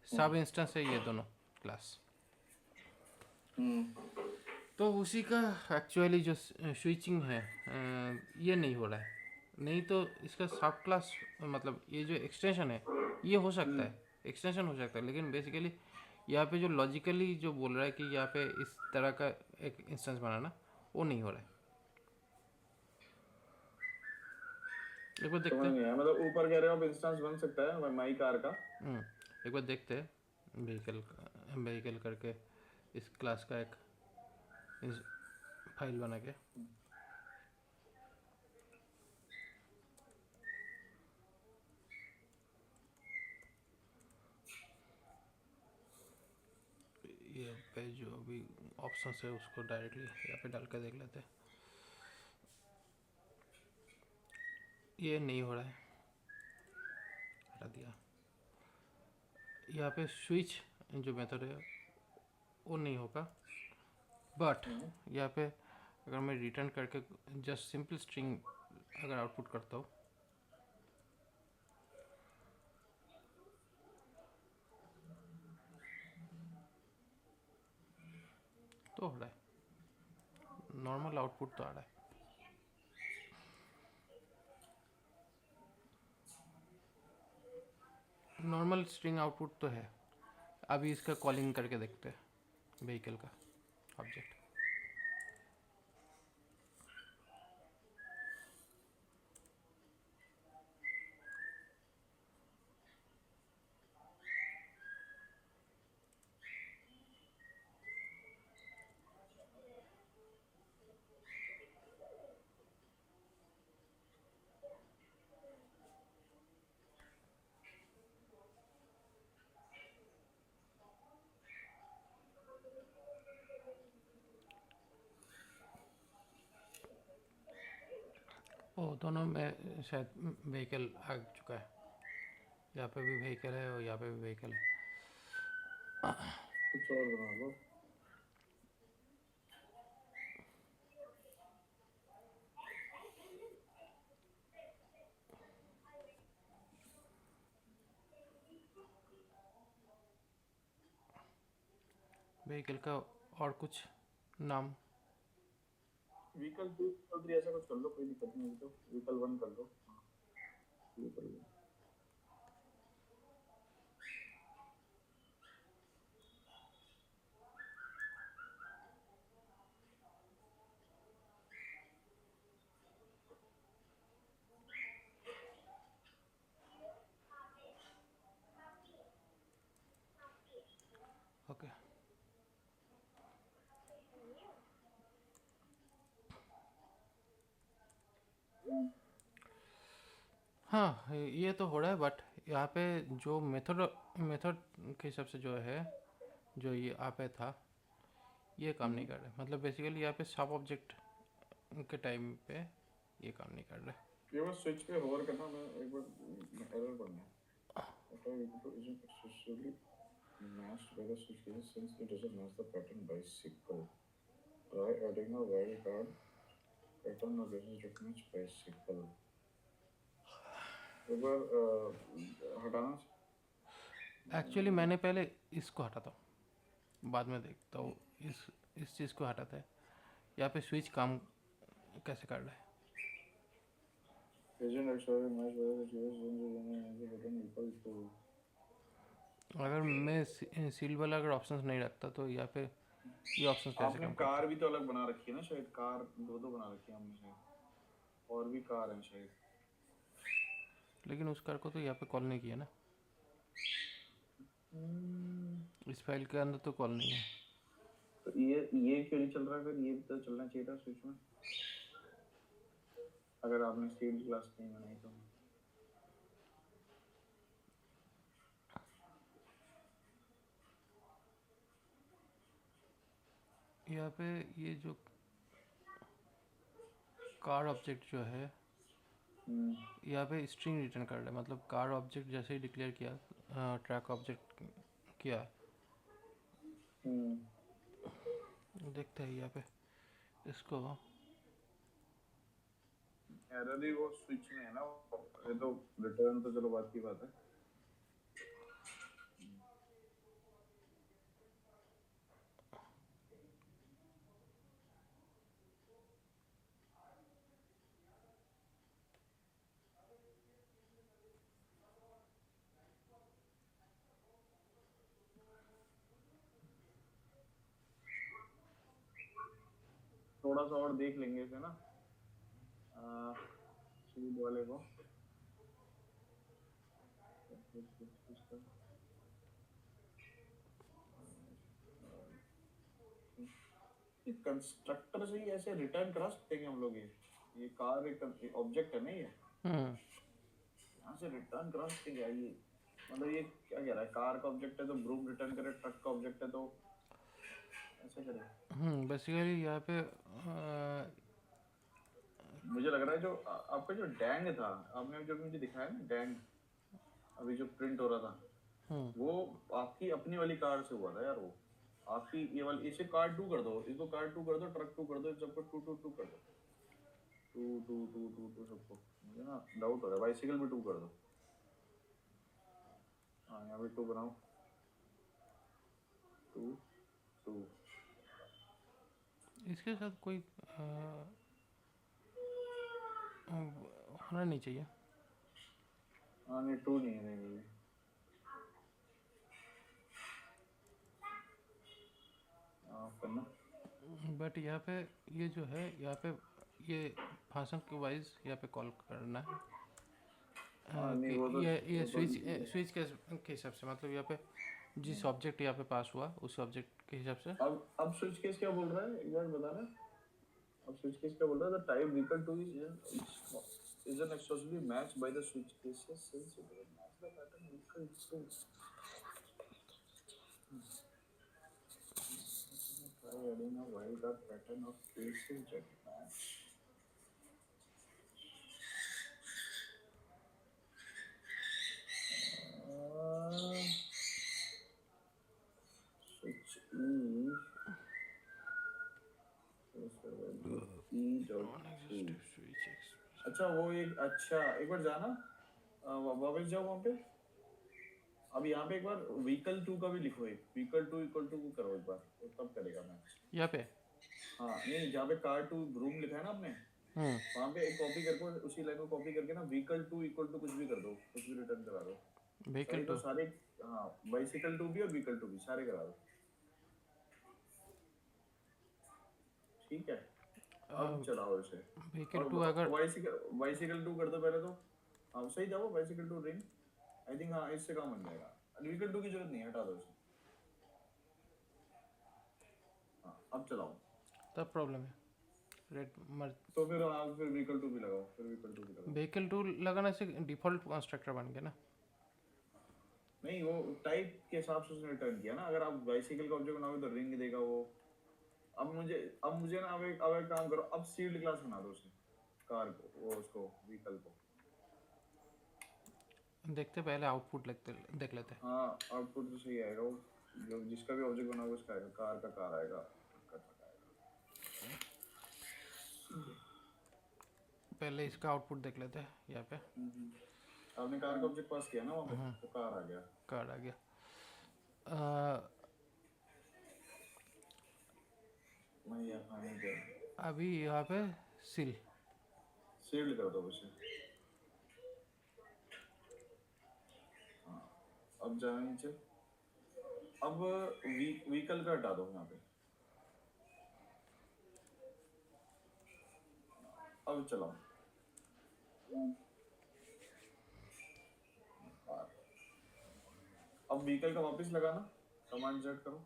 सब इंस्टेंस है ये दोनों क्लास। तो उसी का एक्चुअली जो स्विचिंग है ये नहीं हो रहा है। नहीं तो इसका सब क्लास, मतलब ये जो एक्सटेंशन है ये हो सकता है, एक्सटेंशन हो सकता है, लेकिन बेसिकली यहाँ पे जो लॉजिकली जो बोल रहा है कि यहाँ पे इस तरह का एक इंस्टेंस बनाना, वो नहीं हो रहा है। एक बार देखते समझ हैं। नहीं आया, मतलब ऊपर कह रहे हो अब इंस्टेंस बन सकता है माई कार का। एक बार देखते हैं व्हीकल करके इस क्लास का एक फाइल बना के। ये पे जो भी ऑप्शन है उसको डायरेक्टली यहाँ पे डाल के देख लेते हैं। ये नहीं हो रहा है, हटा दिया। यहाँ पे स्विच जो मेथड है वो नहीं होगा, बट यहाँ पे अगर मैं रिटर्न करके जस्ट सिंपल स्ट्रिंग अगर आउटपुट करता हूँ तो हो रहा है, नॉर्मल आउटपुट तो आ रहा है। नॉर्मल स्ट्रिंग आउटपुट तो है। अभी इसका कॉलिंग करके देखते हैं व्हीकल का ऑब्जेक्ट। ओ दोनों में शायद व्हीकल आ चुका है, यहाँ पे भी व्हीकल है और यहाँ पे भी व्हीकल है। कुछ और बना लो। व्हीकल का और कुछ नाम, व्हीकल 2 व्हीकल 3 ऐसा कुछ कर लो, कोई दिक्कत नहीं है। तो व्हीकल 1 कर लो। हाँ, ये कर लो। ओके। हाँ ये तो हो रहा है, बट यहाँ पे जो मेथड मेथड के हिसाब से जो है, जो ये यहाँ पे था ये काम नहीं कर रहा है। मतलब बेसिकली यहाँ पे सब ऑब्जेक्ट के टाइम पे ये काम नहीं कर रहा है। ये बस स्विच पे होवर करना, मैं एक बार एरर पढ़ना है। If I equal to isn't excessively matched by the switch case since it doesn't match the pattern bicycle. Try adding a wildcard pattern or this is match bicycle. एक बार हटाना एक्चुअली मैंने पहले इसको हटाता हूँ, बाद में देखता हूँ इस चीज़ को हटाता है। यहाँ पे स्विच काम कैसे कर रहा है। agent actually match by the switch since it doesn't match the pattern equal to. अगर मैं सील वाला अगर ऑप्शंस नहीं रखता तो यहाँ पे ये ऑप्शंस कैसे आपने काम कार भी तो अलग बना रखी है ना शायद, कार दो दो बना रखी है हमने शायद, और भी कार है शायद। लेकिन उस कार को तो यहाँ पे कॉल नहीं किया ना, इस फाइल के अंदर तो कॉल नहीं है। तो ये क्यों नहीं चल रहा है फिर? ये भी तो चलना चाहिए था स्विच में, अगर आपने स्टील ग्लास नहीं बनाई तो। यहाँ पे ये जो कार ऑब्जेक्ट जो है यहाँ पे स्ट्रिंग रिटर्न कर रहा है, मतलब कार ऑब्जेक्ट जैसे ही डिक्लेयर किया ट्रैक ऑब्जेक्ट किया। देखते हैं यहाँ पे इसको। एरर ही वो स्विच में है ना, ये तो रिटर्न तो चलो बात की बात है। थोड़ा सा और देख लेंगे इसे ना सीड वाले को। कंस्ट्रक्टर से ही ऐसे रिटर्न करा सकते हैं हम लोग? ये कार एक ऑब्जेक्ट है ना, ये यहाँ से रिटर्न करा सकते हैं क्या ये? मतलब ये क्या कह रहा है, कार का ऑब्जेक्ट है तो ब्रूम रिटर्न करे, ट्रक का ऑब्जेक्ट है तो ऐसे करे। बेसिकली यहाँ पे मुझे लग रहा है जो आपका जो डैंग था, आपने जो मुझे दिखाया ना डैंग, अभी जो प्रिंट हो रहा था, वो आपकी अपनी वाली कार से हुआ था यार। वो आपकी ये वाली, इसे कार 2 कर दो, इसको कार 2 कर दो, ट्रक 2 कर दो, सबको 2 2 2 कर दो, 2 2 2 2 2 सबको। मुझे ना डाउट हो रहा है, बाइसिकल भी 2 कर दो। हाँ यहाँ भी 2 बनाओ, 2 2। इसके साथ कोई होना नहीं चाहिए। हाँ नहीं 2 नहीं है, नहीं करना। बट यहाँ पे ये जो है यहाँ पे ये फंक्शन के वाइज यहाँ पे कॉल करना है नहीं कि वो तो ये वो तो स्विच के हिसाब से, मतलब यहाँ पे जिस ऑब्जेक्ट यहाँ पे पास हुआ उस ऑब्जेक्ट के हिसाब से। अब स्विच केस क्या बोल रहा है एक बार बताना। अब स्विच केस क्या बोल रहा है? The type vehicle 2 is an exclusively matched by the switch cases since it will match the pattern vehicle 2. Try adding a wildcard pattern of cases that match. Switch E dot 2. अच्छा वो एक, अच्छा एक बार जाना, वापस जाओ वहाँ पे। अब यहाँ पे एक बार व्हीकल 2 का भी लिखो, एक व्हीकल 2 इक्वल टू को करो एक बार, तो तब करेगा मैच यहाँ पे। हाँ नहीं, जहाँ पे कार 2 रूम लिखा है ना आपने, वहाँ पे एक कॉपी करके, उसी लाइन को कॉपी करके ना व्हीकल 2 इक्वल टू कुछ भी कर दो, कुछ भी रिटर्न करा दो। व्हीकल तो टू सारे, हाँ बाइसिकल 2 भी और व्हीकल 2 भी सारे करा दो, ठीक है। अब चलाओ इसे। व्हीकल टू अगर बाइसिकल 2 कर दो पहले तो। हाँ सही जाओ, बाइसिकल 2 रिंग, आई थिंक हाँ इससे काम बन जाएगा। व्हीकल 2 की जरूरत नहीं है, हटा दो इसे। हाँ अब चलाओ। तब प्रॉब्लम है रेड मर। तो फिर आप फिर व्हीकल 2 भी लगाओ, फिर व्हीकल 2 भी लगाओ। व्हीकल टू लगाने से डिफॉल्ट कंस्ट्रक्टर बन गया ना। नहीं वो टाइप के हिसाब से उसने रिटर्न किया ना, अगर आप बाइसिकल का ऑब्जेक्ट बनाओगे तो रिंग देगा वो। अब मुझे ना अब एक काम करो, अब सील्ड क्लास बना दो उसे, कार को, वो उसको व्हीकल को। देखते पहले आउटपुट देख लेते हैं। हाँ आउटपुट तो सही आएगा, वो जो जिसका भी ऑब्जेक्ट बना होगा उसका आएगा, कार का कार आएगा, ट्रक का ट्रक आएगा। पहले इसका आउटपुट देख लेते हैं यहाँ पे। आपने कार का ऑब्जेक्ट पास किया ना वहाँ पे, तो कार आ गया। कार्ड आ गया। अ, मैं ये खाने गया, अभी यहाँ पे सिल। सील्ड कर दो उसे। हाँ अब जाना नीचे, अब व्हीकल का हटा दो यहाँ पे, अब चलाओ कार। अब व्हीकल का वापस लगाना, कमांड जेड करो।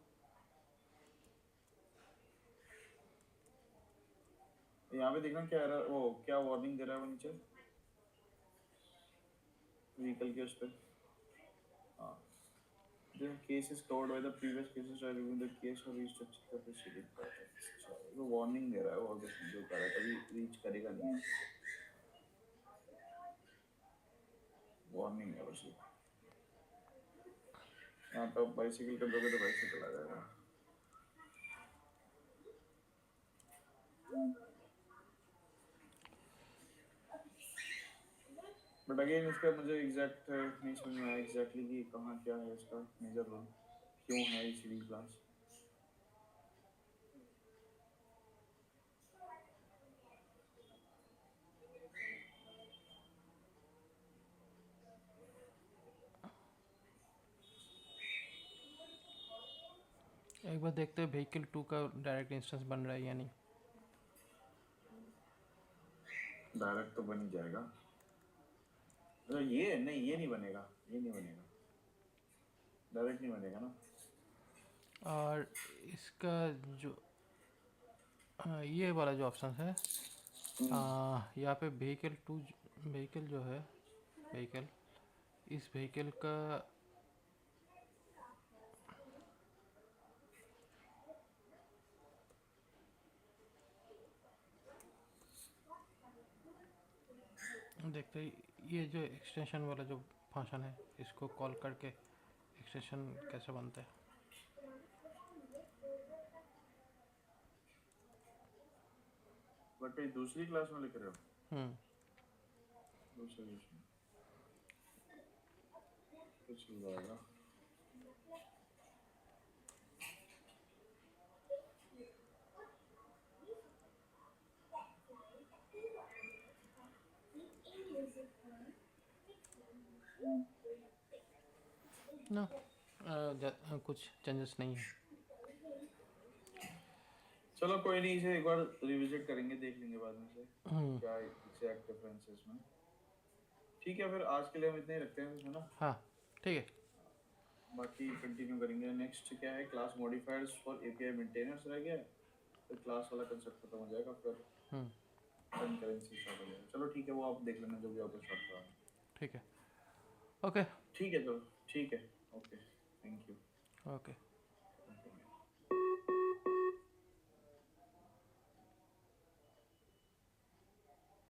यहाँ पे देखना क्या एरर, वो क्या वार्निंग दे रहा है वो नीचे व्हीकल के उस पे। हाँ the case is covered by the previous cases are reviewing the case or restructure the proceeding process। वो वार्निंग दे रहा है, वो अगर जो कर रहा है कभी रीच करेगा नहीं, वार्निंग है बस। यहाँ पे बाइसिकल कर दोगे तो बाइसिकल आ जाएगा। बट अगेन इसका मुझे एग्जैक्ट नहीं समझ में आया एग्जैक्टली कि कहाँ क्या है इसका मेजर रोल, क्यों है ये सिविल क्लास। एक बार देखते हैं व्हीकल 2 का डायरेक्ट इंस्टेंस बन रहा है या नहीं। डायरेक्ट तो बन ही जाएगा। अच्छा ये नहीं, ये नहीं बनेगा, ये नहीं बनेगा, डायरेक्ट नहीं बनेगा ना। और इसका जो ये वाला जो ऑप्शन है, यहाँ पे व्हीकल जो है, व्हीकल, इस व्हीकल का देखते हैं ये जो एक्सटेंशन वाला जो फंक्शन है इसको कॉल करके एक्सटेंशन कैसे बनता है। बट कहीं दूसरी क्लास में लिख रहे हो, हम्म दूसरे कुछ हो जाएगा। ना कुछ चेंजेस नहीं है। चलो कोई नहीं, इसे एक बार रिविजिट करेंगे, देख लेंगे बाद में से क्या एग्जैक्ट डिफरेंसेस में। ठीक है फिर आज के लिए हम इतने ही रखते हैं, है ना। हाँ ठीक है। बाकी कंटिन्यू करेंगे। नेक्स्ट क्या है, class modifiers for API maintainers रह गया है, फिर क्लास वाला कंसेप्ट खत्म हो जाएगा, फिर कंकरेंसी स्टार्ट हो जाएगा। चलो ठीक है, वो आप देख लेना जो भी आपको स्टार्ट करा। ठीक है। ओके। ठीक है चलो, ठीक है, ओके, थैंक यू। ओके।